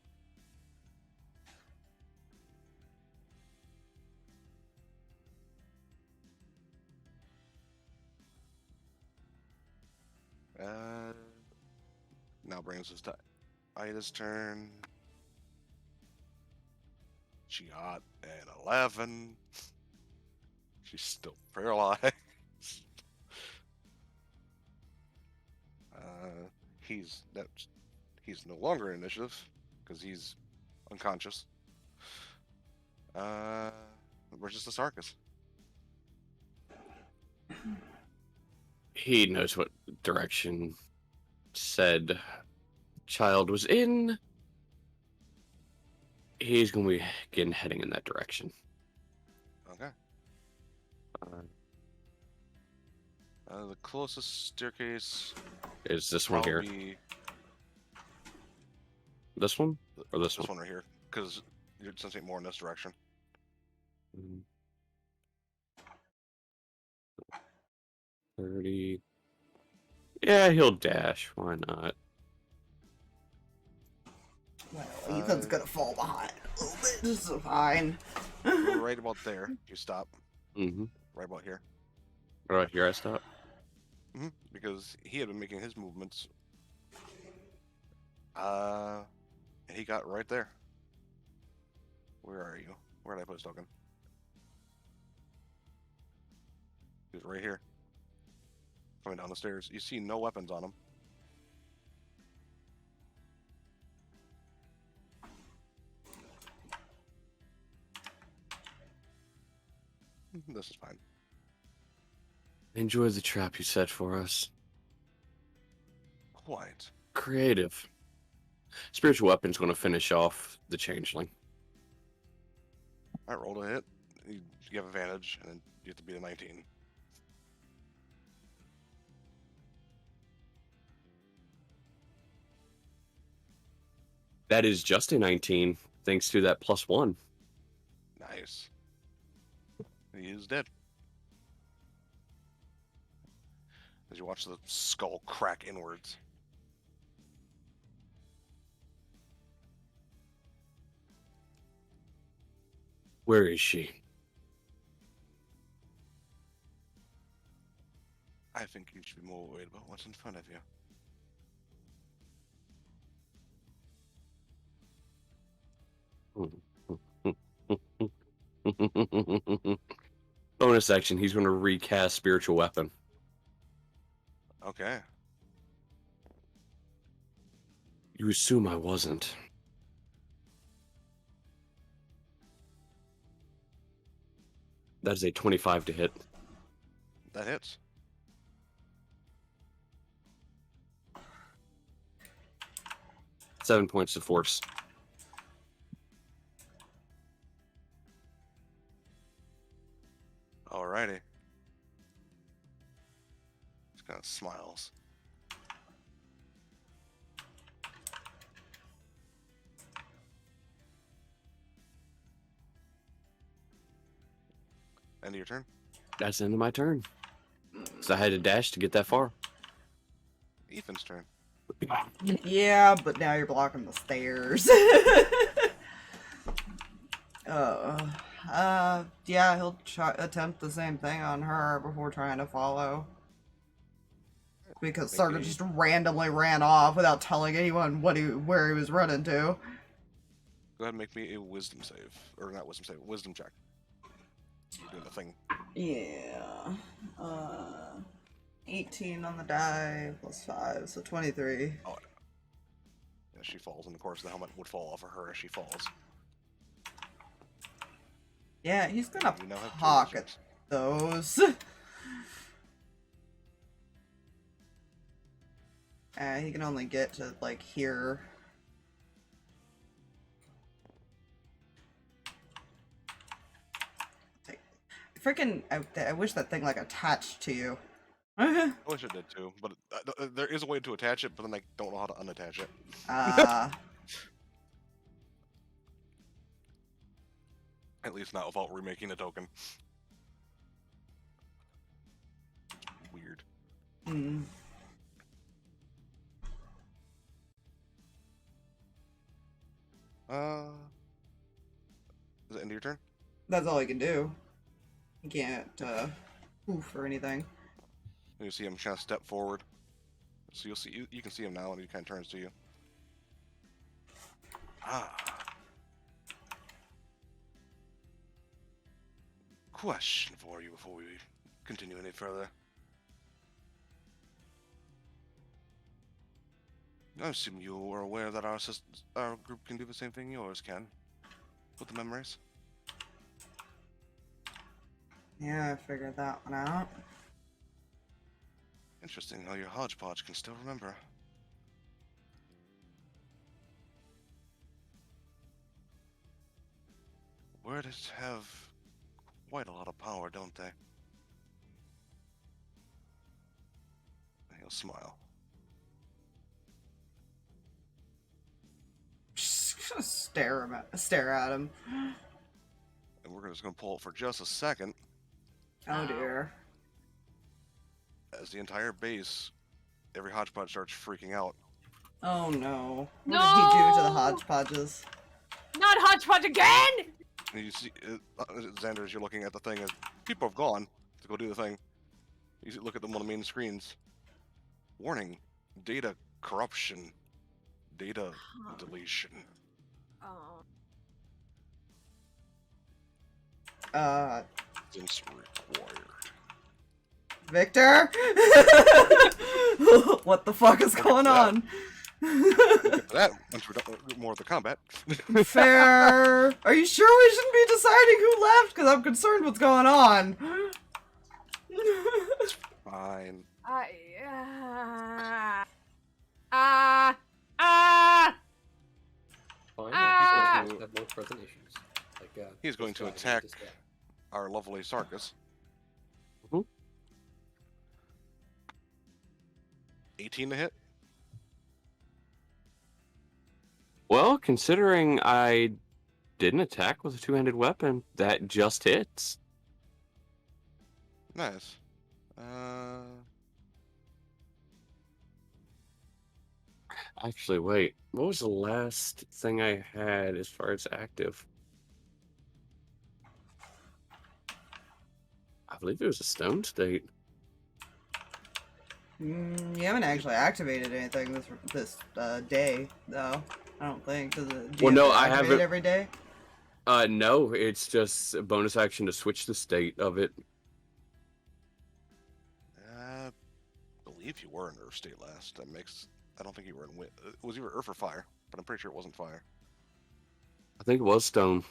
Now brings us to Ida's turn. She got an 11. She's still paralyzed. He's no longer in initiative because he's unconscious. We're just a Sarkas. He knows what direction said child was in. He's going to be heading in that direction. Okay. The closest staircase Is this one here? probably This one? Or this this one? one right here, because you're sensing more in this direction. Mm. 30. Yeah, he'll dash. Why not? Well, Ethan's gonna fall behind a little bit. This is fine. Right about there, you stop. Mm-hmm. Right about here. Right here I stop. Because he had been making his movements. And he got right there. Where are you? Where did I put his token? He's right here. Coming down the stairs. You see no weapons on him. This is fine. Enjoy the trap you set for us. Quite. Creative. Spiritual weapon's going to finish off the changeling. I rolled a hit. You have advantage, and you have to beat a 19. That is just a 19, thanks to that +1. Nice. He is dead. As you watch the skull crack inwards. Where is she? I think you should be more worried about what's in front of you. Bonus action, he's going to recast spiritual weapon. Okay. You assume I wasn't. That is a 25 to hit. That hits. Seven points of force. Alrighty. Just kind of smiles. End of your turn. That's the end of my turn. So I had to dash to get that far. Ethan's turn. Yeah, but now you're blocking the stairs. Yeah, he'll attempt the same thing on her before trying to follow. Because Sarkas just randomly ran off without telling anyone where he was running to. Go ahead and make me a wisdom save. Or not wisdom save, wisdom check. You're doing the thing. Yeah. 18 on the die, plus 5, so 23. Oh, yeah, she falls, and of course the helmet would fall off of her as she falls. Yeah, he's gonna You now have two pocket wizards. those. He can only get to, like, here. Freaking, I wish that thing, like, attached to you. I wish it did too, but there is a way to attach it, but then I don't know how to unattach it. At least not without remaking a token. Weird. Hmm. Is it end of your turn? That's all he can do. He can't, oof or anything. You see him kind of step forward. So you'll see you can see him now, and he kind of turns to you. Ah. Question for you before we continue any further. I assume you are aware that our group can do the same thing yours can, with the memories. Yeah, I figured that one out. Interesting how your hodgepodge can still remember. Words have quite a lot of power, don't they? He'll smile. Just gonna stare at him. And we're just going to pull it for just a second, Oh dear. as the entire base, every hodgepodge starts freaking out. Oh no. What did he do to the No! hodgepodges? Not hodgepodge again! And you see, Xander, as you're looking at the thing, as people have gone to go do the thing, you look at one of the main screens. Warning, data corruption, data deletion. Oh. Since required. Victor? What the fuck is going on? After that, once we're done with more of the combat. Fair. Are you sure we shouldn't be deciding who left? Because I'm concerned what's going on. Fine. Fine, Ah! he's going to have more present issues. Like, He's going this to guy attack this guy. our lovely Sarkas. Mhm. 18 to hit? Well, considering I didn't attack with a two-handed weapon, that just hits. Nice. Actually, wait. What was the last thing I had as far as active? I believe it was a stone state. You haven't actually activated anything this day, though. I don't think. Do you Well, no, have to I activate haven't- it every day? No, it's just a bonus action to switch the state of it. I believe you were in Earth State last. That makes... I don't think you were in wind. It was either Earth or Fire, but I'm pretty sure it wasn't Fire. I think it was stone.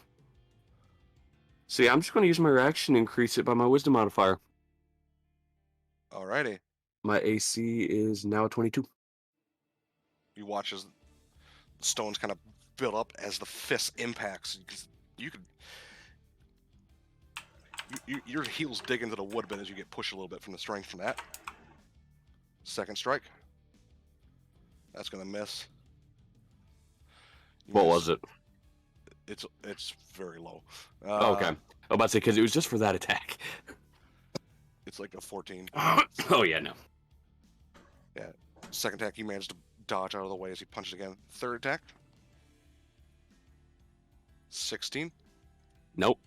See, I'm just going to use my reaction to increase it by my wisdom modifier. Alrighty. My AC is now 22. You watch as the stones kind of build up as the fist impacts. You could... your heels dig into the wood bit as you get pushed a little bit from the strength from that. Second strike. That's gonna miss. You What miss. was it? It's very low. Okay. I was about to say, because it was just for that attack. It's like a 14. Oh, yeah, no. Second attack, you managed to dodge out of the way as he punched again. Third attack. 16. Nope.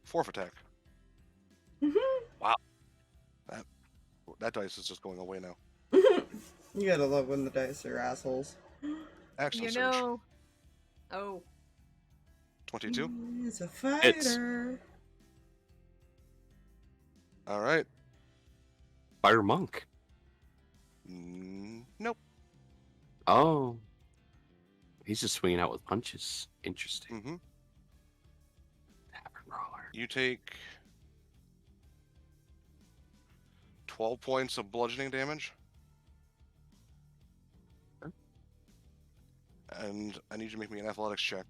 Fourth attack. Mhm. Wow. That dice is just going away now. You gotta love when the dice are assholes. Action You surge. know. Oh. 22. He's a fighter. All right. Fire monk. Nope. Oh. He's just swinging out with punches. Interesting. Mm-hmm. Tavern brawler. You take 12 points of bludgeoning damage. Okay. And I need you to make me an athletics check.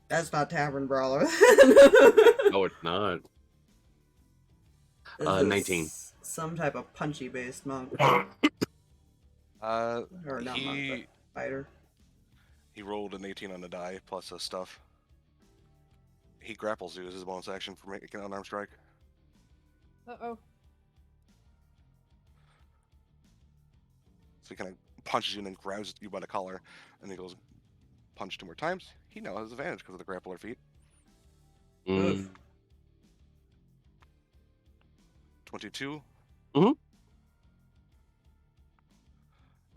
That's not Tavern Brawler. No, it's not. This is 19. Some type of punchy based monk. Uh, Or not monk, he but fighter. he rolled an 18 on the die plus his stuff. He grapples you as his bonus action for making an unarmed strike. Uh-oh. So he kind of punches you and then grabs you by the collar, and he goes punch 2 more times. He now has advantage because of the grappler feat. Mm. 22 Mhm.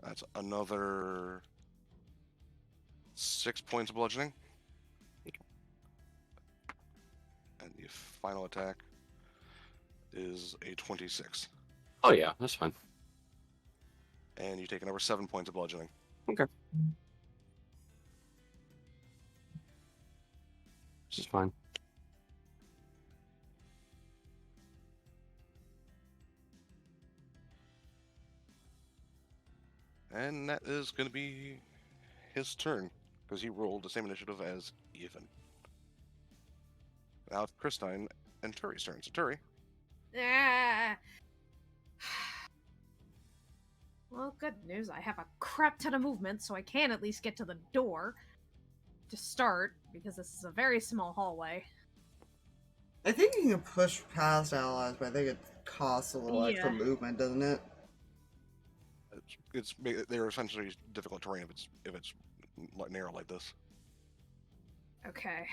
That's another 6 points of bludgeoning. And the final attack is a 26. Oh yeah, that's fine. And you take another 7 points of bludgeoning. Okay. This is fine. And that is going to be his turn, because he rolled the same initiative as Ethan. Now it's Christine and Turi's turn. So Turi, Ah. Well, good news. I have a crap ton of movement, so I can at least get to the door to start, because this is a very small hallway. I think you can push past allies, but I think it costs a little extra Yeah. movement, doesn't it? they're essentially difficult terrain if it's narrow like this. Okay.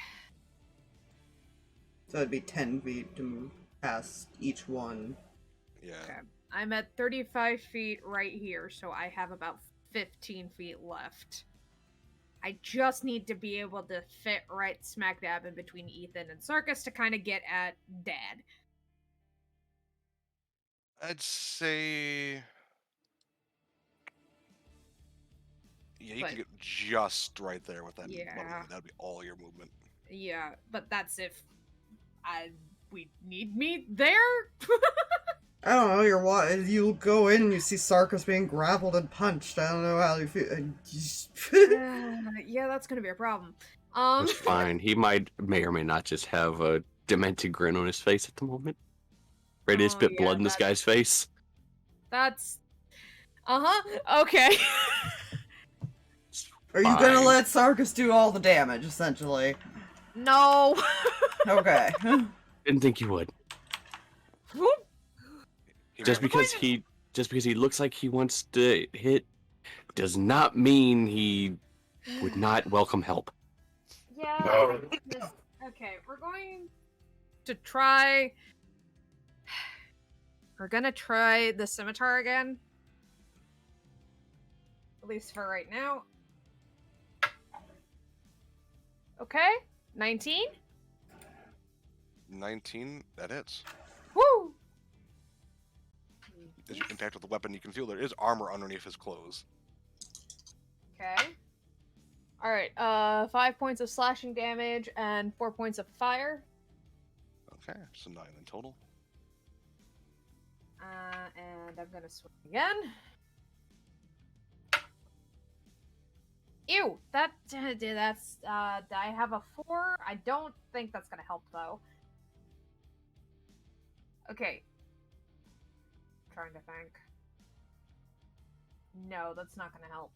So it'd be 10 feet to move past each one. Yeah. Okay. I'm at 35 feet right here, so I have about 15 feet left. I just need to be able to fit right smack dab in between Ethan and Sarkas to kind of get at Dad. I'd say, yeah, you But- can get just right there with that. Yeah. That'd be all your movement. Yeah, but that's if we need me there? I don't know, you go in and you see Sarkas being grappled and punched. I don't know how you feel. Yeah, that's gonna be a problem. That's fine. He may or may not just have a demented grin on his face at the moment. Ready to Oh, spit yeah, blood in this guy's face. That's okay. Are you gonna Fine. let Sarkas do all the damage, essentially? No. Okay. Didn't think you would. Whoop. Just because he looks like he wants to hit does not mean he would not welcome help. Yeah. Okay, we're going to try. We're gonna try the scimitar again. At least for right now. Okay, 19. 19, that hits. Woo! As you impact with the weapon, you can feel there is armor underneath his clothes. Okay. Alright, 5 points of slashing damage and 4 points of fire. Okay, so 9 in total. And I'm gonna swing again. Ew! That's, I have a 4. I don't think that's gonna help, though. Okay. Trying to think. No, that's not gonna help.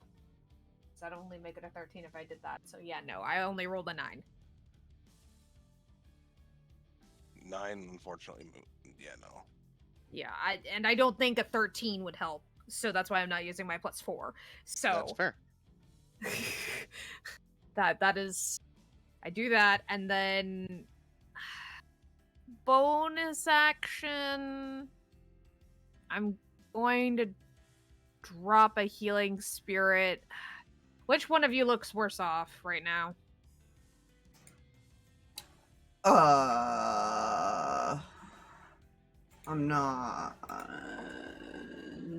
So I'd only make it a 13 if I did that. So yeah, no, I only rolled a 9. 9, unfortunately. Yeah, no. Yeah, I don't think a 13 would help. So that's why I'm not using my +4. So That's fair. that is, I do that, and then bonus action, I'm going to drop a healing spirit. Which one of you looks worse off right now? I'm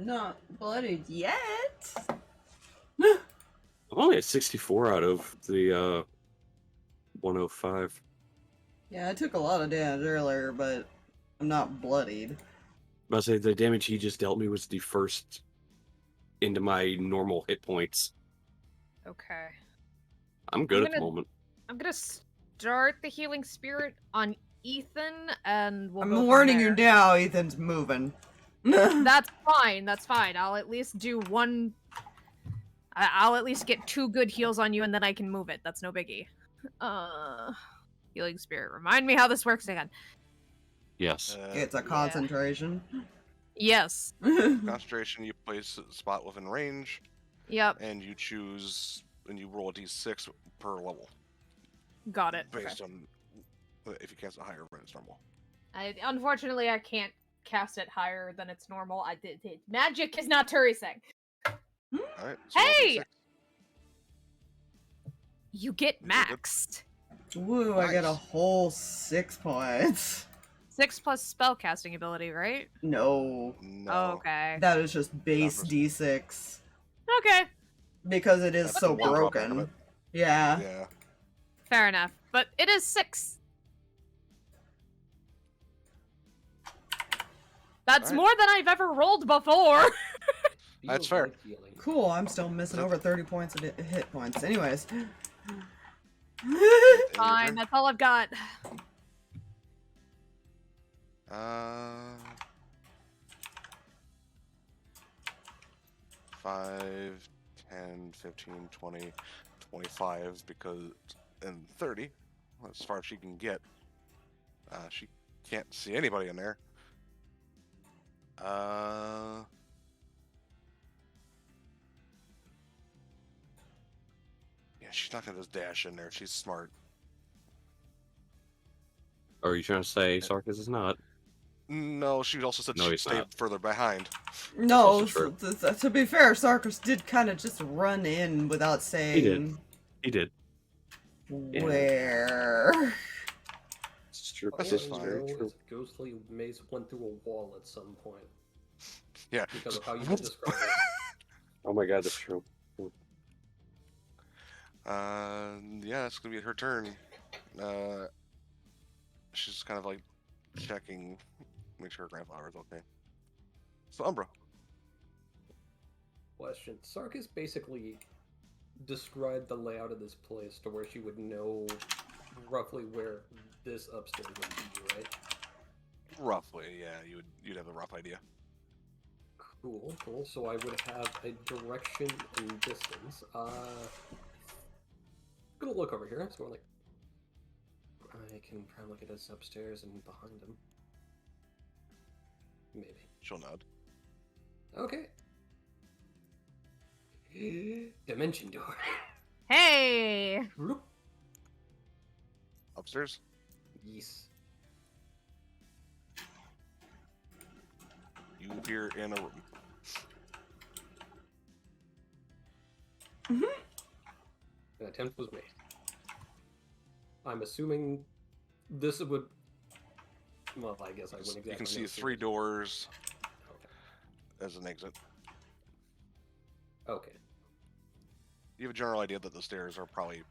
not bloodied yet. I'm only at 64 out of the 105. Yeah, I took a lot of damage earlier, but I'm not bloodied. I'll say the damage he just dealt me was the first into my normal hit points. Okay. I'm good at the gonna- moment. I'm gonna start the healing spirit on Ethan, and we'll I'm go from warning you there. now, Ethan's moving. That's fine. That's fine. I'll at least do one. I'll at least get 2 good heals on you, and then I can move it. That's no biggie. Healing spirit. Remind me how this works again. Yes. It's a Yeah. concentration. Yes. Concentration, you place a spot within range, Yep. and you choose, and you roll a d6 per level, Got it. based on if you cast a higher than it's normal. Unfortunately, I can't cast it higher than it's normal. I did. Magic is not Turi's thing. Alright. So roll Hey! D6. You get You doing good? maxed. Woo, I get a Nice. whole 6 points. 6 plus spellcasting ability, right? No, No. Oh, okay. that is just base Not for- D6. Okay. Because it is That's so the one drawback of broken. it. Yeah. Yeah. Fair enough. But it is 6. That's Alright. more than I've ever rolled before. That's Feels fair. like healing. Cool, I'm still missing over 30 points of hit points. Anyways. And your Fine, turn? that's all I've got. 5, 10, 15, 20, 25, because, and 30, as far as she can get. She can't see anybody in there. Yeah, she's not gonna just dash in there. She's smart. Or are you trying to say Sarkas is not? No, she also said No, she'd he's stay not. further behind. No, also true. to be fair, Sarkas did kind of just run in without saying He did. where. It's true. This All is I fine. know True. is Ghostly Mace went through a wall at some point. Yeah. Because of how you just described it. Oh my god, that's true. Yeah, it's gonna be her turn. She's kind of like checking, make sure her grandfather's okay. So Umbra. Question. Sarkas basically described the layout of this place to where she would know roughly where this upstairs would be, right? Roughly, yeah, you'd have a rough idea. Cool, cool. So I would have a direction and distance. Gonna look over here. So we're like, I can probably look at this upstairs and behind him. Maybe. She'll nod. Okay. Dimension door. Hey! Bloop. Upstairs. Yes. You appear in a room. An attempt was made. I'm assuming this would. Well, I guess I wouldn't exactly. You can see know 3 if- doors Okay. as an exit. Okay. You have a general idea that the stairs are probably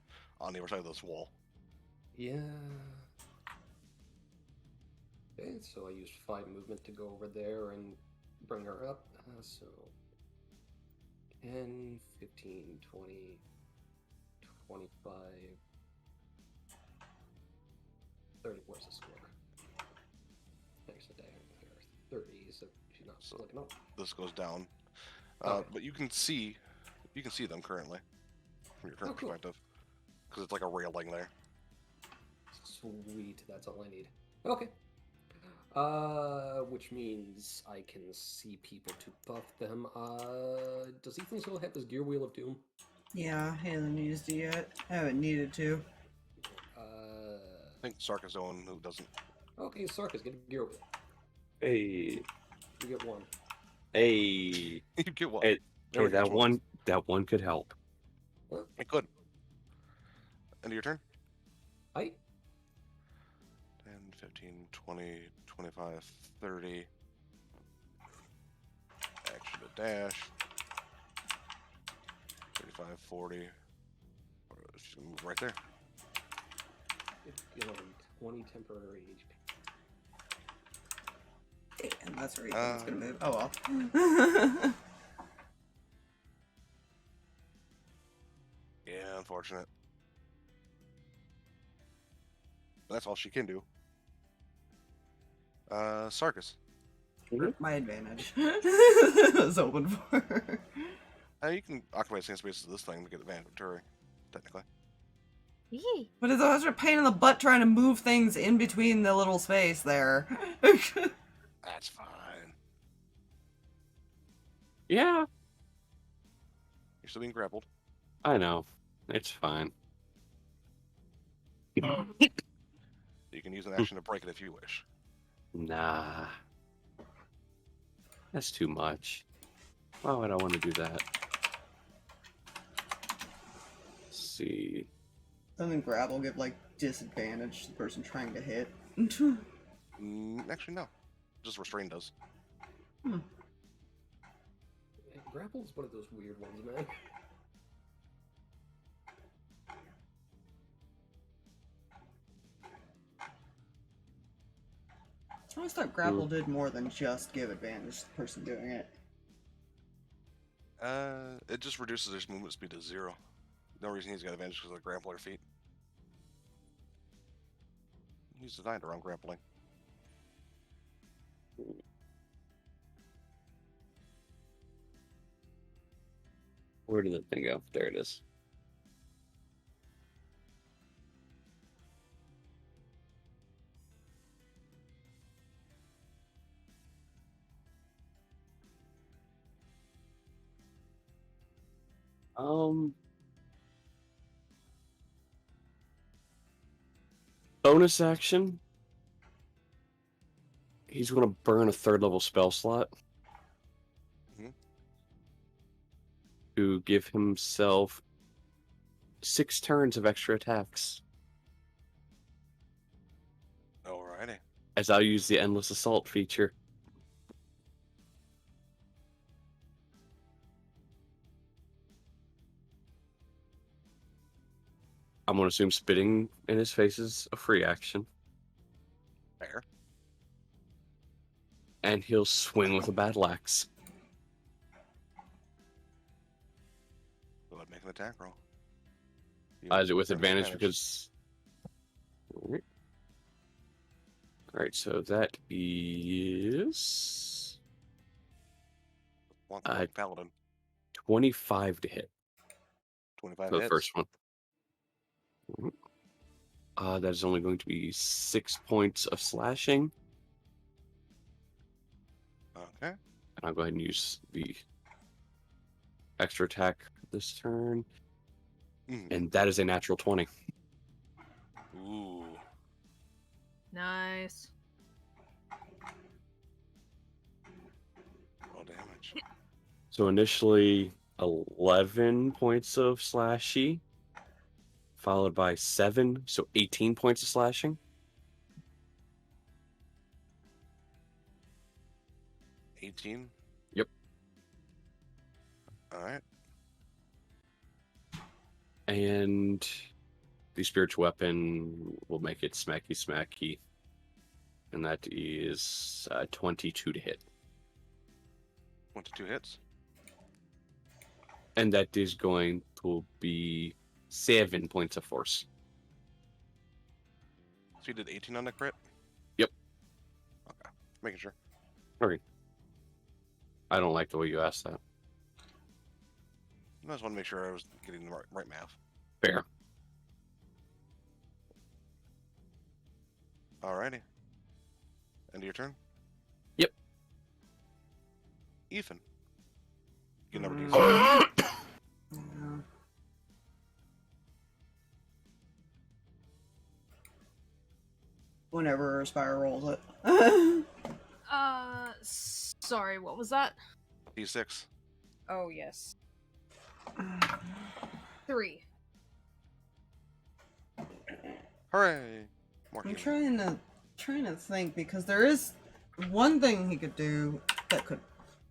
on the other side of this wall. Yeah. Okay, so I used 5 movement to go over there and bring her up. So 10, 15, 20, 25, 30. Where's the score? There's a day there. 30, so she's not So- looking up. This goes down, Okay. but you can see them currently from your current Oh, cool. perspective, because it's like a railing there. Sweet, that's all I need. Okay. Which means I can see people to buff them. Does Ethan still have his Gear Wheel of Doom? Yeah, I haven't used it yet. I haven't needed to. I think Sarkas the one who doesn't. Okay, Sarkas, get a Gear Wheel. Hey, You get 1. hey, You get one. Hey, There we go, that one could help. It could. End of your turn. I 10, 15, 20, 25, 30. Action to dash. 35, 40. She's gonna move right there. it's 20 temporary HP. And that's where Ethan's gonna move. Oh well. Yeah, unfortunate. But that's all she can do. Sarkas. My advantage. I was hoping for. You can occupy the same space as this thing to get advantage of Turi, technically. Yee. But it's always a pain in the butt trying to move things in between the little space there. That's fine. Yeah, You're still being grappled. I know. It's fine. You can use an action to break it if you wish. Nah. That's too much. Why would I want to do that? Let's see. Doesn't grapple give like disadvantage to the person trying to hit? Actually, no. Just restrain does. Yeah, grapple is one of those weird ones, man. I always thought grapple did more than just give advantage to the person doing it. It just reduces their movement speed to 0. No reason he's got advantage because of the grappler feat. He's designed around grappling. Where did the thing go? There it is. Bonus action. He's going to burn a 3rd level spell slot to give himself 6 turns of extra attacks. Alrighty. As I'll use the Endless Assault feature. I'm going to assume spitting in his face is a free action. Fair. And he'll swing with a battle axe. Go ahead and make an attack roll. Is it with advantage because... Alright, so that is... Paladin. 25 to hit. 25 For the hits. first one. That is only going to be 6 points of slashing. Okay. And I'll go ahead and use the extra attack this turn. And that is a natural 20. Ooh. Nice. Roll damage. So initially 11 points of slashy, followed by 7, so 18 points of slashing. 18? Yep. Alright. And the spiritual weapon will make it smacky smacky. And that is 22 to hit. 22 hits. And that is going to be 7 points of force. So you did 18 on the crit? Yep. Okay. Making sure. Okay. I don't like the way you asked that. I just want to make sure I was getting the right math. Fair. Alrighty. End of your turn? Yep. Ethan. You can never do Yeah. Whenever Spire rolls it. Sorry, what was that? D6. Oh, yes. 3. Hooray! More I'm healing. trying to think, because there is one thing he could do that could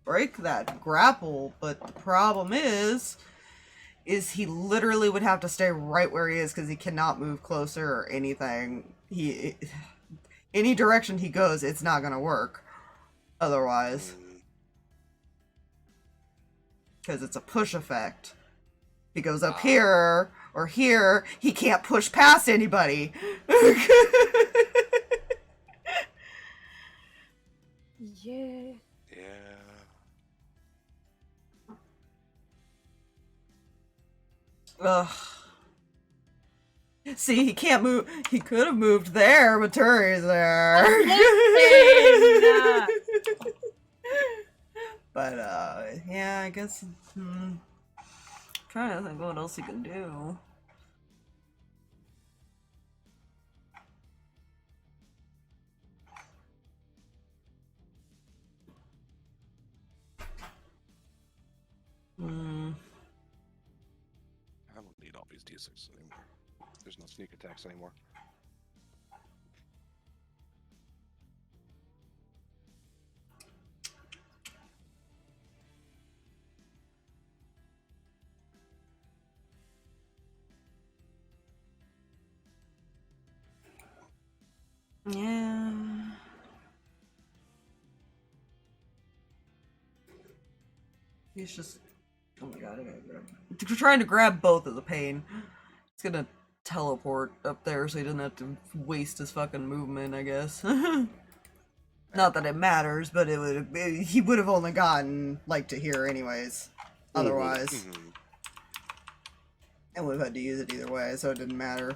break that grapple, but the problem is he literally would have to stay right where he is because he cannot move closer or anything. Any direction he goes, it's not gonna work otherwise, because it's a push effect. If he goes up here or here, he can't push past anybody. Yeah. Yeah. Ugh. See, he can't move. He could have moved there, but Turi's there. But, yeah, I guess, trying to think what else he can do. these D6s anymore. There's no sneak attacks anymore. Yeah. He's just. Oh my god, I gotta grab. Trying to grab both is a pain. He's gonna teleport up there so he doesn't have to waste his fucking movement, I guess. Not that it matters, but he would have only gotten like to here anyways. Otherwise. Mhm. I would have had to use it either way, so it didn't matter.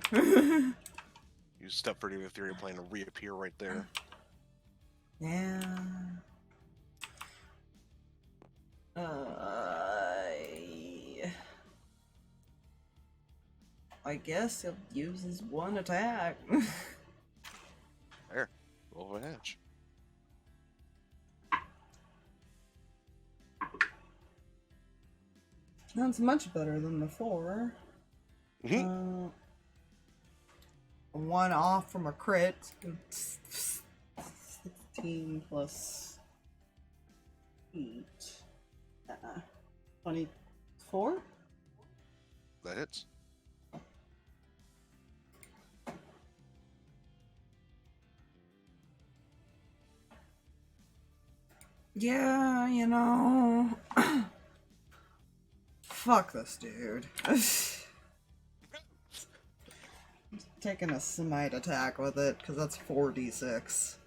You step for the Ethereal Plane to reappear right there. Yeah. I guess he'll use his one attack. There. Roll an edge. That's much better than before. Mhm. One off from a crit. 16 plus 8. 24? That hits. Yeah, you know. Fuck this dude. Taking a smite attack with it, because that's 4d6.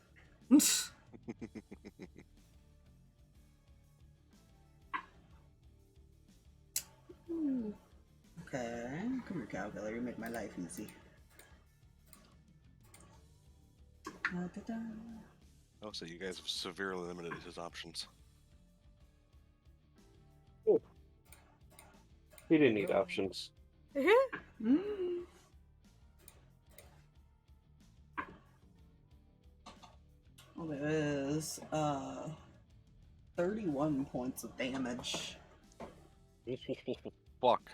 Okay, come here, calculator. You make my life easy. Da-da-da. Oh, so you guys have severely limited his options. He didn't need options. Mm. Well, there is 31 points of damage. Fuck.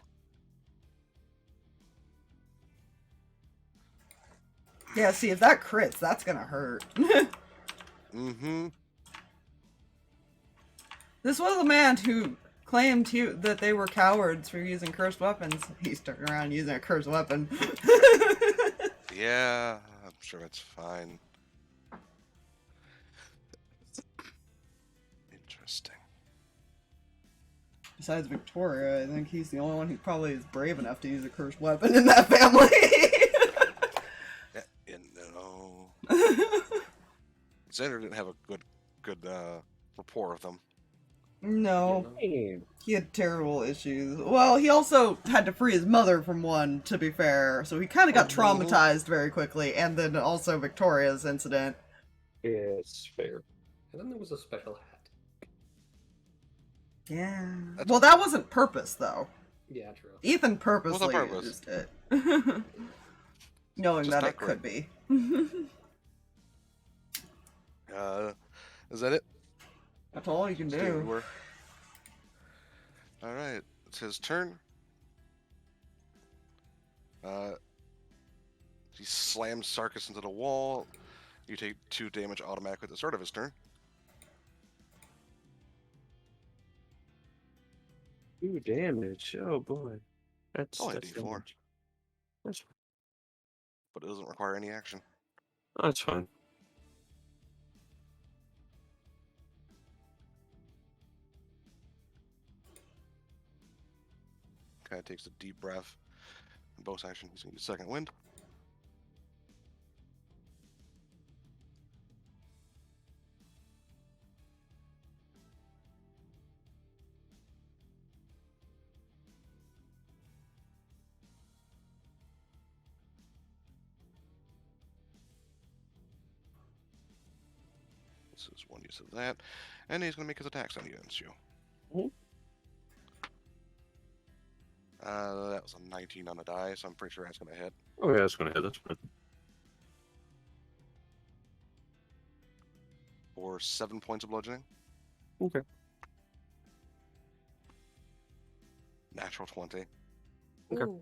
Yeah, see, if that crits, that's gonna hurt. Mm-hmm. This was a man who claimed that they were cowards for using cursed weapons. He's turning around using a cursed weapon. Yeah, I'm sure it's fine. Interesting. Besides Victoria, I think he's the only one who probably is brave enough to use a cursed weapon in that family. Yeah, no. Xander didn't have a good rapport with them. No, Hey, he had terrible issues. Well, he also had to free his mother from one, to be fair, so he kind of got traumatized very quickly, and then also Victoria's incident. it's fair. And then there was a special hat. Yeah. That's- Well, that wasn't purpose, though. Yeah, true. Ethan purposely purpose? used it. Knowing Just that not it could be. Is that it? That's all you can do. Alright, it's his turn. He slams Sarkas into the wall. You take 2 damage automatically at the start of his turn. 2 damage. Oh boy. That's Only that's D4. damage. That's fine. But it doesn't require any action. Oh, that's fine. Kind of takes a deep breath. Bonus action, he's going to use second wind. This is one use of that. And he's going to make his attacks against you. Mhm. That was a 19 on the die, so I'm pretty sure that's going to hit. Oh yeah, that's gonna hit. That's fine. For 7 points of bludgeoning. Okay. Natural 20. Okay. Ooh.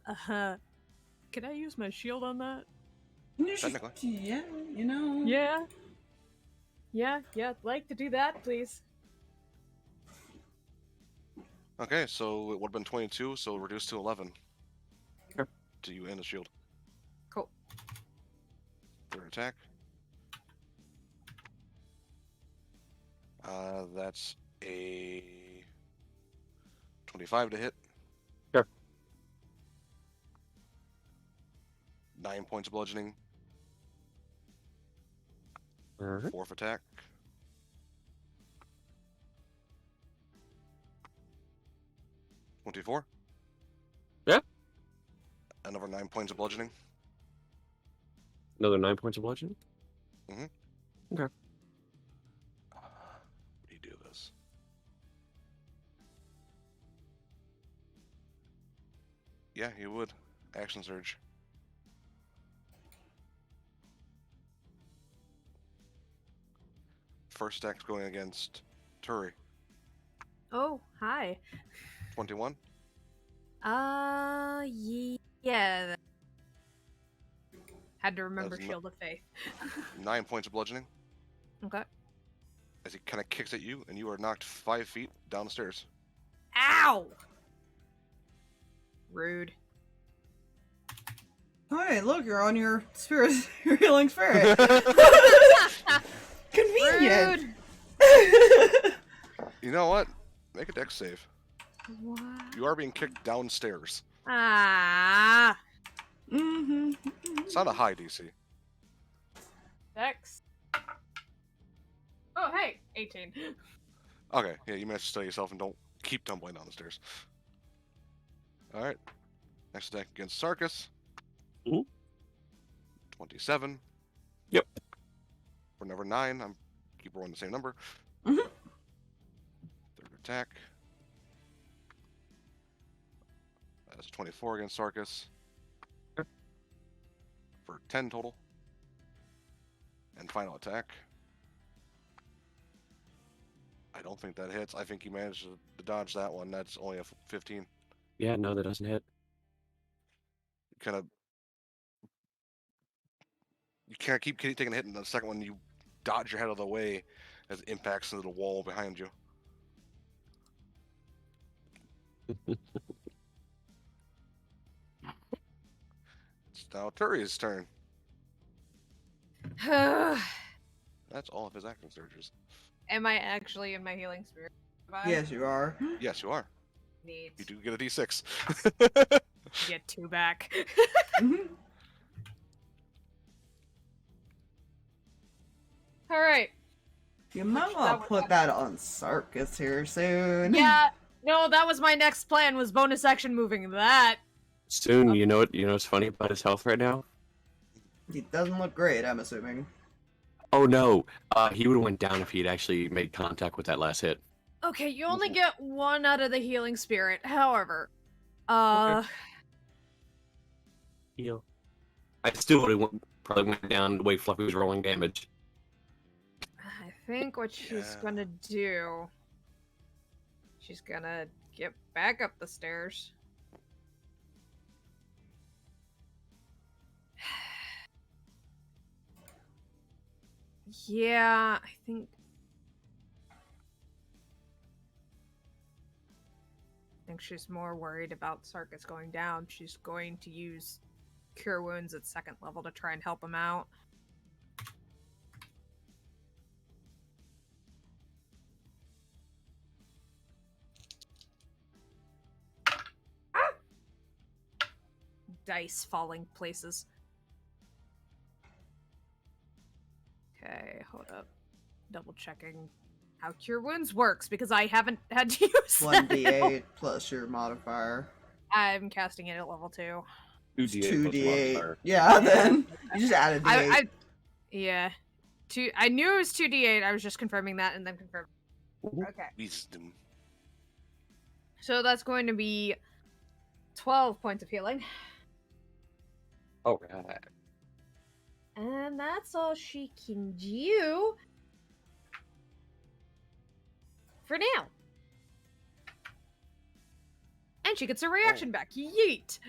Can I use my shield on that? Technically. Yeah, you know. Yeah. Yeah, I'd like to do that, please. Okay, so it would have been 22, so reduced to 11. Sure. To you and the shield. Cool. Third attack. That's a 25 to hit. Sure. 9 points of bludgeoning. Alright. Fourth attack. $24. Yeah. Another 9 points of bludgeoning. Another 9 points of bludgeoning? Redo this. Yeah, you would. Action surge. First attack's going against Turi. Oh, hi. 21. Yeah. Had to remember That's Shield of Faith. 9 points of bludgeoning Okay. as he kind of kicks at you, and you are knocked 5 feet down the stairs. Ow! Rude. Hey, look, you're on your spirit, your healing spirit. Convenient. Rude! You know what? Make a dex save. What? You are being kicked downstairs. Ah. Mm-hmm. It's not a high DC. Dex. Oh, hey, 18. Okay, yeah, you managed to steady yourself and don't keep tumbling down the stairs. Alright. Next attack against Sarkas. Ooh. 27. Yep. For number 9, I'm keep rolling the same number. Mhm. Third attack. That's 24 against Sarkas. Sure. For 10 total. And final attack. I don't think that hits. I think you managed to dodge that one. That's only a 15. Yeah, no, that doesn't hit. Kind of. You can't keep taking a hit, and the second one you dodge your head out of the way as it impacts into the wall behind you. It's now Turi's turn. That's all of his action surges. Am I actually in my healing spirit? Am I? Yes, you are. Yes, you are. Neat. You do get a d6. Get 2 back. Mhm. Alright. You might That want would to put that on Sarkas here soon. Yeah. No, that was my next plan, was bonus action moving that. Soon, you know what's funny about his health right now? He doesn't look great, I'm assuming. Oh no, he would have went down if he had actually made contact with that last hit. Okay, you only get 1 out of the healing spirit. However, Heal. I still would have probably went down the way Fluffy was rolling damage. I think what she's Yeah. gonna do, she's gonna get back up the stairs. Yeah, I think she's more worried about Sarkas going down. She's going to use Cure Wounds at 2nd level to try and help him out. Dice falling places. Okay, hold up. Double checking how Cure Wounds works because I haven't had to use that. 1d8 plus your modifier. I'm casting it at level 2. 2d8 plus 2d8. modifier. Yeah, then you just added d8. Yeah. I knew it was 2d8. I was just confirming that and then confirming. Mhm. Okay. Wisdom. So that's going to be 12 points of healing. Alright. And that's all she can do for now. And she gets her reaction back. Yeet!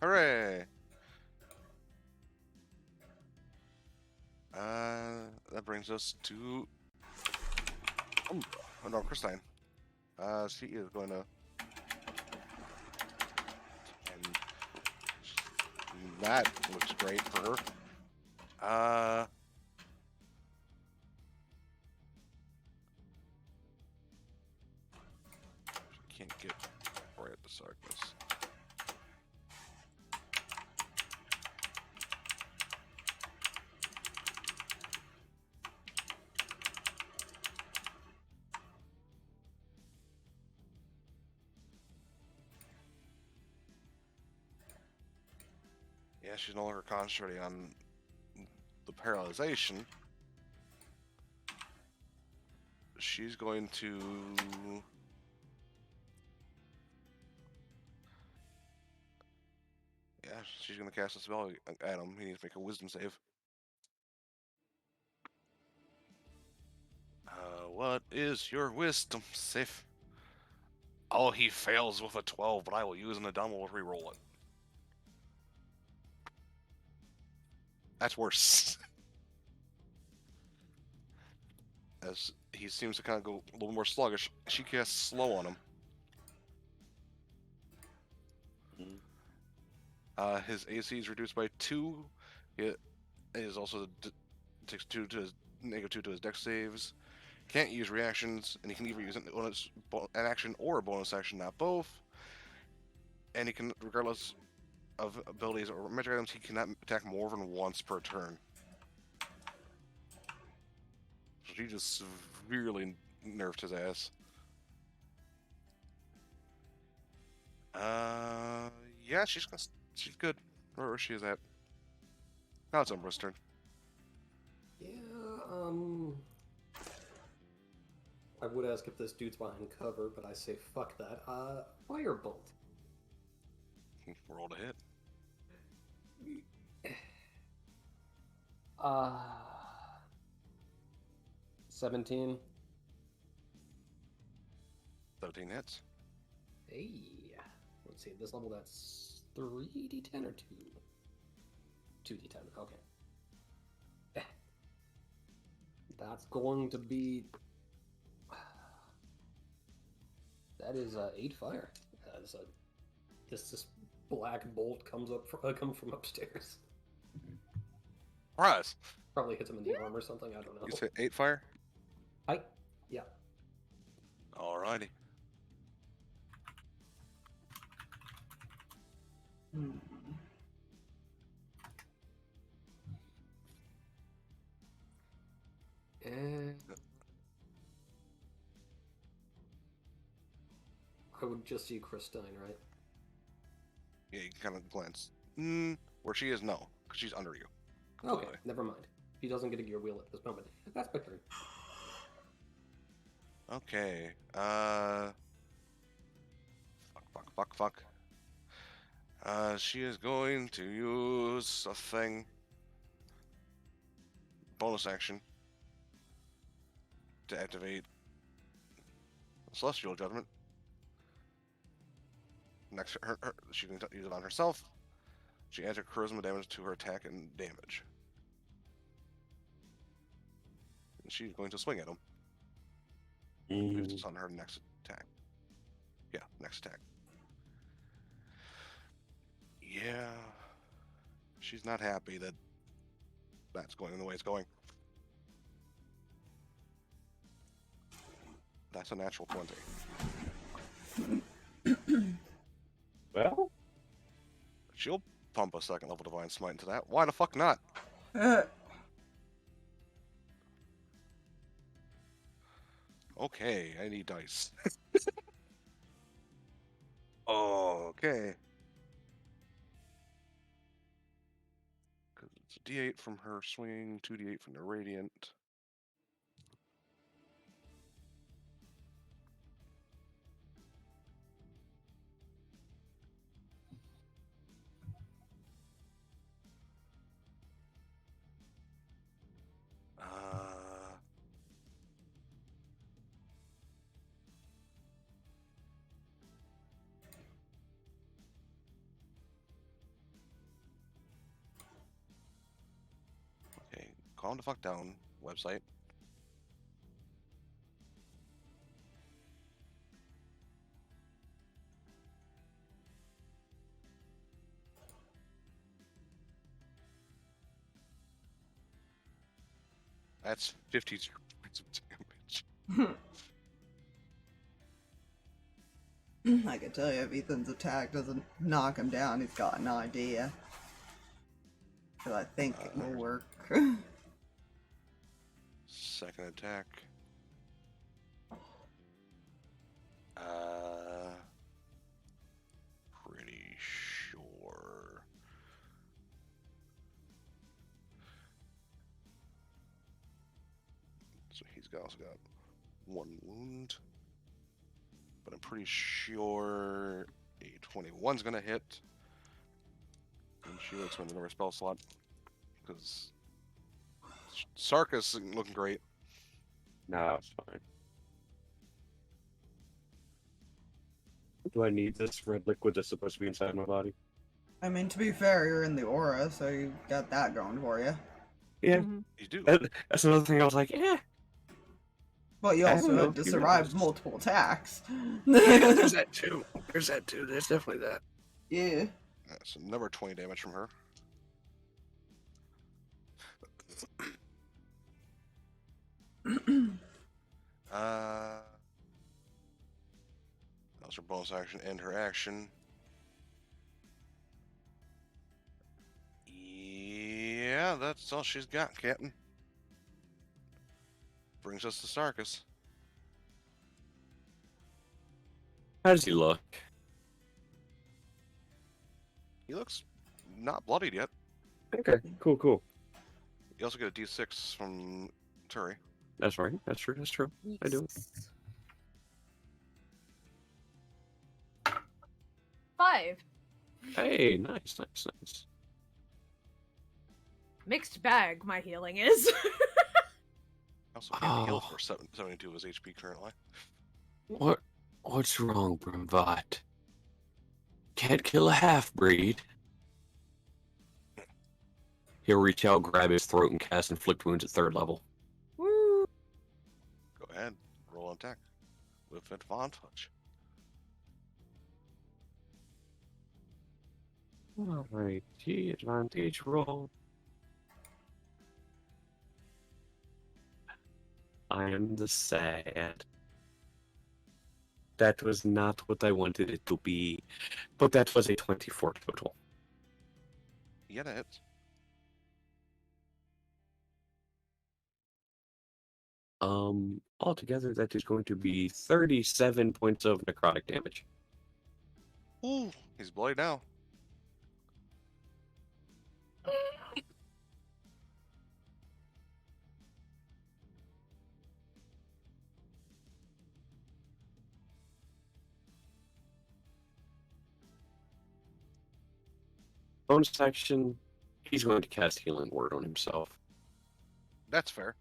Hooray! That brings us to Umbra. Oh no, Christine. She is going to. And that looks great for her. Can't get right at the Sarkas. Yeah, she's no longer concentrating on the paralyzation. She's going to. Yeah, she's going to cast a spell at him. He needs to make a wisdom save. What is your wisdom save? Oh, he fails with a 12, but I will use an Adamo to reroll it. That's worse. As he seems to kind of go a little more sluggish, she casts slow on him. His AC is reduced by 2. It is also takes 2 to his -2 to his dex saves. Can't use reactions, and he can either use an action or a bonus action, not both. And he can, regardless of abilities or magic items, he cannot attack more than once per turn. So she just severely nerfed his ass. Yeah, she's good. Where she is at? Now it's Umbra's turn. Yeah, I would ask if this dude's behind cover, but I say fuck that. Firebolt. Roll to hit. 17. 17 hits. Hey. Let's see, at this level that's 3d10 or 2? 2d10, okay. That's going to be... That is 8 fire. This black bolt comes from upstairs. Rise. Probably hits him in the arm or something, I don't know. You said 8 fire? Yeah. Alrighty. And I would just see Christine, right? Yeah, you can kind of glance. Where she is, no, because she's under you. Okay, Completely. never mind. He doesn't get a gear wheel at this moment. That's my turn. Okay. Fuck. She is going to use a thing. Bonus action. To activate Celestial Judgment. Next, she can use it on herself. She adds her charisma damage to her attack and damage. And she's going to swing at him. It's on her next attack. Yeah, next attack. Yeah. She's not happy that that's going the way it's going. That's a natural 20. Well, She'll pump a second level Divine Smite into that. Why the fuck not? Okay, I need dice. Okay. Because it's a d8 from her swing, 2d8 from the Radiant. calm the fuck down, website. That's 52 points of damage. I can tell you if Ethan's attack doesn't knock him down, he's got an idea. But I think it will work. Second attack. Pretty sure. So he's also got 1 wound. But I'm pretty sure a 21's gonna hit. And she looks in another spell slot. Because Sarkas isn't looking great. No, it's fine. Do I need this red liquid that's supposed to be inside my body? I mean, to be fair, you're in the aura, so you got that going for you. Yeah. You do. That's another thing I was like, yeah. But you I also don't know had to if you survive noticed. multiple attacks. There's that too. There's that too. There's definitely that. Yeah. That's another 20 damage from her. That was her bonus action and her action. Yeah, that's all she's got, Captain. Brings us to Sarkas. How does he look? He looks not bloodied yet. Okay, cool. You also get a d6 from Turi. That's right. That's true. That's true. I do. 5. Hey, nice. Mixed bag, my healing is. Also can't heal Oh. for 72 of his HP currently. What's wrong, Brimvat? Can't kill a half-breed. He'll reach out, grab his throat, and cast Inflict Wounds at 3rd level. Woo! Go ahead, roll an attack with advantage. Alrighty, advantage roll. I am the sad. That was not what I wanted it to be, but that was a 24 total. Yeah, that hits. Altogether, that is going to be 37 points of necrotic damage. Ooh, he's bloody now. Bonus action, he's going to cast Healing Word on himself That's fair.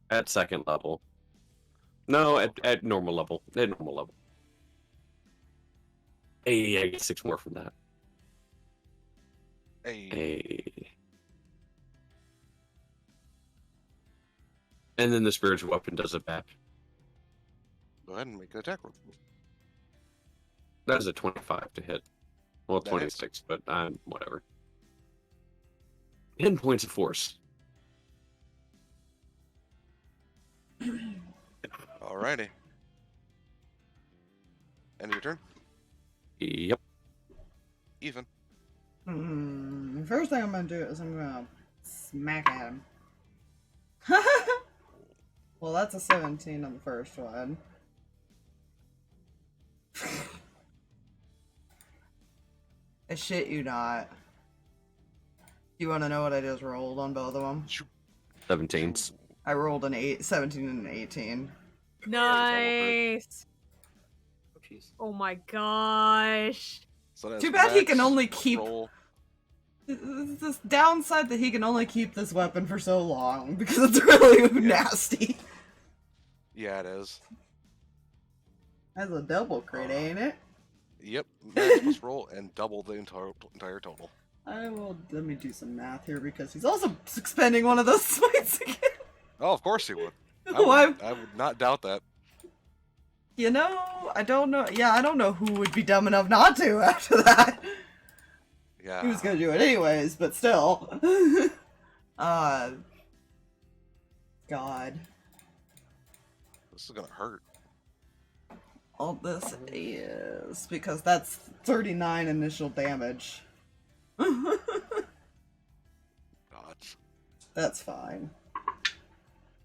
at 2nd level. No, at normal level. At normal level. Hey, I get 6 more from that. Hey. And then the spiritual weapon does it back. Go ahead and make an attack roll. That is a 25 to hit. Well, That 26, but whatever. 10 points of force. Alrighty. End of your turn. Yep. Even. First thing I'm gonna do is I'm gonna smack at him. Well, that's a 17 on the first one. I shit you not. Do you want to know what I just rolled on both of them? 17s. I rolled an 17 and an 18. Nice. Oh, jeez. Oh my gosh. So that's Too bad he max can only keep- roll. This downside that he can only keep this weapon for so long because it's really nasty. Yeah, it is. That's a double crit, ain't it? Yep, max plus roll and double the entire total. Let me do some math here because he's also expending one of those smites again. Oh, of course he would. Why? I would not doubt that. You know, I don't know. Yeah, I don't know who would be dumb enough not to after that. Yeah. He was gonna do it anyways, but still. God. This is gonna hurt. All this is because that's 39 initial damage. God. That's fine.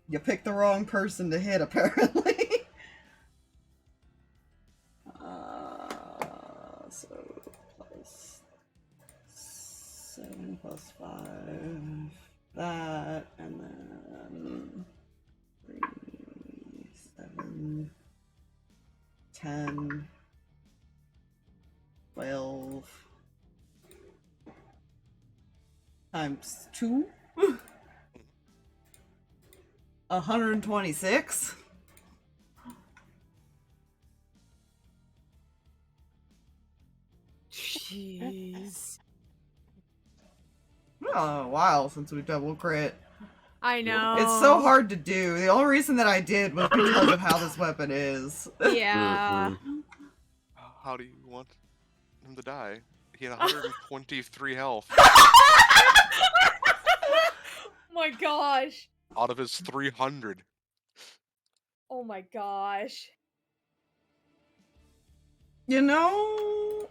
You picked the wrong person to hit, apparently. So plus 7 plus 5. That, and then 3, 7, 10, 12 times 2. 126. Jeez. Oh, a while since we double crit. I know. It's so hard to do. The only reason that I did was because of how this weapon is. Yeah. How do you want him to die? He had 123 health My gosh. out of his 300. Oh my gosh. You know,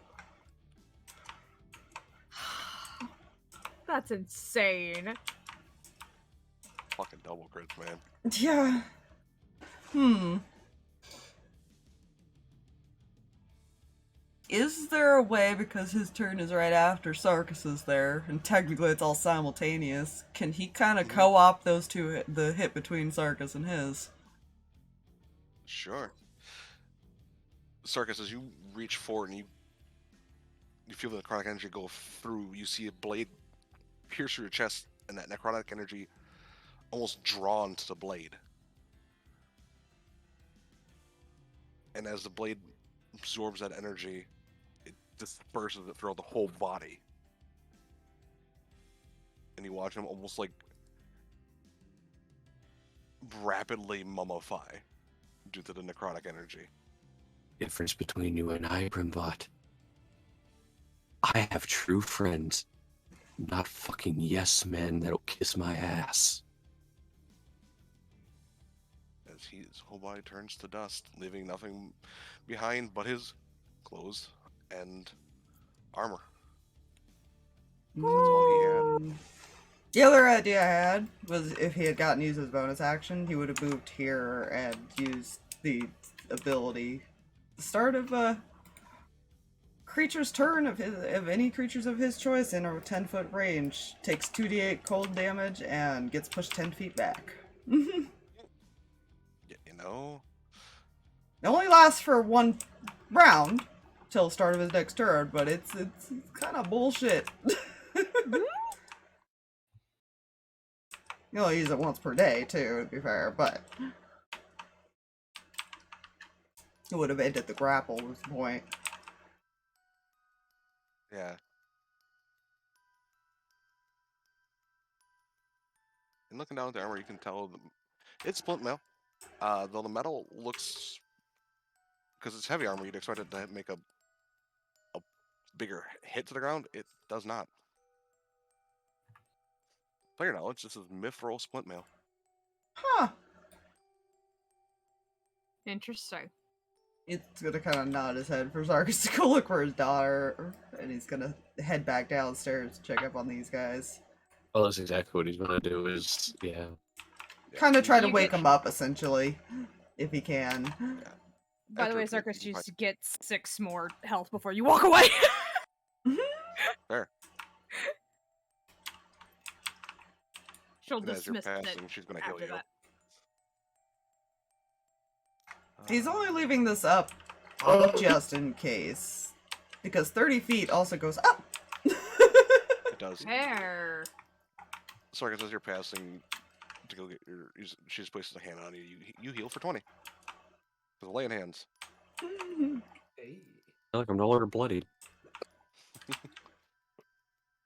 That's insane. Fucking double crits, man. yeah. Is there a way, because his turn is right after Sarkas is there, and technically it's all simultaneous, can he kind of co-op those two, the hit between Sarkas and his? Sure. Sarkas, as you reach forward and you feel the necrotic energy go through, you see a blade pierce through your chest, and that necrotic energy almost drawn to the blade. And as the blade absorbs that energy, it disperses it throughout the whole body. And you watch him almost like rapidly mummify due to the necrotic energy. Difference between you and I, Brimbot. I have true friends, not fucking yes men that'll kiss my ass. As his whole body turns to dust, leaving nothing behind but his clothes and armor. That's all he had. The other idea I had was if he had gotten to use his bonus action, he would have moved here and used the ability. The start of a creature's turn of any creatures of his choice in a 10-foot range takes 2d8 cold damage and gets pushed 10 feet back. You know, It only lasts for 1 round till the start of his next turn, but it's kind of bullshit. You only use it once per day, too, to be fair, but it would have ended the grapple, was the point. yeah. And looking down at the armor, you can tell it's splint mail. Though the metal looks, because it's heavy armor, you'd expect it to make a bigger hit to the ground. It does not. Player knowledge, this is mithril splint mail. Huh. Interesting. It's gonna kind of nod his head for Sarkas to go look for his daughter, and he's gonna head back downstairs to check up on these guys. Well, that's exactly what he's gonna do. Is Yeah, Kind of try to You wake get- him up, essentially, if he can. By the After way, a bit, Sarkas, you you might- just get 6 more health before you walk away. Fair. She'll And as you're dismiss it passing, she's gonna heal after you. that. He's only leaving this up just in case, because 30 feet also goes up. It does. Fair. Sarkas, as you're passing to go get your, she just places a hand on you. You heal for 20. With laying hands. Hey. I feel like I'm no longer bloodied.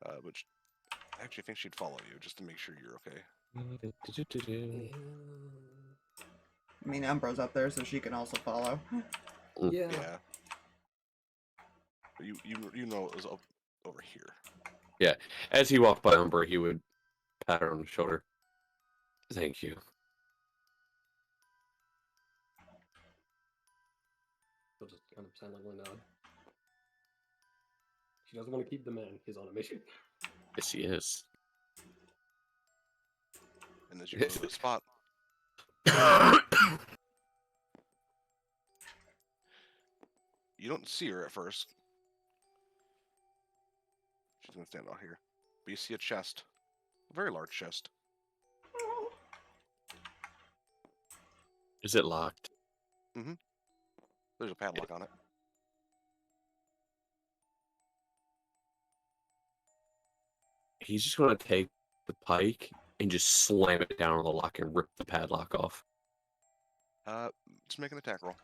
But actually, I think she'd follow you just to make sure you're okay. I mean, Umbra's up there, so she can also follow. Yeah. Yeah. But you know it was up over here. Yeah. As he walked by Umbra, he would pat her on the shoulder. Thank you. She'll just kind of silently nod. She doesn't want to keep the man. He's on a mission. Yes, he is. And as you go to the spot, you don't see her at first. She's gonna stand out here. But you see a chest. A very large chest. Is it locked? There's a padlock on it. He's just going to take the pike and just slam it down on the lock and rip the padlock off. Just make an attack roll.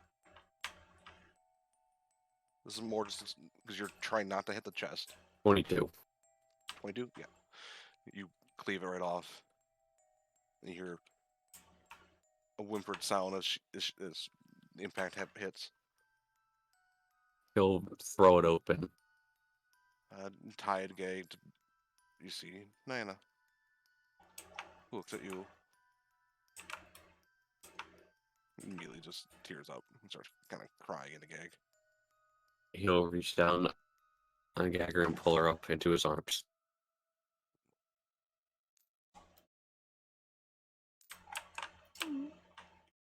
This is more just because you're trying not to hit the chest. 22. 22? Yeah. You cleave it right off. And you hear a whimpered sound as the impact hits. He'll throw it open. Tied, gagged. You see Nana. Who looks at you. Immediately just tears up and starts kind of crying in a gag. He'll reach down, ungag her, and pull her up into his arms.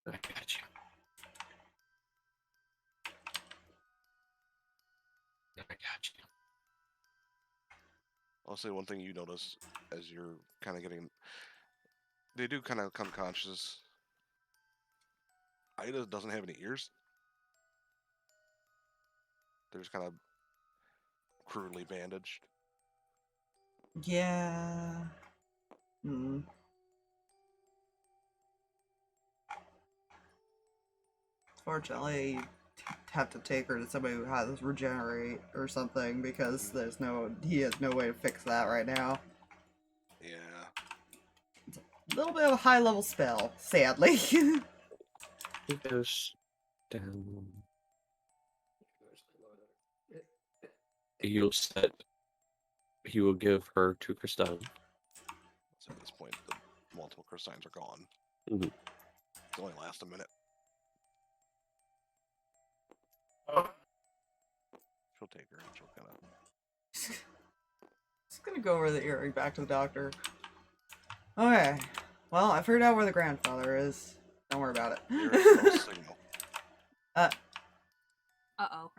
I got you. I got you. I'll say one thing you notice as you're kind of getting... They do kind of come conscious. Ida doesn't have any ears. They're just kind of crudely bandaged. Yeah. Fortunately, you have to take her to somebody who has regenerate or something because he has no way to fix that right now. Yeah. A little bit of a high level spell, sadly. He goes down. He will give her 2 crystal. So at this point, the multiple crystals are gone. Mhm. It only lasts a minute. She'll take her and she'll kind of... Just gonna go over the earring back to the doctor. Okay. Well, I figured out where the grandfather is. Don't worry about Here's it. no signal. Uh-oh.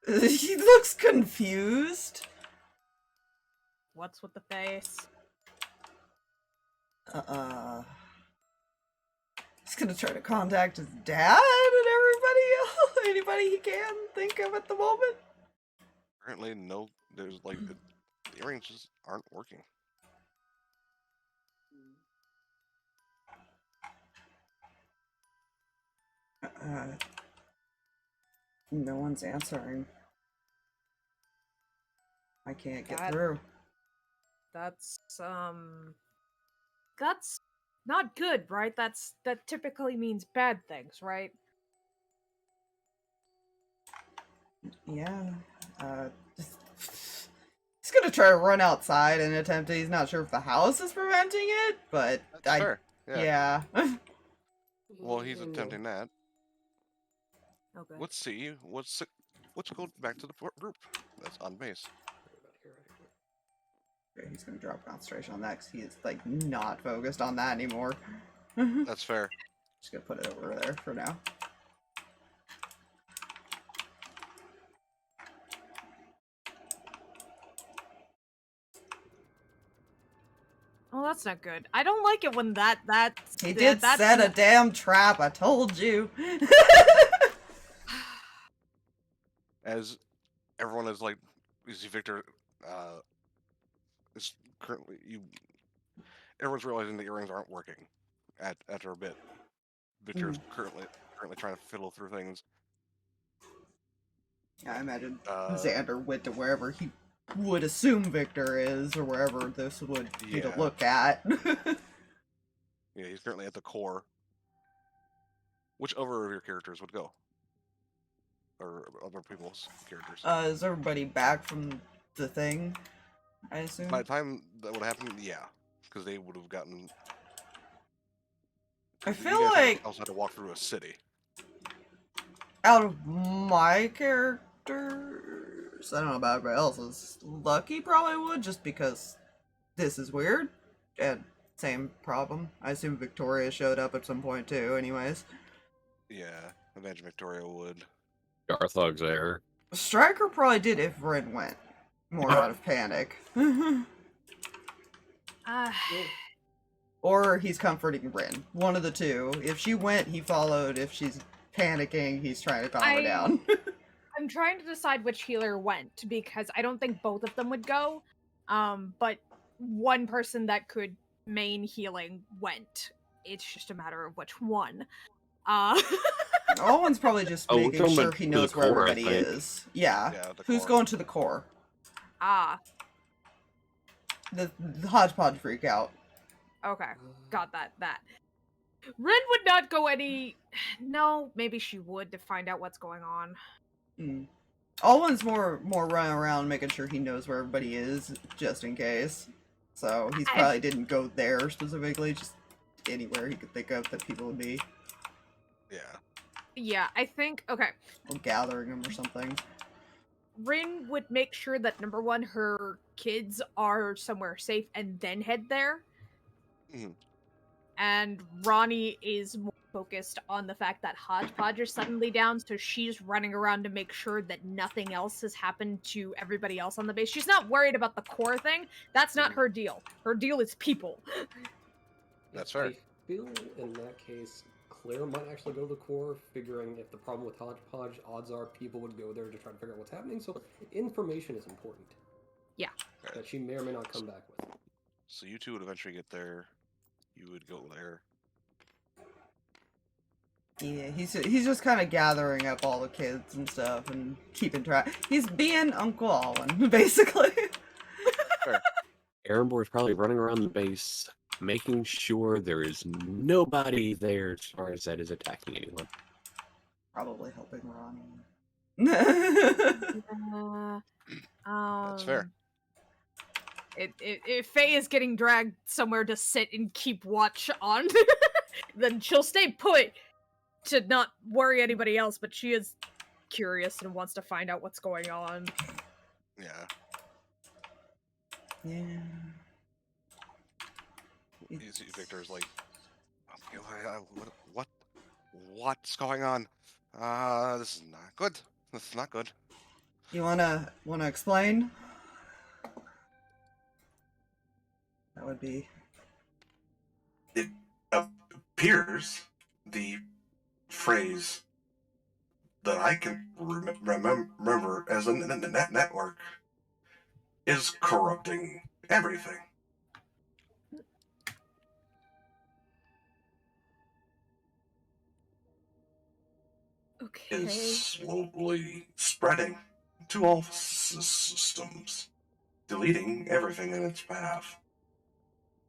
He looks confused. What's with the face? He's gonna try to contact his dad and everybody else. Anybody he can think of at the moment. Apparently, no. There's like... The earrings just aren't working. No one's answering. I can't get God. through. That's not good, right? That typically means bad things, right? Yeah. He's gonna try to run outside and attempt it. He's not sure if the house is preventing it, but That's fair. Yeah. yeah. Well, he's attempting that. Okay. Let's see. Let's go back to the group. That's on base. Okay, he's gonna drop concentration on that because he is like not focused on that anymore. That's fair. Just gonna put it over there for now. Oh, that's not good. I don't like it when that's... He did set a damn trap, I told you. As everyone is like, you see Victor is currently everyone's realizing the earrings aren't working after a bit. Victor's currently trying to fiddle through things. Yeah, I imagine Xander went to wherever he would assume Victor is, or wherever this would be to Yeah. look at. Yeah, he's currently at the core. Whichever of your characters would go? Or other people's characters? Is everybody back from the thing, I assume? By the time that would happen, yeah. Because they would have gotten... I 'cause you feel guys like also had to walk through a city. out of my characters, I don't know about everybody else's, Lucky probably would, just because this is weird. And same problem. I assume Victoria showed up at some point too, anyways. Yeah, I imagine Victoria would. Garthog's there. Striker probably did if Rin went. More out of panic. Or he's comforting Rin. One of the two. If she went, he followed. If she's panicking, he's trying to calm her down. I'm trying to decide which healer went, because I don't think both of them would go. But one person that could main healing went. It's just a matter of which one. Owen's probably just Oh, we're making talking sure about he the knows where core, I everybody think. is. Yeah. Yeah, the Who's core. going to the core? The hodgepodge freak out. Okay, got that. Ren would not go any... No, maybe she would to find out what's going on. Owen's more running around making sure he knows where everybody is, just in case. So he's probably didn't go there specifically, just anywhere he could think of that people would be. Yeah. Yeah, I think... Okay. Or gathering them or something. Rin would make sure that, number one, her kids are somewhere safe and then head there. Mhm. And Ronnie is more focused on the fact that Hodgepodge is suddenly down, so she's running around to make sure that nothing else has happened to everybody else on the base. She's not worried about the core thing. That's not her deal. Her deal is people. That's fair. I feel in that case, Claire might actually go to the core, figuring if the problem with Hodgepodge, odds are people would go there to try to figure out what's happening, so information is important. Yeah. That she may or may not come back with. So you two would eventually get there. You would go there. Yeah, he's just kind of gathering up all the kids and stuff and keeping track. He's being Uncle Allen, basically. Erenbor's probably running around the base, making sure there is nobody there as far as that is attacking anyone. Probably helping Ronnie. That's fair. If Faye is getting dragged somewhere to sit and keep watch on, then she'll stay put to not worry anybody else, but she is curious and wants to find out what's going on. Yeah. Yeah. You see Victor's like, what's going on? This is not good. This is not good. You wanna explain? That would be. It appears the phrase that I can remember as a network is corrupting everything. Okay. Is slowly spreading to all systems, deleting everything in its path.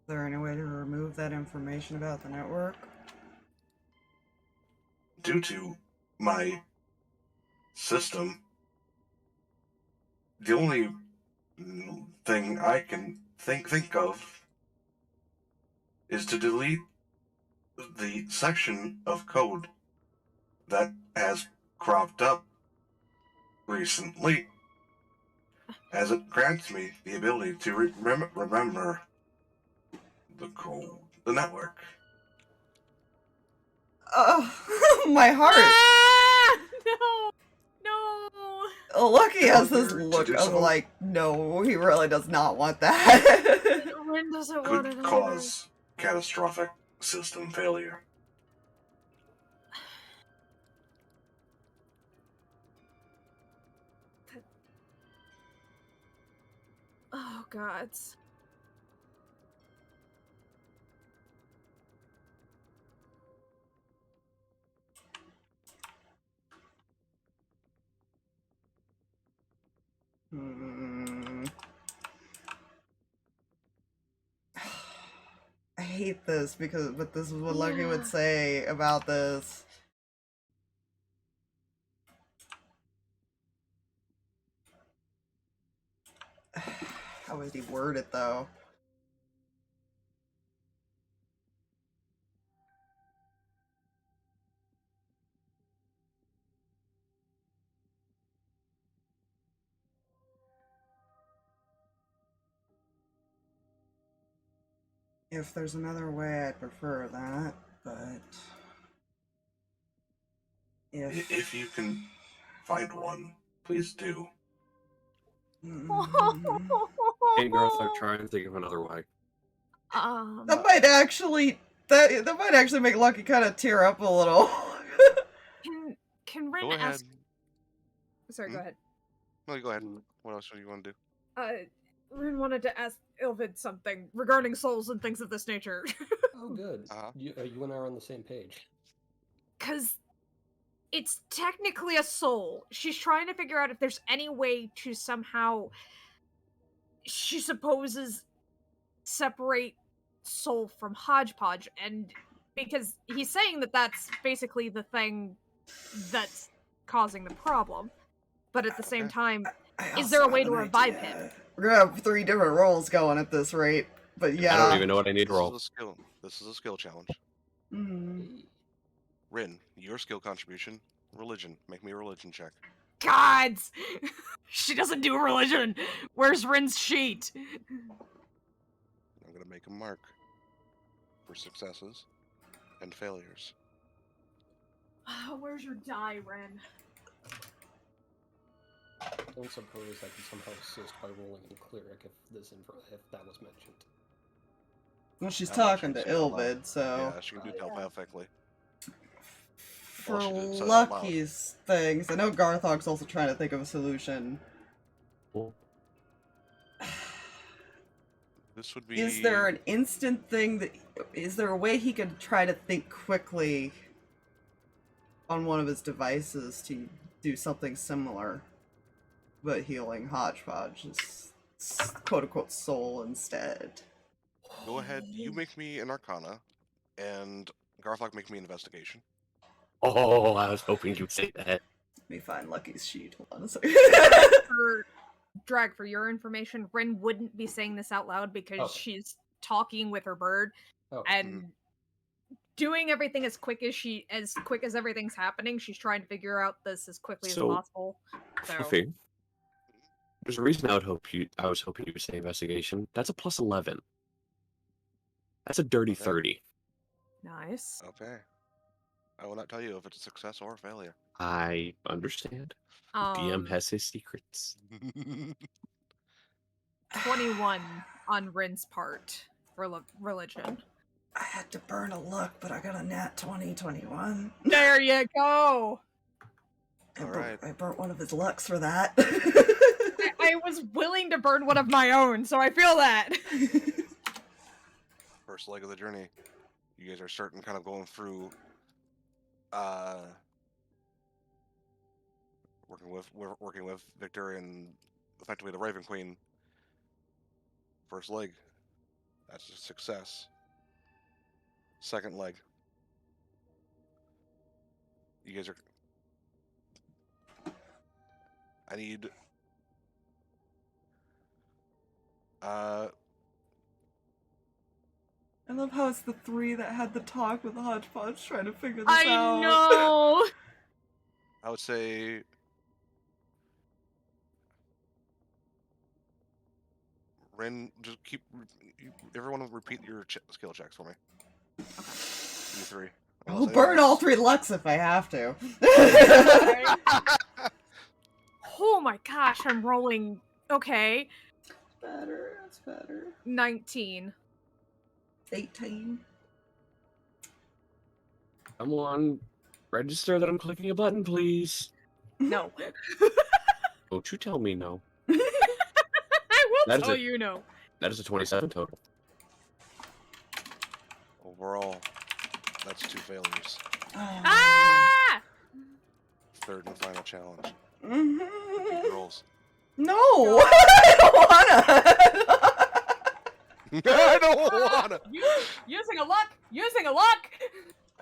Is there any way to remove that information about the network? Due to my system, the only thing I can think of is to delete the section of code that has cropped up recently, as it grants me the ability to remember the code, the network. My heart! Ah! No! Lucky has this Failure to look do of so like, no, he really does not want that. Rin doesn't want it Could either. cause catastrophic system failure. Oh, God. hate this but this is what Lucky would say about this. How would he word it though? If there's another way, I'd prefer that, but If you can find one, please do. Hey, girls, I'm trying to think of another way. That might actually make Lucky kind of tear up a little. Can Ren Go ahead. ask? Sorry, go ahead. No, go ahead. What else do you want to do? Ren wanted to ask Ilvid something regarding souls and things of this nature. Oh, good. You and I are on the same page. Because it's technically a soul. She's trying to figure out if there's any way to somehow, she supposes, separate soul from hodgepodge. And because he's saying that that's basically the thing that's causing the problem. But at the same time, is there a way to revive him? We're gonna have 3 different roles going at this rate, but yeah. I don't even know what I need to roll. This is a skill challenge. Mm. Rin, your skill contribution, religion. Make me a religion check. Gods! She doesn't do religion! Where's Rin's sheet? I'm gonna make a mark for successes and failures. Where's your die, Ren? Don't suppose I can somehow assist by rolling in cleric if that was mentioned. Well, she's How talking much to is it allowed? Ilvid, so Yeah, she can do telepathically. for Well, she didn't say it out loud. Lucky's things, I know Garthog's also trying to think of a solution. This would be. Is there an instant thing is there a way he could try to think quickly on one of his devices to do something similar, but healing Hodgepodge's quote-unquote soul instead? Go ahead. You make me an Arcana, and Garthog make me an Investigation. Oh, I was hoping you'd say that. Let me find Lucky's sheet. Hold on a second. For your information, Rin wouldn't be saying this out loud because she's talking with her bird and doing everything as quick as everything's happening. She's trying to figure out this as quickly as possible. So. Fluffy, there's a reason I was hoping you would say investigation. That's a plus 11. That's a dirty 30. Nice. Okay. I will not tell you if it's a success or a failure. I understand. DM has his secrets. 21 on Rin's part for religion. I had to burn a luck, but I got a nat 2021. There you go! I burnt one of his lucks for that. I was willing to burn one of my own, so I feel that. First leg of the journey. You guys are certain kind of going through working with Victor and effectively the Raven Queen. First leg. That's a success. Second leg. You guys are I need I love how it's the 3 that had the talk with the Hodgepodge trying to figure this out. I know! I would say Ren, just keep everyone repeat your skill checks for me. You 3. I'll burn all 3 lucks if I have to. Oh my gosh, I'm rolling. Okay. That's better. 19. 18. Come on. Register that I'm clicking a button, please. No. Don't you tell me no. I will tell you no. That is a 27 total. Overall, that's 2 failures. Ah! Third and final challenge. Mm-hmm. Rolls. No! I don't wanna! I don't wanna. Using a luck. Using a luck.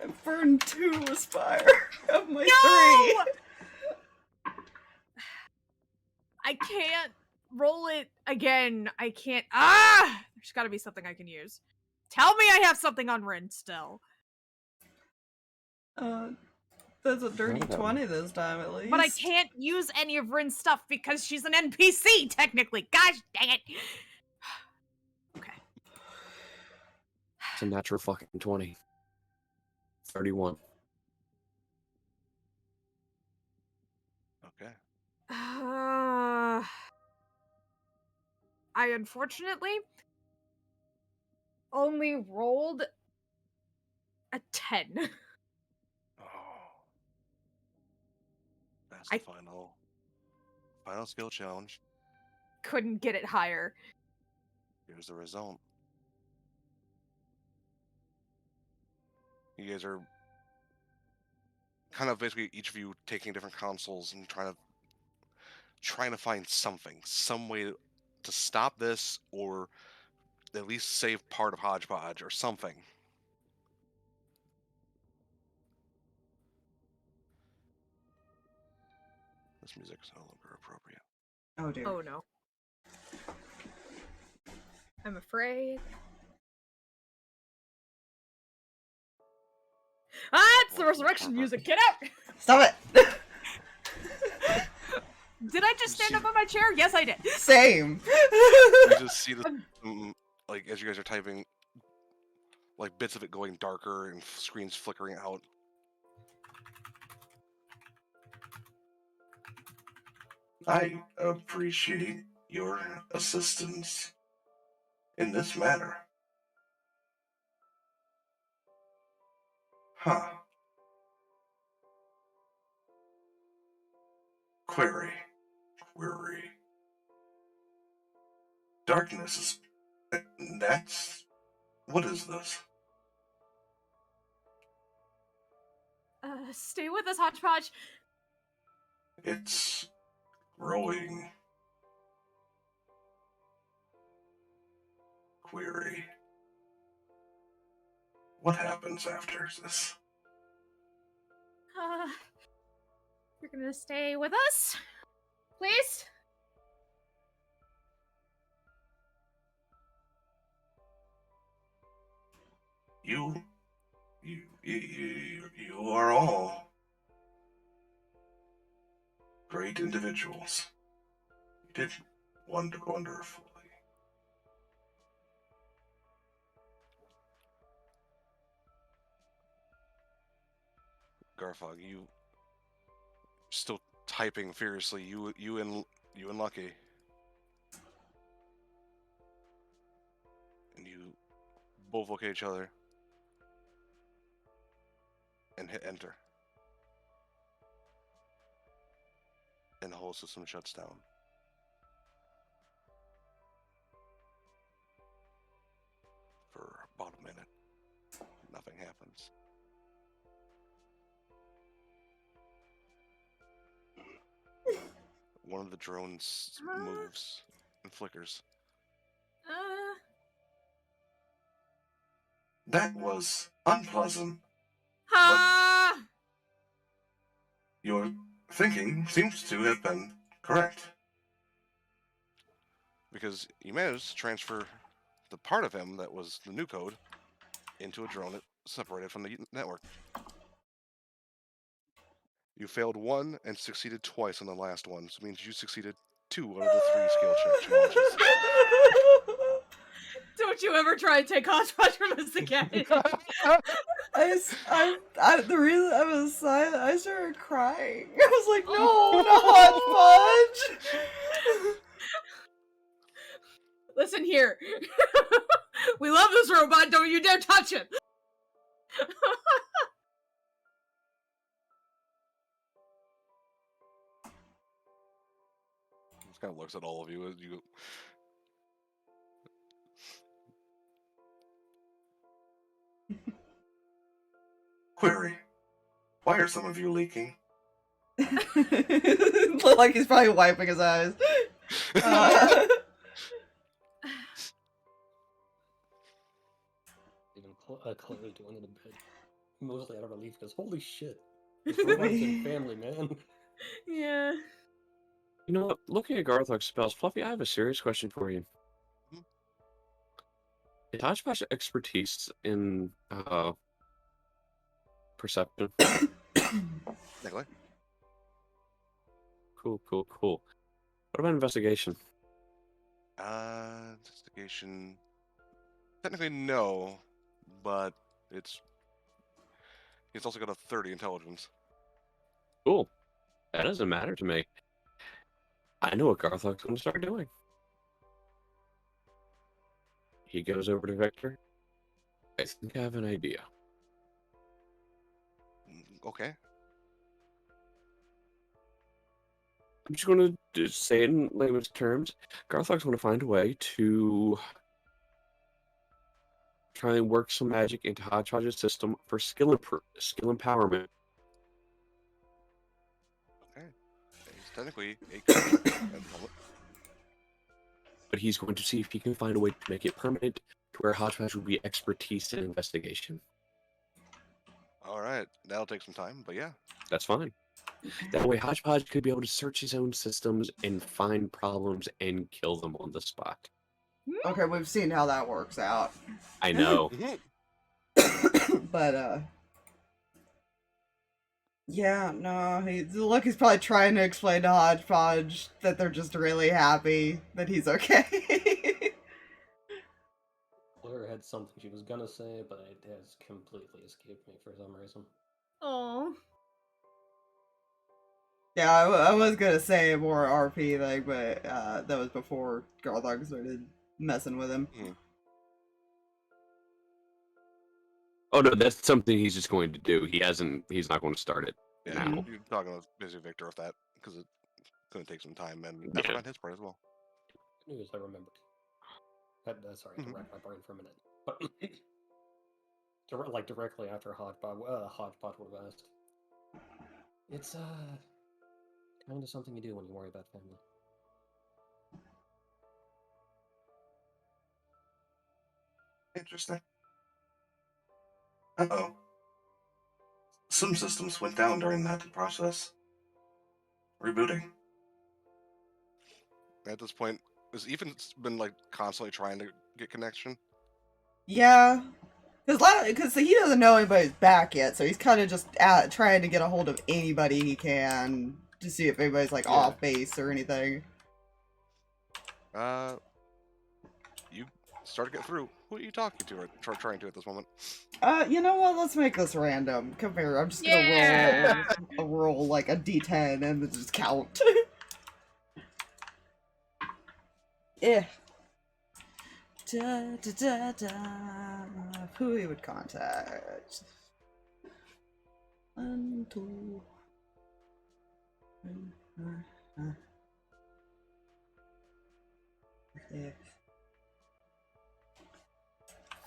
I burned 2 Aspire of my No! 3. I can't roll it again. I can't. Ah! There's got to be something I can use. Tell me I have something on Rin still. That's a dirty 20 this time, at least. But I can't use any of Rin's stuff because she's an NPC, technically. Gosh dang it. Okay. It's a natural fucking 20. 31. Okay. I unfortunately only rolled a 10. Oh. That's the final skill challenge. Couldn't get it higher. Here's the result. You guys are kind of basically each of you taking different consoles and trying to find something, some way to stop this, or at least save part of Hodgepodge or something. This music is no longer appropriate. Oh dear. Oh no. I'm afraid. Ah, it's the resurrection music. Get out! Stop it! Did I just stand up on my chair? Yes, I did. Same. You just see the like as you guys are typing, like bits of it going darker and screens flickering out. I appreciate your assistance in this matter. Huh. Query. Darkness is... That's... What is this? Stay with us, Hodgepodge. It's... growing. Query. What happens after this? You're gonna stay with us? Please? You are all great individuals. You did wonderfully. Garfog, you still typing furiously. You and Lucky, and you both look at each other and hit enter, and the whole system shuts down. For about a minute, nothing happens. One of the drones moves and flickers. That was unpleasant. Your thinking seems to have been correct. Because you managed to transfer the part of him that was the new code into a drone that separated from the network. You failed one and succeeded twice on the last one, so it means you succeeded 2 out of the 3 skill challenges. Don't you ever try and take Hodgepodge from us again. The reason I was silent, I started crying. I was like, no, not Hodgepodge! Listen here. We love this robot, don't you dare touch it! Just kind of looks at all of you as you... Query. Why are some of you leaking? Look like he's probably wiping his eyes. Even Chloe doing it a bit. Mostly out of relief, because holy shit. It's romance and family, man. Yeah. You know what? Looking at Garthok's spells, Fluffy, I have a serious question for you. Mhm. Is Hodgepodge expertise in perception? Nikolai? Cool. What about investigation? Investigation. Technically, no, but it's also got a 30 intelligence. Cool. That doesn't matter to me. I know what Garthok's going to start doing. He goes over to Victor. I think I have an idea. Okay. I'm just going to say it in layman's terms. Garthok's going to find a way to try and work some magic into Hodgepodge's system for skill empowerment. Okay. He's technically a coach at the moment. But he's going to see if he can find a way to make it permanent to where Hodgepodge will be expertise in investigation. All right. That'll take some time, but yeah. That's fine. That way Hodgepodge could be able to search his own systems and find problems and kill them on the spot. Okay, we've seen how that works out. I know. But, yeah, no, he's probably trying to explain to Hodgepodge that they're just really happy that he's okay. Claire had something she was gonna say, but it has completely escaped me for some reason. Oh. Yeah, I was gonna say a more RP thing, but that was before Garthok started messing with him. Oh no, that's something he's just going to do. He's not going to start it Yeah, now. you're talking with busy Victor with that because it's going to take some time and effort on his part as well. Good news, I remembered. Sorry, to rack my brain for a minute. But directly after Hodgepodge would have asked. It's kind of something you do when you worry about family. Interesting. Uh-oh. Some systems went down during that process. Rebooting. At this point, has Ethan been like constantly trying to get connection? Yeah, because he doesn't know anybody's back yet, so he's kind of just trying to get a hold of anybody he can to see if anybody's like off base or anything. You start to get through. Who are you talking to or trying to at this moment? You know what? Let's make this random. Come here. I'm just gonna roll like a d10 and then just count. Yeah. Da, da, da, da. Who he would contact? 1, 2, 3, 6,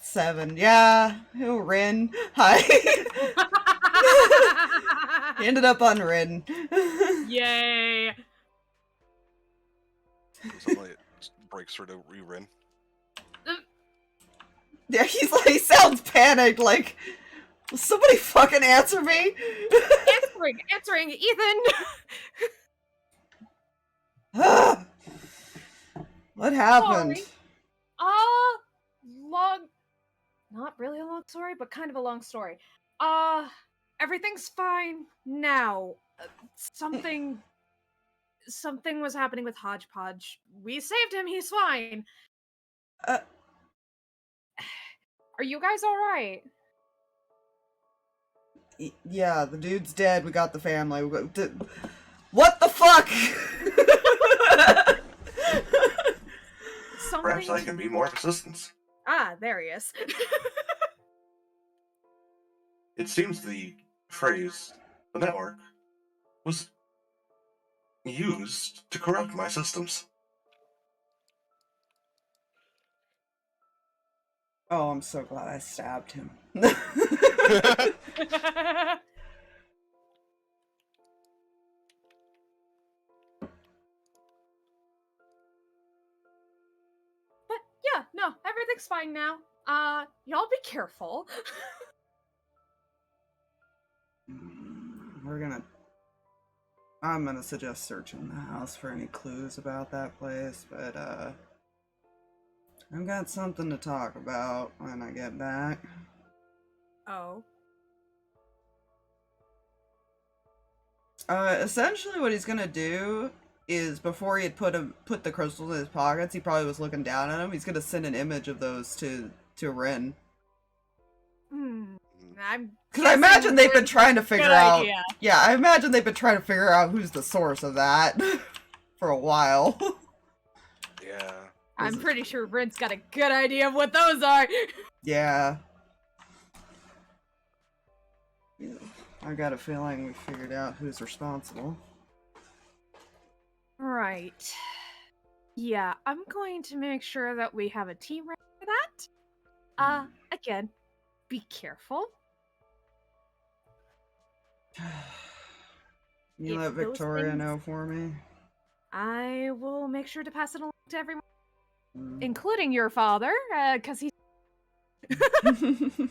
7. Yeah, he'll Rin. Hi. He ended up on Rin. Yay! Somebody breaks through to re-Rin. Yeah, he sounds panicked, like, will somebody fucking answer me? Answering, Ethan! What happened? Sorry. Not really a long story, but kind of a long story. Everything's fine now. Something was happening with Hodgepodge. We saved him, he's fine. Are you guys alright? Yeah, the dude's dead, we got the family. What the fuck? Perhaps I can be more of assistance. Ah, there he is. It seems the phrase, the network, was used to corrupt my systems. Oh, I'm so glad I stabbed him. But yeah, no, everything's fine now. Y'all be careful. I'm gonna suggest searching the house for any clues about that place, but, I've got something to talk about when I get back. Oh. Essentially what he's gonna do is, before he had put the crystals in his pockets, he probably was looking down at him, he's gonna send an image of those to Rin. Because I imagine they've been trying to figure out... idea. Yeah, I imagine they've been trying to figure out who's the source of that for a while. Yeah. I'm pretty sure Rin's got a good idea of what those are. Yeah. I got a feeling we figured out who's responsible. Right. Yeah, I'm going to make sure that we have a team ready for that. Again, be careful. You If let those Victoria things- know for me? I will make sure to pass it along to everyone, including your father, because he's... Of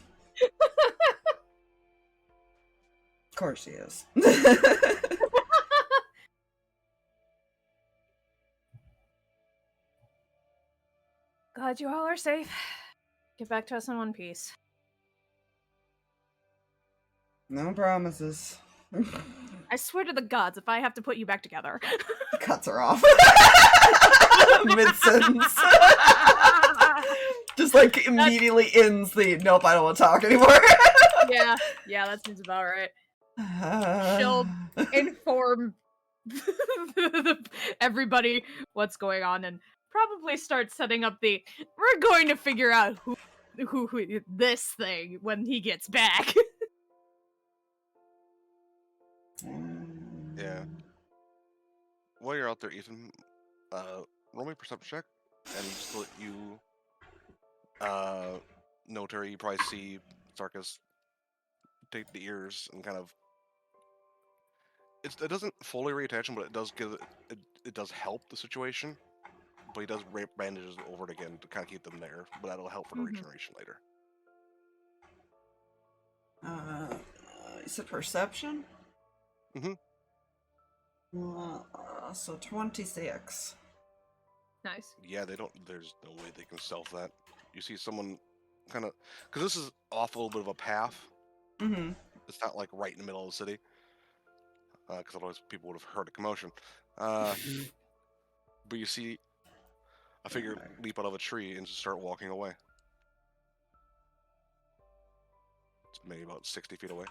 course he is. Glad you all are safe. Get back to us in one piece. No promises. I swear to the gods, if I have to put you back together. Cuts her off. Mid-sentence. Just like immediately ends the, nope, I don't want to talk anymore. Yeah, that seems about right. She'll inform everybody what's going on and probably start setting up the, we're going to figure out who this thing when he gets back. Yeah. While you're out there, Ethan, roll me a perception check, and just to let you know, Turi, you probably see Sarkas take the ears and kind of. It doesn't fully reattach them, but it does give it does help the situation. But he does bandages over it again to kind of keep them there, but that'll help for the regeneration later. You said perception? Mm-hmm. So 26. Nice. Yeah, they don't. There's no way they can stealth that. You see someone kind of, because this is off a little bit of a path. Mm-hmm. It's not like right in the middle of the city, because otherwise people would have heard a commotion. But you see a figure leap out of a tree and just start walking away. It's maybe about 60 feet away.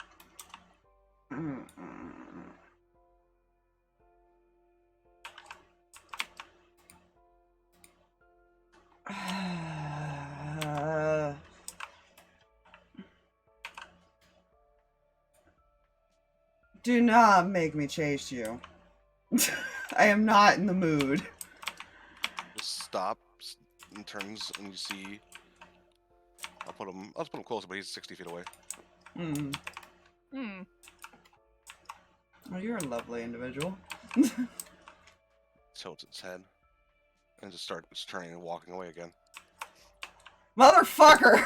Do not make me chase you. I am not in the mood. Just stops and turns, and you see. I'll just put him closer, but he's 60 feet away. Oh, you're a lovely individual. Tilts its head and just starts turning and walking away again. Motherfucker!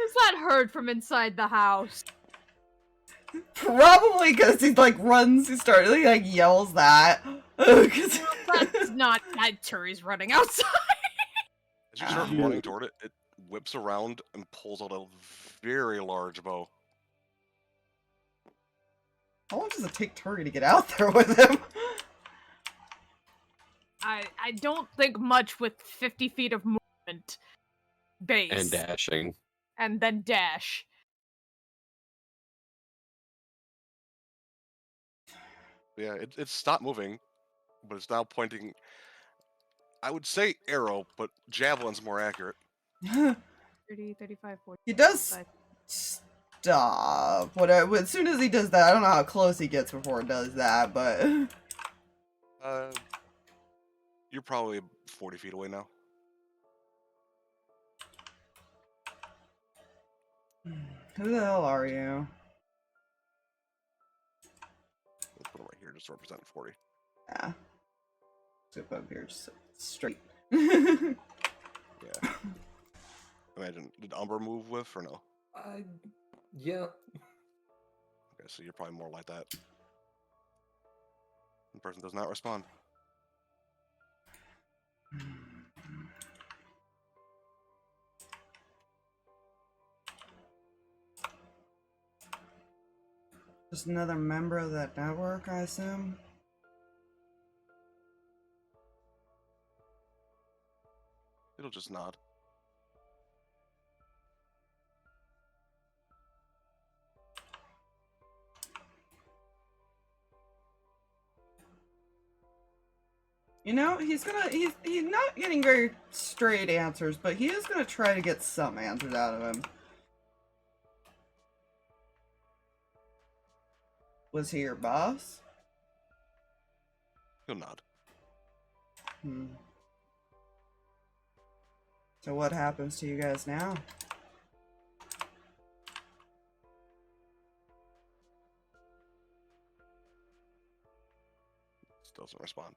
Is that heard from inside the house? Probably because he like runs, he like yells that. That's not that Turi's running outside. As you start running toward it, it whips around and pulls out a very large bow. How long does it take Turi to get out there with him? I don't think much with 50 feet of movement base. And dashing. And then dash. Yeah, it's stopped moving, but it's now pointing. I would say arrow, but javelin's more accurate. 30, 35, 40. He does stop. As soon as he does that, I don't know how close he gets before it does that, but... You're probably 40 feet away now. Who the hell are you? Let's put him right here just to represent 40. Yeah. Zip up here, just straight. Yeah. Imagine, did Umbra move with or no? Yeah. Okay, so you're probably more like that. The person does not respond. Just another member of that network, I assume? It'll just nod. You know, he's not getting very straight answers, but he is gonna try to get some answers out of him. Was he your boss? He'll nod. So what happens to you guys now? Still doesn't respond.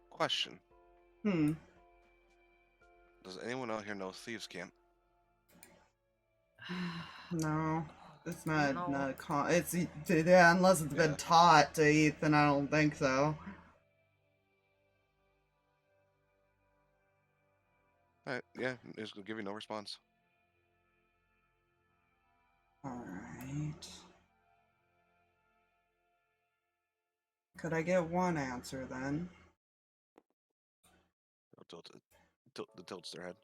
Question. Does anyone out here know Thieves Camp? No. It's not No. a it's yeah, unless it's been Yeah. taught to Ethan, I don't think so. Alright, yeah, it's gonna give you no response. Alright. Could I get one answer then? The tilts their head.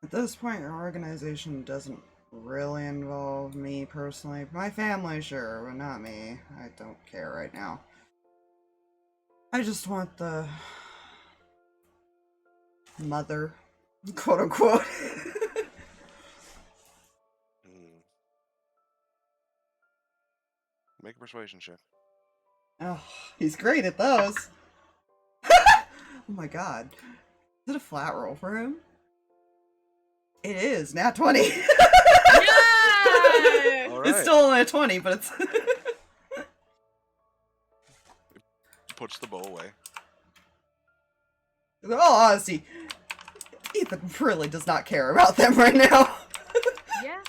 At this point, your organization doesn't really involve me personally. My family, sure, but not me. I don't care right now. I just want the mother, quote unquote. Make a persuasion check. Oh, he's great at those. Oh my god. Is it a flat roll for him? It is, nat 20. Yay! Alright. It's still only a 20, but it's... Puts the bow away. In all honesty, Ethan really does not care about them right now. Yeah.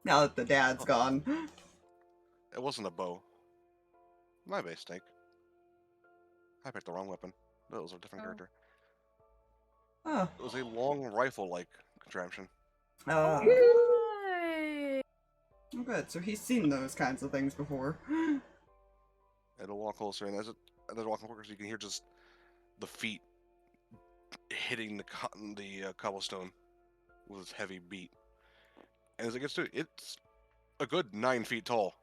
Now that the dad's gone. It wasn't a bow. My mistake. I picked the wrong weapon. That was a different Oh. character. Oh. It was a long rifle-like contraption. Yay! Oh, good. So he's seen those kinds of things before. It'll walk closer, and as they're walking closer, you can hear just the feet hitting the cobblestone with its heavy beat. And as it gets to it, it's a good 9 feet tall.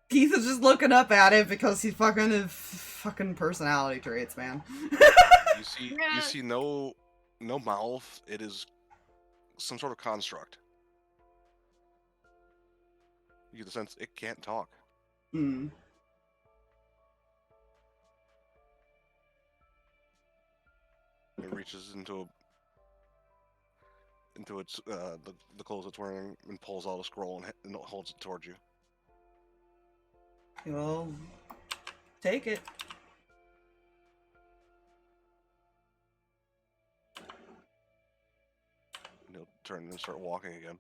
Keith is just looking up at it because he's fucking personality traits, man. You see no mouth. It is some sort of construct. You get the sense it can't talk. Hmm. It reaches into its the clothes it's wearing and pulls out a scroll and holds it towards you. Well, take it. And he'll turn and start walking again.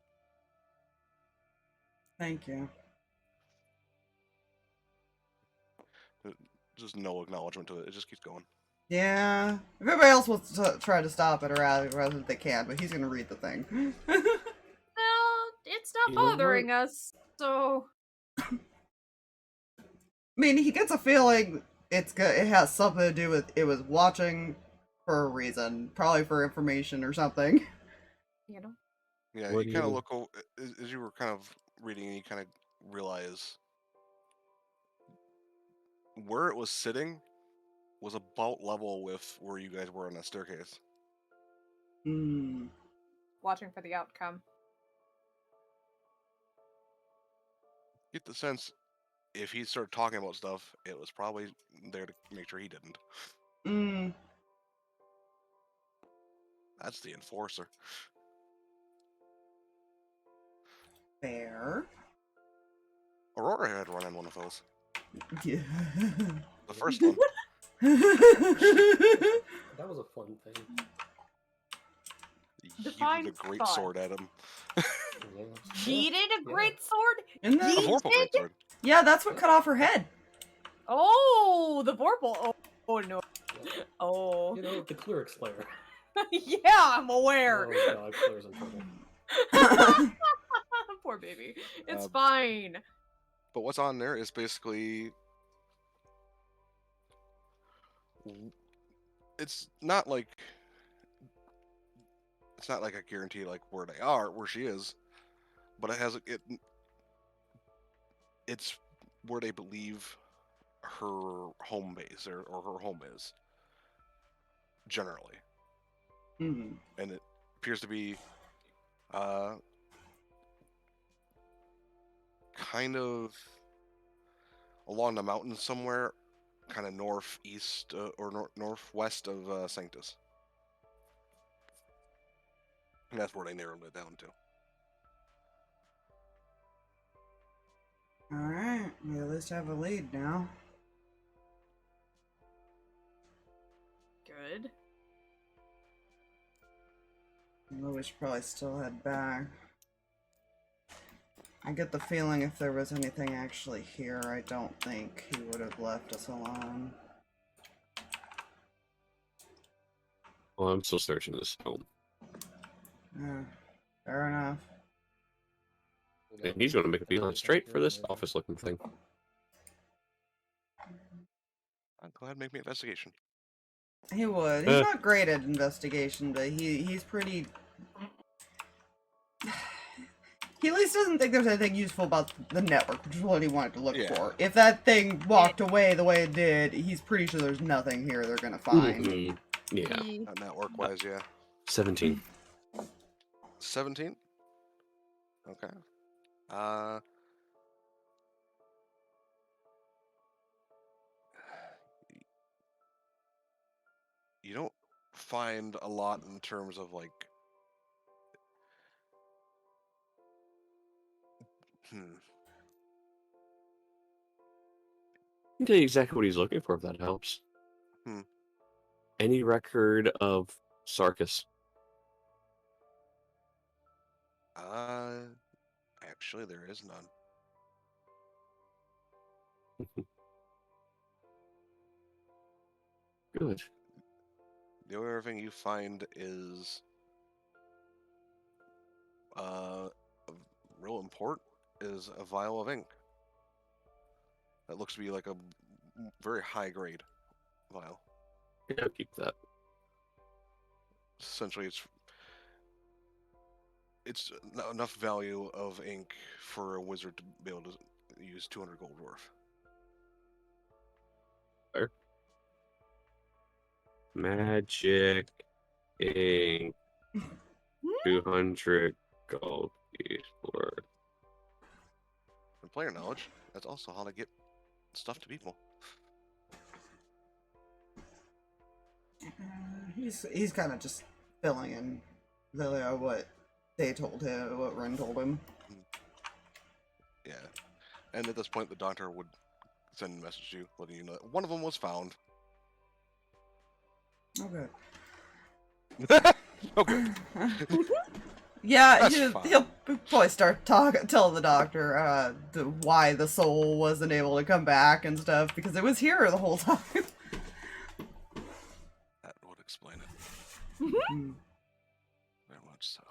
Thank you. Just no acknowledgement to it. It just keeps going. Yeah. If everybody else wants to try to stop it, or rather they can, but he's gonna read the thing. Well, it's not You know what? bothering us, so I mean, he gets a feeling it's good. It has something to do with it was watching for a reason, probably for information or something. you know. Yeah, What you do kind of you- look over as you were kind of reading, and you kind of realize where it was sitting was about level with where you guys were on that staircase. Hmm. Watching for the outcome. Get the sense if he started talking about stuff, it was probably there to make sure he didn't. Mm. That's the enforcer. Fair. Aurora had run in one of those. Yeah. The first one. That was a fun thing. He Define did a great fun. sword at him. Yeah. Yeeted a Yeah. great sword? Isn't that- A horrible great sword. Yeah, that's what cut off her head. Oh, the Vorpal. Oh no. Yeah. Oh. You know, the cleric slayer. Yeah, I'm aware. Oh god, Claire's in trouble. Poor baby. It's Um, fine. But what's on there is basically... It's not like a guarantee like where they are, where she is, but it has it's where they believe her home base or her home is generally, Mm. and it appears to be kind of along the mountains somewhere, kind of northeast or northwest of Sanctus. And that's where they narrowed it down to. Alright, we at least have a lead now. Good. Although we should probably still head back. I get the feeling if there was anything actually here, I don't think he would have left us alone. Well, I'm still searching this home. Yeah, fair enough. And he's going to make a beeline straight for this office-looking thing. Go ahead and make me an investigation. He would. He's not great at investigation, but he's pretty... He at least doesn't think there's anything useful about the network, which is what he wanted to look for. If that thing walked away the way it did, he's pretty sure there's nothing here they're gonna find. Mhm. Yeah. Not network-wise, yeah. 17. 17? Okay. You don't find a lot in terms of like... I can tell you exactly what he's looking for if that helps. Any record of Sarkas? Actually, there is none. Good. The only other thing you find is of real import is a vial of ink. That looks to be like a very high grade vial. Yeah, I'll keep that. Essentially, it's enough value of ink for a wizard to be able to use 200 gold worth. Fair. Magic ink. 200 gold piece worth. And player knowledge, that's also how to get stuff to people. He's kind of just filling in what they told him, what Ren told him. Yeah. And at this point, the doctor would send a message to you, letting you know that one of them was found. Okay. Okay. Yeah, That's he'll fine. probably start tell the doctor why the soul wasn't able to come back and stuff, because it was here the whole time. That would explain it. Mm. Very much so.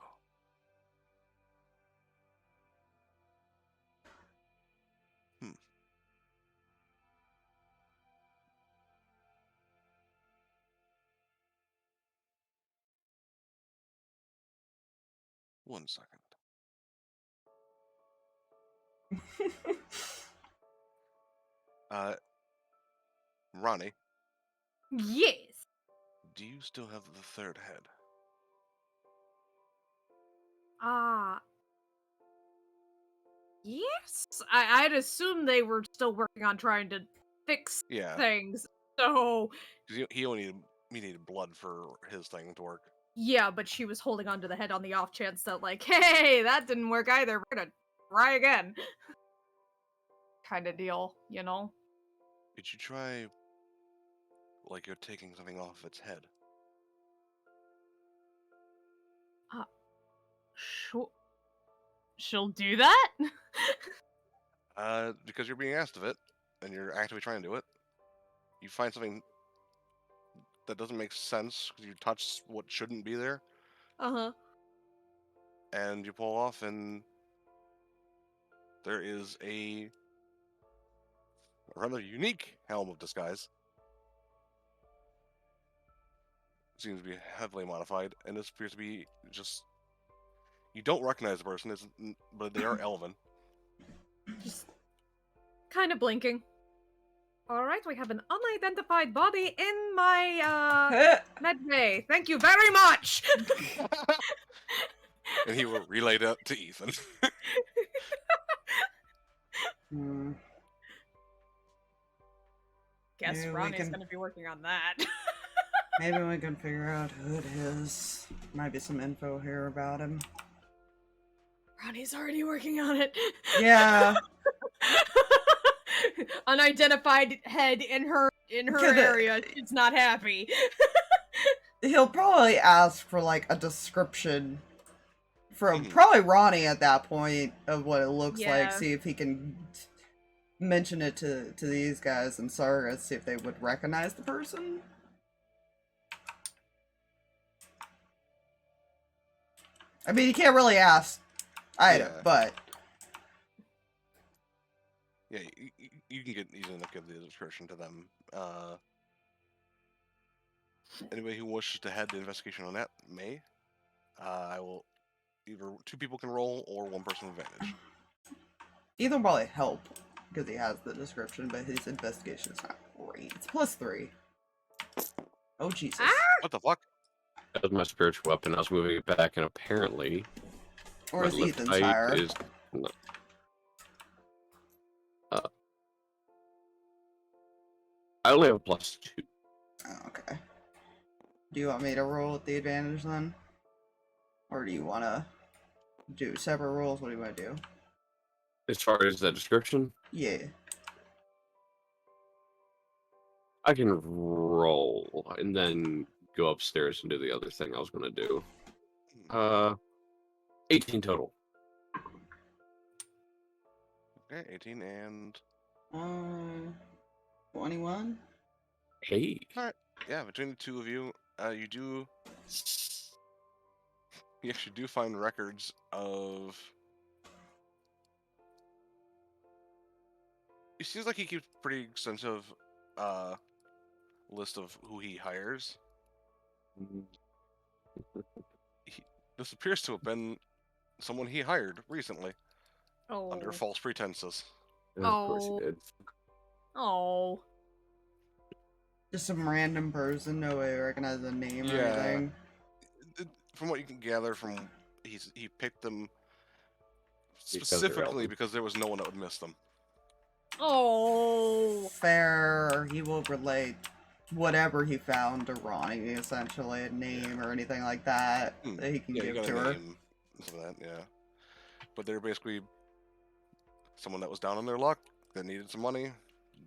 One second. Ronnie, Yes. do you still have the third head? Yes, I'd assume they were still working on trying to fix Yeah, things. So 'cause he needed blood for his thing to work. yeah, but she was holding onto the head on the off chance that, like, hey, that didn't work either. We're gonna try again, kind of deal, you know? Did you try, like, you're taking something off its head? She'll do that. Because you're being asked of it, and you're actively trying to do it. You find something that doesn't make sense because you touch what shouldn't be there, Uh-huh. and you pull off, and there is a rather unique helm of disguise. Seems to be heavily modified, and this appears to be just you don't recognize the person, but they are elven. Just kind of blinking. All right, we have an unidentified body in my med bay. Thank you very much. And he will relay that to Ethan. Hmm. Guess Maybe we Ronnie's can- gonna be working on that. Maybe we can figure out who it is. Might be some info here about him. Ronnie's already working on it. Yeah. Unidentified head in her Could it- area. She's not happy. He'll probably ask for like a description from Mhm. probably Ronnie at that point of what it looks like. Yeah. See if he can mention it to these guys and Sarkas, see if they would recognize the person. I mean, you can't really ask either, Yeah. but Yeah, you can get easily enough give the description to them. Anybody who wishes to head the investigation on that may. I will either 2 people can roll or 1 person with advantage. either will probably help because he has the description, but his investigation is not great. It's +3. Oh Jesus! What the fuck? That was my spiritual weapon. I was moving it back, and apparently, Or my is left Ethan's eye higher? is. I only have a +2. Oh, okay. Do you want me to roll with the advantage then? Or do you want to do separate rolls? What do you want to do? As far as the description, Yeah. I can roll and then go upstairs and do the other thing I was going to do. 18 total. Okay, 18 and 21? Hey. yeah, between the 2 of you, you actually do find records of. It seems like he keeps pretty extensive list of who he hires. This appears to have been someone he hired recently Oh. under false pretenses. Of course Oh. you did. Oh. Just some random person, no way to recognize the name or Yeah. anything. From what you can gather from, he picked them Because they're specifically elven. because there was no one that would miss them. Oh. Fair, he will relate whatever he found to Ronnie, essentially, a name or anything like that that he can Yeah, you give got to a her. name for that, yeah. But they're basically someone that was down on their luck, that needed some money,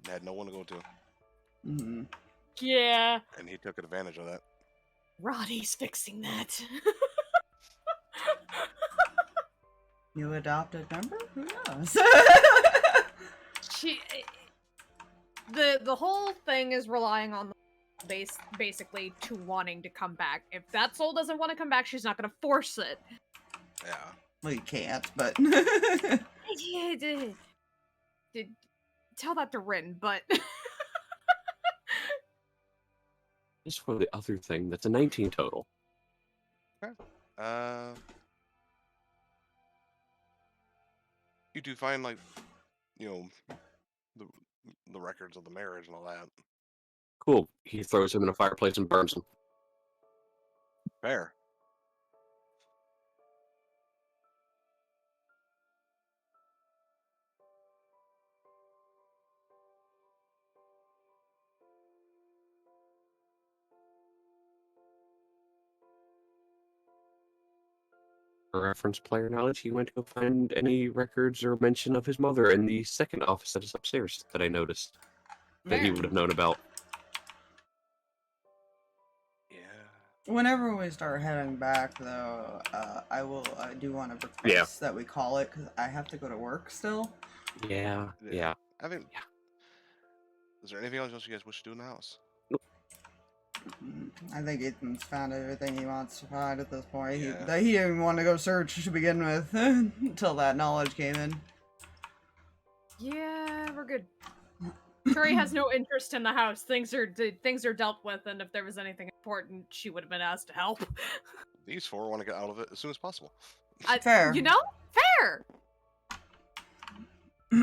had no one to go to, Mm-hmm. Yeah. and he took advantage of that. Ronnie's fixing that. New adopted member? Who knows? The whole thing is relying on the basically to wanting to come back. If that soul doesn't want to come back, she's not gonna force it. Yeah. Well, you can't, but... Yeah, tell that to Rin, but As for the other thing, that's a 19 total. You do find, like, the records of the marriage and all that. Cool. He throws him in a fireplace and burns him. Fair. For reference player knowledge, he went to go find any records or mention of his mother in the second office that is upstairs that I noticed that he Fair. would have known about. Yeah. Whenever we start heading back, though, I do want to request that we call it, because I have to go to work still. Yeah. I think. Is there anything else you guys wish to do in the house? I think Ethan's found everything he wants to find at this point. Yeah. He didn't even want to go search to begin with until that knowledge came in. Yeah, we're good. Turi has no interest in the house. Things are dealt with, and if there was anything important, she would have been asked to help. These four want to get out of it as soon as possible. Fair. You know? Fair! Put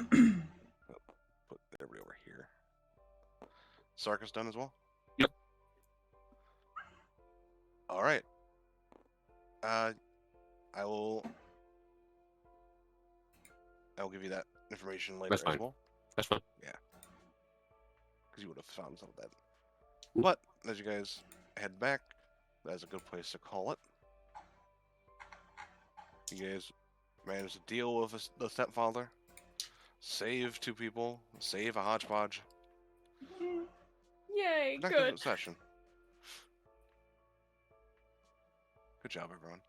everybody over here. Sarkas done as well? Yep. Alright. I will give you that information later That's as fine. well. That's fine. Because you would have found some of that. But as you guys head back, that's a good place to call it. You guys managed to deal with the stepfather, save 2 people, save a hodgepodge. Yay, Productive good. session. Good job, everyone.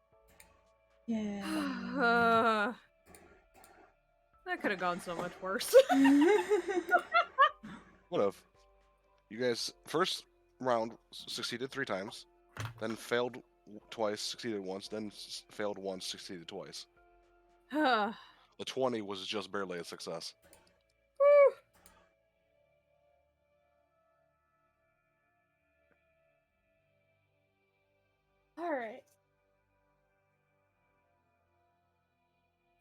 Yeah. That could have gone so much worse. What if you guys first round succeeded 3 times, then failed twice, succeeded once, then failed once, succeeded twice. The 20 was just barely a success. Alright.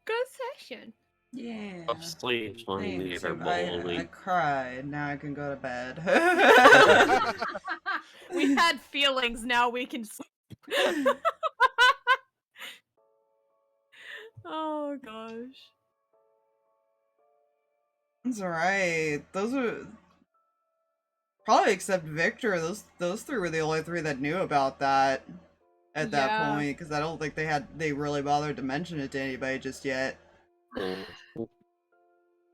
Good session. Yeah. Sleep on Thanks. the I cried. Now I can go to bed. We had feelings, now we can sleep. Oh gosh. That's alright. Those are probably, except Victor, those 3 were the only 3 that knew about that at that Yeah. point, because I don't think they really bothered to mention it to anybody just yet.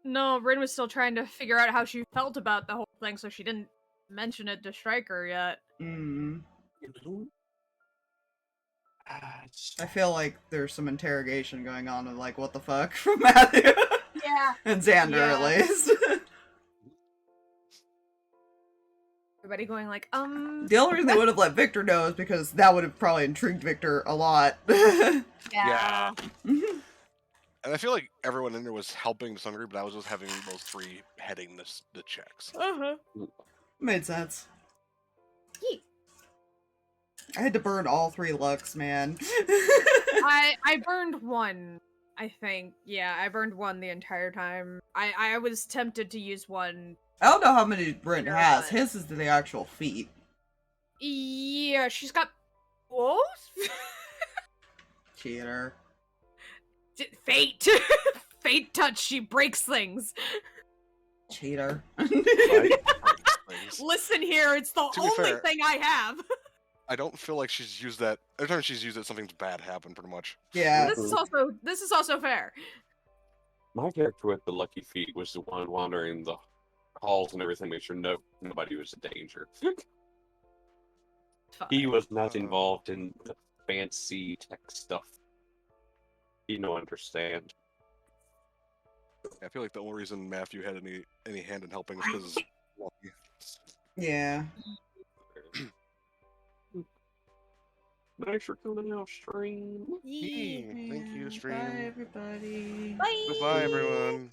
No, Rin was still trying to figure out how she felt about the whole thing, so she didn't mention it to Striker yet. I feel like there's some interrogation going on of like, what the fuck, from Matthew. Yeah. And Xander, Yeah. at least. Everybody going like, The only reason they would have let Victor know is because that would have probably intrigued Victor a lot. yeah. And I feel like everyone in there was helping to some degree, but I was just having those 3 heading the checks. Uh-huh. Made sense. Yeet. I had to burn all 3 lucks, man. I burned 1, I think. Yeah, I burned 1 the entire time. I was tempted to use 1. I don't know how many Brent Sure, has. but- His is the actual feat. Yeah, she's got both? Cheater. Fate! Fate touch, she breaks things. Cheater. Listen here, it's the To be only fair- thing I have. I don't feel like she's used that. Every time she's used it, something's bad happened, pretty much. Yeah. This is also fair. My character with the lucky feet was the one wandering the halls and everything, make sure nobody was in danger. He was not involved in the fancy tech stuff. You don't understand. I feel like the only reason Matthew had any hand in helping is because lucky. Yeah. Thanks for coming out, stream. Thank you, stream. Bye, everybody. Bye. Goodbye, everyone.